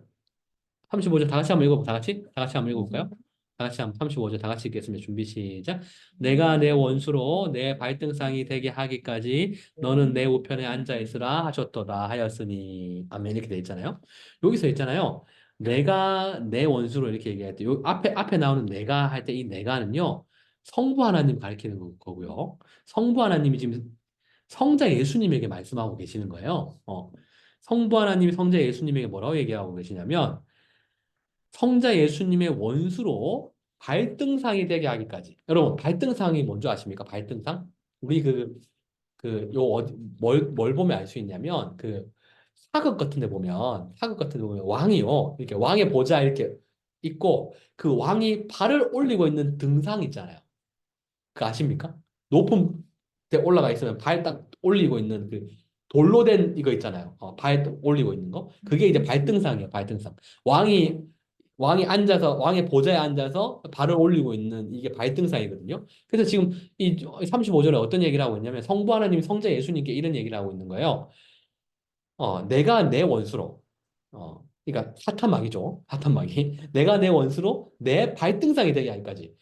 35절 다 같이 한번 읽어볼까요? 다 같이 한번 읽어볼까요? 다 같이 한번 35절 다 같이 읽겠습니다. 준비 시작. 내가 내 원수로 내 발등상이 되게 하기까지 너는 내 우편에 앉아 있으라 하셨도다 하였으니 아멘 이렇게 돼 있잖아요. 여기서 있잖아요. 내가 내 원수로 이렇게 얘기할 때 앞에 나오는 내가 할 때 이 내가는요. 성부 하나님 가리키는 거고요. 성부 하나님이 지금 성자 예수님에게 말씀하고 계시는 거예요. 성부 하나님이 성자 예수님에게 뭐라고 얘기하고 계시냐면 성자 예수님의 원수로 발등상이 되게 하기까지. 여러분, 발등상이 뭔지 아십니까? 발등상? 우리 뭘 보면 알 수 있냐면, 사극 같은 데 보면 왕이요. 이렇게 왕의 보좌 이렇게 있고, 그 왕이 발을 올리고 있는 등상 있잖아요. 그 아십니까? 높은 데 올라가 있으면 발 딱 올리고 있는 돌로 된 이거 있잖아요. 발 올리고 있는 거. 그게 이제 발등상이에요, 발등상. 왕이 왕의 보좌에 앉아서 발을 올리고 있는 이게 발등상이거든요. 그래서 지금 이 35절에 어떤 얘기를 하고 있냐면 성부 하나님, 성자 예수님께 이런 얘기를 하고 있는 거예요. 내가 내 원수로, 그러니까 사탄마귀죠. 사탄마귀. 내가 내 원수로 내 발등상이 되게 하기까지.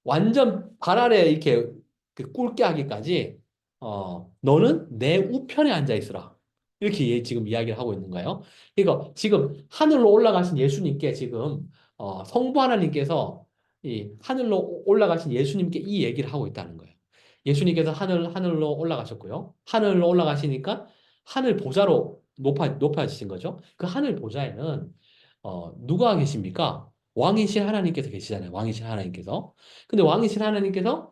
완전 발 아래 이렇게 꿇게 하기까지 너는 내 우편에 앉아 있으라. 이렇게 지금 이야기를 하고 있는 거예요. 이거 지금 하늘로 올라가신 예수님께 지금 성부 하나님께서 이 하늘로 올라가신 예수님께 이 얘기를 하고 있다는 거예요. 예수님께서 하늘로 올라가셨고요. 하늘로 올라가시니까 하늘 보좌로 높아지신 거죠. 그 하늘 보좌에는 누가 계십니까? 왕이신 하나님께서 계시잖아요. 왕이신 하나님께서. 근데 왕이신 하나님께서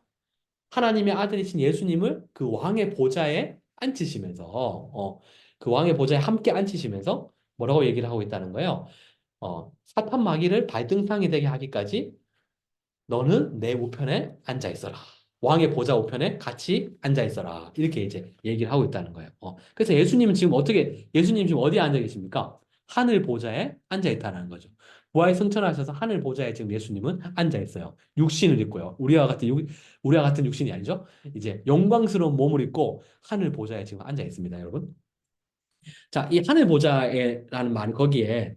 하나님의 아들이신 예수님을 그 왕의 보좌에 앉히시면서 그 왕의 보좌에 함께 앉히시면서 뭐라고 얘기를 하고 있다는 거예요. 사탄 마귀를 발등상이 되게 하기까지 너는 내 우편에 앉아 있어라. 왕의 보좌 우편에 같이 앉아 있어라. 이렇게 이제 얘기를 하고 있다는 거예요. 그래서 예수님 지금 어디에 앉아 계십니까? 하늘 보좌에 앉아 있다는 거죠. 부활 승천하셔서 하늘 보좌에 지금 예수님은 앉아 있어요. 육신을 입고요. 우리와 같은 육신이 아니죠. 이제 영광스러운 몸을 입고 하늘 보좌에 지금 앉아 있습니다, 여러분. 자, 이 하늘 보좌에라는 말 거기에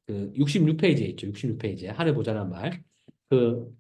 그 66페이지에 있죠. 66페이지에 하늘 보좌라는 말. 그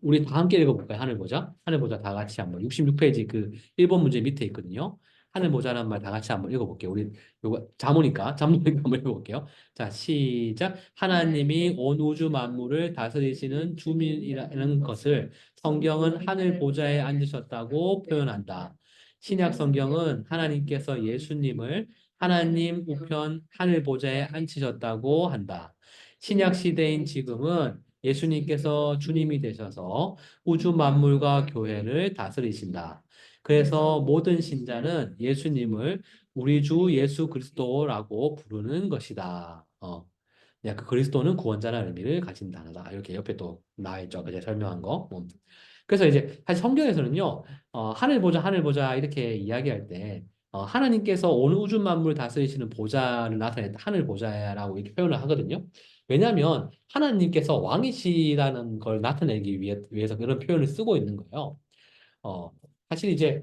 우리 다 함께 읽어볼까요? 하늘 보자. 하늘 보자 다 같이 한번. 66페이지 그 1번 문제 밑에 있거든요. 하늘 보자라는 말 다 같이 한번 읽어볼게요. 우리 요거 잠오니까 한번 읽어볼게요. 자, 시작. 하나님이 온 우주 만물을 다스리시는 주민이라는 것을 성경은 하늘 보좌에 앉으셨다고 표현한다. 신약 성경은 하나님께서 예수님을 하나님 우편 하늘 보좌에 앉히셨다고 한다. 신약 시대인 지금은 예수님께서 주님이 되셔서 우주 만물과 교회를 다스리신다. 그래서 모든 신자는 예수님을 우리 주 예수 그리스도라고 부르는 것이다. 그 그리스도는 구원자라는 의미를 가진 단어다. 이렇게 옆에 또 나와 있죠. 제가 설명한 거. 그래서 이제 사실 성경에서는요, 하늘 보자 이렇게 이야기할 때, 하나님께서 온 우주 만물 다스리시는 보좌를 나타냈다. 하늘 보좌라고 이렇게 표현을 하거든요. 왜냐하면 하나님께서 왕이시라는 걸 나타내기 위해서 그런 표현을 쓰고 있는 거예요. 어, 사실 이제,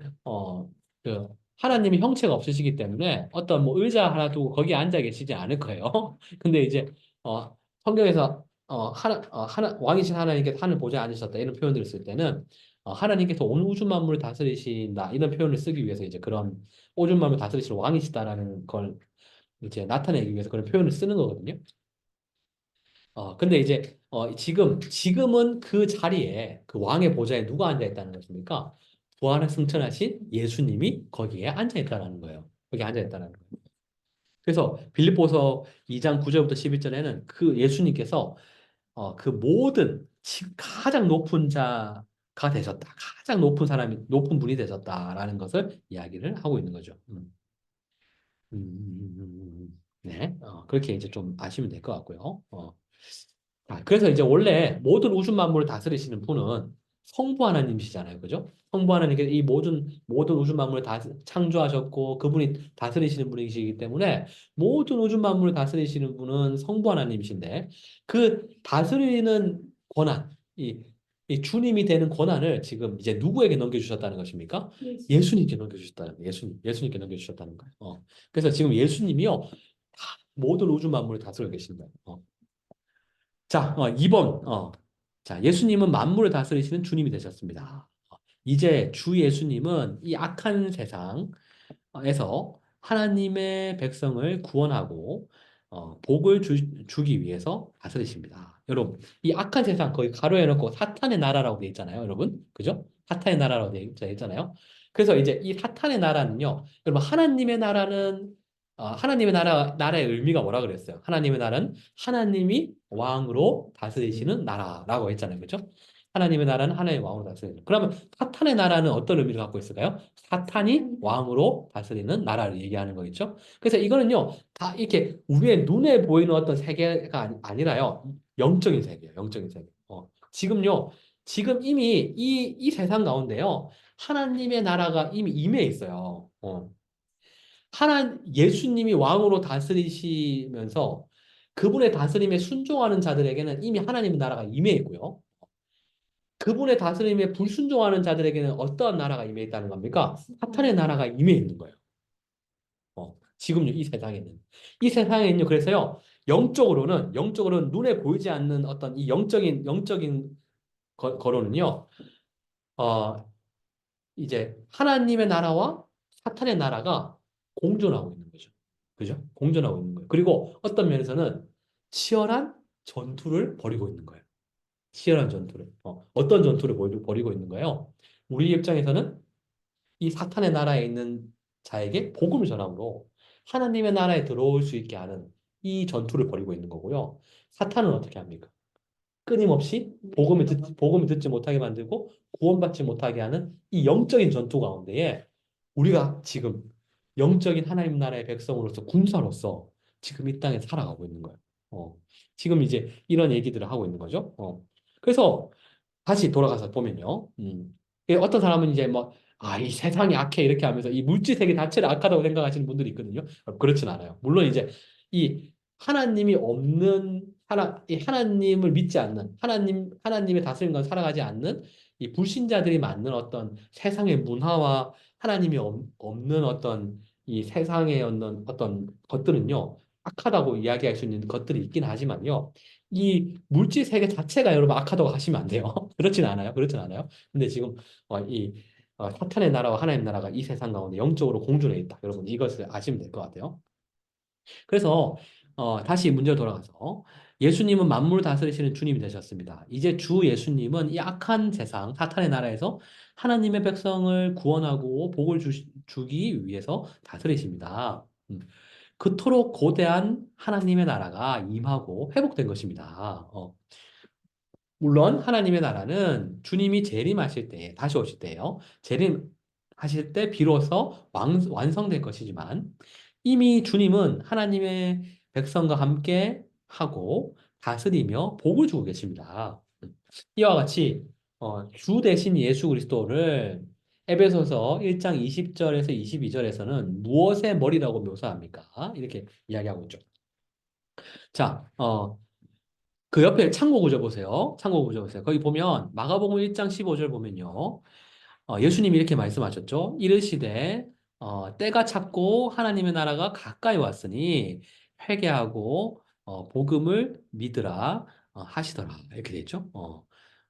그, 하나님이 형체가 없으시기 때문에 어떤 뭐 의자 하나 두고 거기에 앉아 계시지 않을 거예요. 근데 이제, 성경에서, 왕이신 하나님께서 하늘 보좌에 앉으셨다 이런 표현들을 쓸 때는, 하나님께서 온 우주 만물을 다스리신다 이런 표현을 쓰기 위해서 이제 그런 우주 만물을 다스리시는 왕이시다라는 걸 이제 나타내기 위해서 그런 표현을 쓰는 거거든요. 근데 이제, 지금은 그 자리에, 그 왕의 보좌에 누가 앉아 있다는 것입니까? 부활에 승천하신 예수님이 거기에 앉아 있다는 거예요. 거기 앉아 있다는 거예요. 그래서 빌립보서 2장 9절부터 11절에는 그 예수님께서 그 모든 가장 높은 자가 되셨다. 가장 높은 사람이, 높은 분이 되셨다라는 것을 이야기를 하고 있는 거죠. 네. 그렇게 이제 좀 아시면 될 것 같고요. 그래서 이제 원래 모든 우주 만물을 다스리시는 분은 성부 하나님이시잖아요. 그죠? 성부 하나님께서 이 모든 우주 만물을 다 창조하셨고 그분이 다스리시는 분이시기 때문에 모든 우주 만물을 다스리시는 분은 성부 하나님이신데 그 다스리는 권한, 이 주님이 되는 권한을 지금 이제 누구에게 넘겨주셨다는 것입니까? 예수님께 넘겨주셨다는 거예요. 예수님께 넘겨주셨다는 거예요. 그래서 지금 예수님이요, 다 모든 우주 만물을 다스리고 계신다. 자, 2번. 자, 예수님은 만물을 다스리시는 주님이 되셨습니다. 이제 주 예수님은 이 악한 세상에서 하나님의 백성을 구원하고 복을 주기 위해서 다스리십니다. 여러분, 이 악한 세상 거기 가로해 놓고 사탄의 나라라고 되어 있잖아요, 여러분. 그죠? 사탄의 나라라고 되어 있잖아요. 그래서 이제 이 사탄의 나라는요, 여러분, 하나님의 나라의 의미가 뭐라 그랬어요? 하나님의 나라는 하나님이 왕으로 다스리시는 나라라고 했잖아요. 그죠? 하나님의 나라는 하나님의 왕으로 다스리는. 그러면 사탄의 나라는 어떤 의미를 갖고 있을까요? 사탄이 왕으로 다스리는 나라를 얘기하는 거겠죠? 그래서 이거는요, 다 이렇게 우리의 눈에 보이는 어떤 세계가 아니라요, 영적인 세계예요. 영적인 세계. 지금 이미 이 세상 가운데요, 하나님의 나라가 이미 임해 있어요. 예수님이 왕으로 다스리시면서 그분의 다스림에 순종하는 자들에게는 이미 하나님의 나라가 임해 있고요. 그분의 다스림에 불순종하는 자들에게는 어떠한 나라가 임해 있다는 겁니까? 사탄의 나라가 임해 있는 거예요. 지금요, 이 세상에는. 이 세상에는요, 그래서요, 영적으로는 눈에 보이지 않는 어떤 이 영적인 거로는요, 어, 이제 하나님의 나라와 사탄의 나라가 공존하고 있는 거죠. 그죠? 공존하고 있는 거예요. 그리고 어떤 면에서는 치열한 전투를 벌이고 있는 거예요. 치열한 전투를. 어떤 전투를 벌이고 있는 거예요? 우리 입장에서는 이 사탄의 나라에 있는 자에게 복음을 전함으로 하나님의 나라에 들어올 수 있게 하는 이 전투를 벌이고 있는 거고요. 사탄은 어떻게 합니까? 끊임없이 복음을 듣지 못하게 만들고 구원받지 못하게 하는 이 영적인 전투 가운데에 우리가 지금 영적인 하나님 나라의 백성으로서 군사로서 지금 이 땅에 살아가고 있는 거예요. 지금 이제 이런 얘기들을 하고 있는 거죠. 그래서 다시 돌아가서 보면요. 어떤 사람은 이제 뭐, 이 세상이 악해 이렇게 하면서 이 물질 세계 자체를 악하다고 생각하시는 분들이 있거든요. 그렇진 않아요. 물론 이제 이 하나님이 없는 이 하나님을 믿지 않는 하나님의 다스림과 살아가지 않는 이 불신자들이 만든 어떤 세상의 문화와 하나님이 없는 어떤 이 세상의 어떤 것들은요. 악하다고 이야기할 수 있는 것들이 있긴 하지만요. 이 물질 세계 자체가 여러분 악하다고 하시면 안 돼요. 그렇진 않아요. 그렇진 않아요. 근데 지금 사탄의 나라와 하나님의 나라가 이 세상 가운데 영적으로 공존해 있다. 여러분 이것을 아시면 될 것 같아요. 그래서 다시 문제로 돌아가서 예수님은 만물을 다스리시는 주님이 되셨습니다. 이제 주 예수님은 이 악한 세상, 사탄의 나라에서 하나님의 백성을 구원하고 복을 주기 위해서 다스리십니다. 그토록 거대한 하나님의 나라가 임하고 회복된 것입니다. 물론 하나님의 나라는 주님이 재림하실 때, 다시 오실 때요. 재림하실 때 비로소 완성될 것이지만 이미 주님은 하나님의 백성과 함께 하고 다스리며 복을 주고 계십니다. 이와 같이 주 대신 예수 그리스도를 에베소서 1장 20절에서 22절에서는 무엇의 머리라고 묘사합니까? 이렇게 이야기하고 있죠. 자, 그 옆에 참고 구절 보세요. 참고 구절 보세요. 거기 보면 마가복음 1장 15절 보면요. 예수님이 이렇게 말씀하셨죠. 이르시되 때가 찼고 하나님의 나라가 가까이 왔으니 회개하고 복음을 믿으라 하시더라. 이렇게 되죠.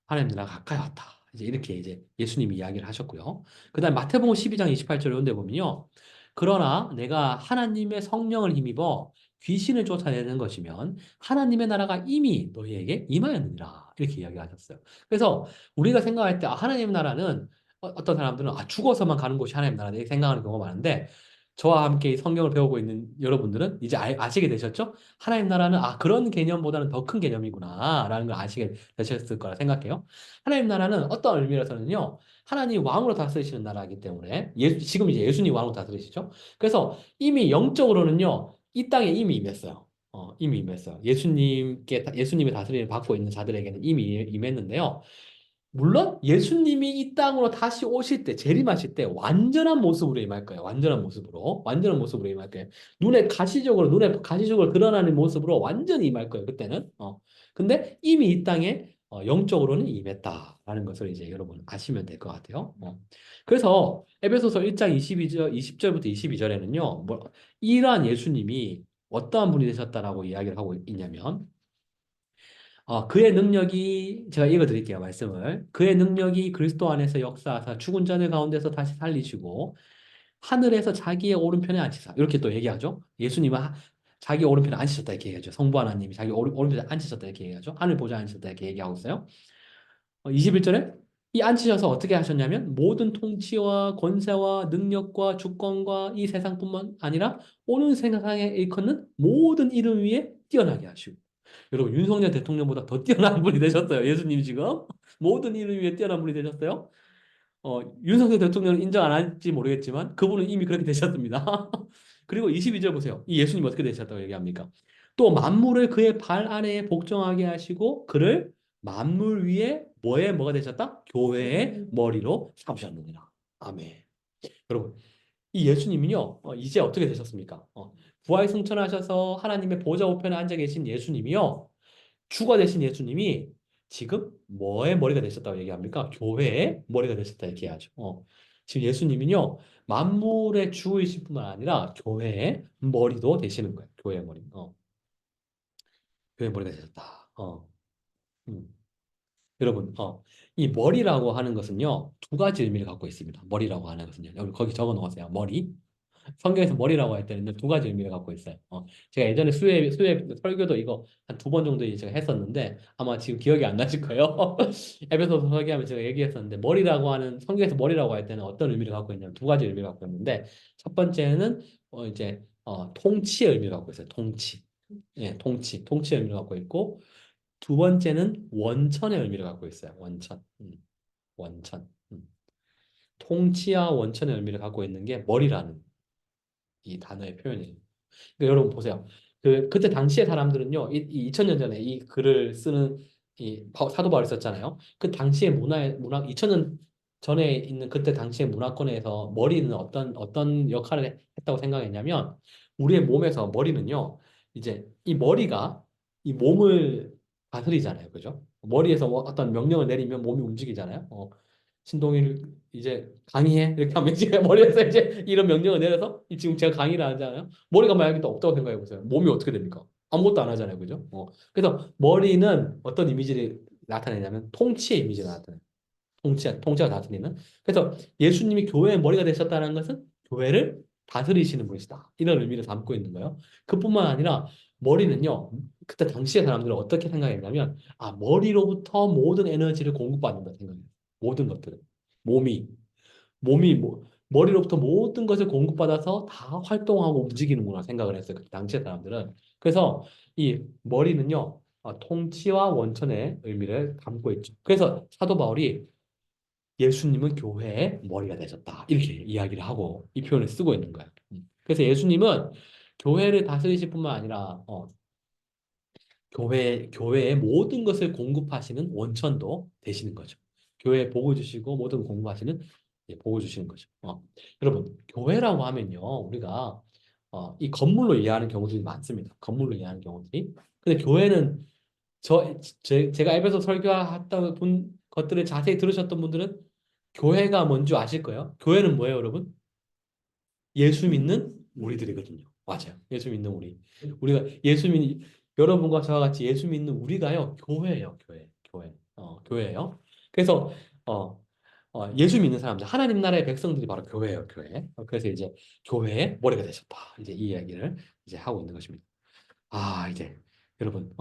하나님 나라가 가까이 왔다. 이제 이렇게 이제 예수님이 이야기를 하셨고요. 그다음 마태복음 12장 28절 이런 데 보면요. 그러나 내가 하나님의 성령을 힘입어 귀신을 쫓아내는 것이면 하나님의 나라가 이미 너희에게 임하였느니라. 이렇게 이야기하셨어요. 그래서 우리가 생각할 때 하나님의 나라는 어떤 사람들은 죽어서만 가는 곳이 하나님 나라다 이렇게 생각하는 경우가 많은데 저와 함께 이 성경을 배우고 있는 여러분들은 이제 아시게 되셨죠? 하나님 나라는 그런 개념보다는 더 큰 개념이구나 라는 걸 아시게 되셨을 거라 생각해요. 하나님 나라는 어떤 의미에서는요. 하나님 왕으로 다스리시는 나라이기 때문에 지금 이제 예수님 왕으로 다스리시죠. 그래서 이미 영적으로는요. 이 땅에 이미 임했어요. 이미 임했어요. 예수님의 다스림을 받고 있는 자들에게는 이미 임했는데요. 물론 예수님이 이 땅으로 다시 오실 때, 재림하실 때 완전한 모습으로 임할 거예요. 완전한 모습으로 임할 거예요. 눈에 가시적으로 드러나는 모습으로 완전히 임할 거예요. 그때는. 근데 이미 이 땅에 영적으로는 임했다라는 것을 이제 여러분 아시면 될 것 같아요. 그래서 에베소서 1장 20절부터 22절에는요, 이러한 예수님이 어떠한 분이 되셨다라고 이야기를 하고 있냐면, 그의 능력이, 제가 읽어드릴게요, 말씀을. 그의 능력이 그리스도 안에서 역사하사 죽은 자들 가운데서 다시 살리시고, 하늘에서 자기의 오른편에 앉히사. 이렇게 또 얘기하죠. 예수님은 자기 오른편에 앉히셨다 이렇게 얘기하죠. 성부 하나님이 자기 오른편에 앉히셨다 이렇게 얘기하죠. 하늘 보좌에 앉히셨다 이렇게 얘기하고 있어요. 21절에 이 앉히셔서 어떻게 하셨냐면 모든 통치와 권세와 능력과 주권과 이 세상뿐만 아니라 오는 세상에 일컫는 모든 이름 위에 뛰어나게 하시고 여러분 윤석열 대통령보다 더 뛰어난 분이 되셨어요. 예수님 지금 모든 이름 위에 뛰어난 분이 되셨어요. 윤석열 대통령은 인정 안 할지 모르겠지만 그분은 이미 그렇게 되셨습니다. 그리고 22절 보세요. 이 예수님 어떻게 되셨다고 얘기합니까? 또 만물을 그의 발 아래에 복종하게 하시고 그를 만물 위에 뭐가 되셨다? 교회의 머리로 삼으셨느니라. 아멘. 여러분 이 예수님은요 이제 어떻게 되셨습니까? 부활 승천하셔서 하나님의 보좌 우편에 앉아 계신 예수님이요 주가 되신 예수님이 지금 뭐의 머리가 되셨다고 얘기합니까? 교회의 머리가 되셨다 이렇게 해야죠. 지금 예수님은요 만물의 주이실 뿐만 아니라 교회의 머리도 되시는 거예요. 교회의 머리. 교회의 머리가 되셨다. 음. 여러분, 이 머리라고 하는 것은요, 두 가지 의미를 갖고 있습니다. 머리라고 하는 것은요. 여기 거기 적어 놓으세요. 머리. 성경에서 머리라고 할 때는 두 가지 의미를 갖고 있어요. 제가 예전에 수해 설교도 이거 한 두 번 정도 제가 했었는데 아마 지금 기억이 안 나실 거예요. 에베소서 설교하면 제가 얘기했었는데 머리라고 하는 성경에서 머리라고 할 때는 어떤 의미를 갖고 있냐면 두 가지 의미를 갖고 있는데 첫 번째는 통치의 의미를 갖고 있어요. 통치. 예, 통치의 의미를 갖고 있고 두 번째는 원천의 의미를 갖고 있어요. 원천. 원천. 통치와 원천의 의미를 갖고 있는 게 머리라는 이 단어의 표현이에요. 그러니까 여러분 보세요. 그때 당시의 사람들은요, 2000년 전에 이 글을 쓰는 사도 바울이 썼잖아요. 그 당시의 문화 2000년 전에 있는 그때 당시의 문화권에서 머리는 어떤 역할을 했다고 생각했냐면 우리의 몸에서 머리는요, 이제 이 머리가 이 몸을 다스리잖아요. 그죠? 머리에서 어떤 명령을 내리면 몸이 움직이잖아요. 신동일 이제 강의해 이렇게 하면 이제 머리에서 이제 이런 명령을 내려서 지금 제가 강의를 하잖아요. 머리가 만약에 또 없다고 생각해 보세요. 몸이 어떻게 됩니까? 아무것도 안 하잖아요, 그죠? 그래서 머리는 어떤 이미지를 나타내냐면 통치의 이미지를 나타내요. 통치가 다스리는. 그래서 예수님이 교회의 머리가 되셨다는 것은 교회를 다스리시는 분이시다. 이런 의미를 담고 있는 거예요. 그뿐만 아니라 머리는요. 그때 당시의 사람들은 어떻게 생각했냐면 머리로부터 모든 에너지를 공급받는다 생각해요. 모든 것들을. 몸이 머리로부터 모든 것을 공급받아서 다 활동하고 움직이는구나 생각을 했어요. 그 당시의 사람들은. 그래서 이 머리는요. 통치와 원천의 의미를 담고 있죠. 그래서 사도 바울이 예수님은 교회의 머리가 되셨다. 이렇게 이야기를 하고 이 표현을 쓰고 있는 거예요. 그래서 예수님은 교회를 다스리실 뿐만 아니라 교회의 모든 것을 공급하시는 원천도 되시는 거죠. 교회에 복을 주시고 모든 걸 공급하시는 복을 주시는 거죠. 여러분, 교회라고 하면요, 우리가 이 건물로 이해하는 경우들이 많습니다. 건물로 이해하는 경우들이. 근데 교회는 제가 에베소 설교했던 것들을 자세히 들으셨던 분들은 교회가 뭔지 아실 거예요. 교회는 뭐예요, 여러분? 예수 믿는 우리들이거든요. 맞아요. 예수 믿는 우리. 우리가 여러분과 저와 같이 예수 믿는 우리가요, 교회예요, 교회예요. 그래서, 예수 믿는 사람들, 하나님 나라의 백성들이 바로 교회예요, 교회. 그래서 이제 교회의 머리가 되셨다. 이제 이 이야기를 이제 하고 있는 것입니다. 이제 여러분,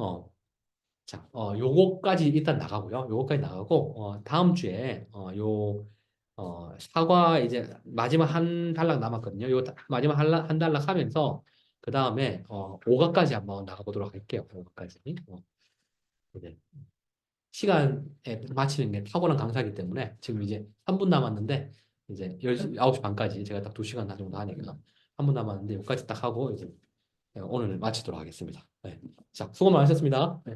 자, 요거까지 일단 나가고요. 요거까지 나가고, 다음 주에, 사과 이제 마지막 한 단락 남았거든요. 마지막 한 단락 하면서, 그 다음에, 오가까지 한번 나가보도록 할게요. 오가까지. 이제 시간에 맞추는 게 탁월한 강사이기 때문에, 지금 이제 3분 남았는데, 이제 9시 반까지 제가 딱 2시간 정도 하니까, 3분 남았는데, 여기까지 딱 하고, 이제 오늘 마치도록 하겠습니다. 네. 자, 수고 많으셨습니다. 네.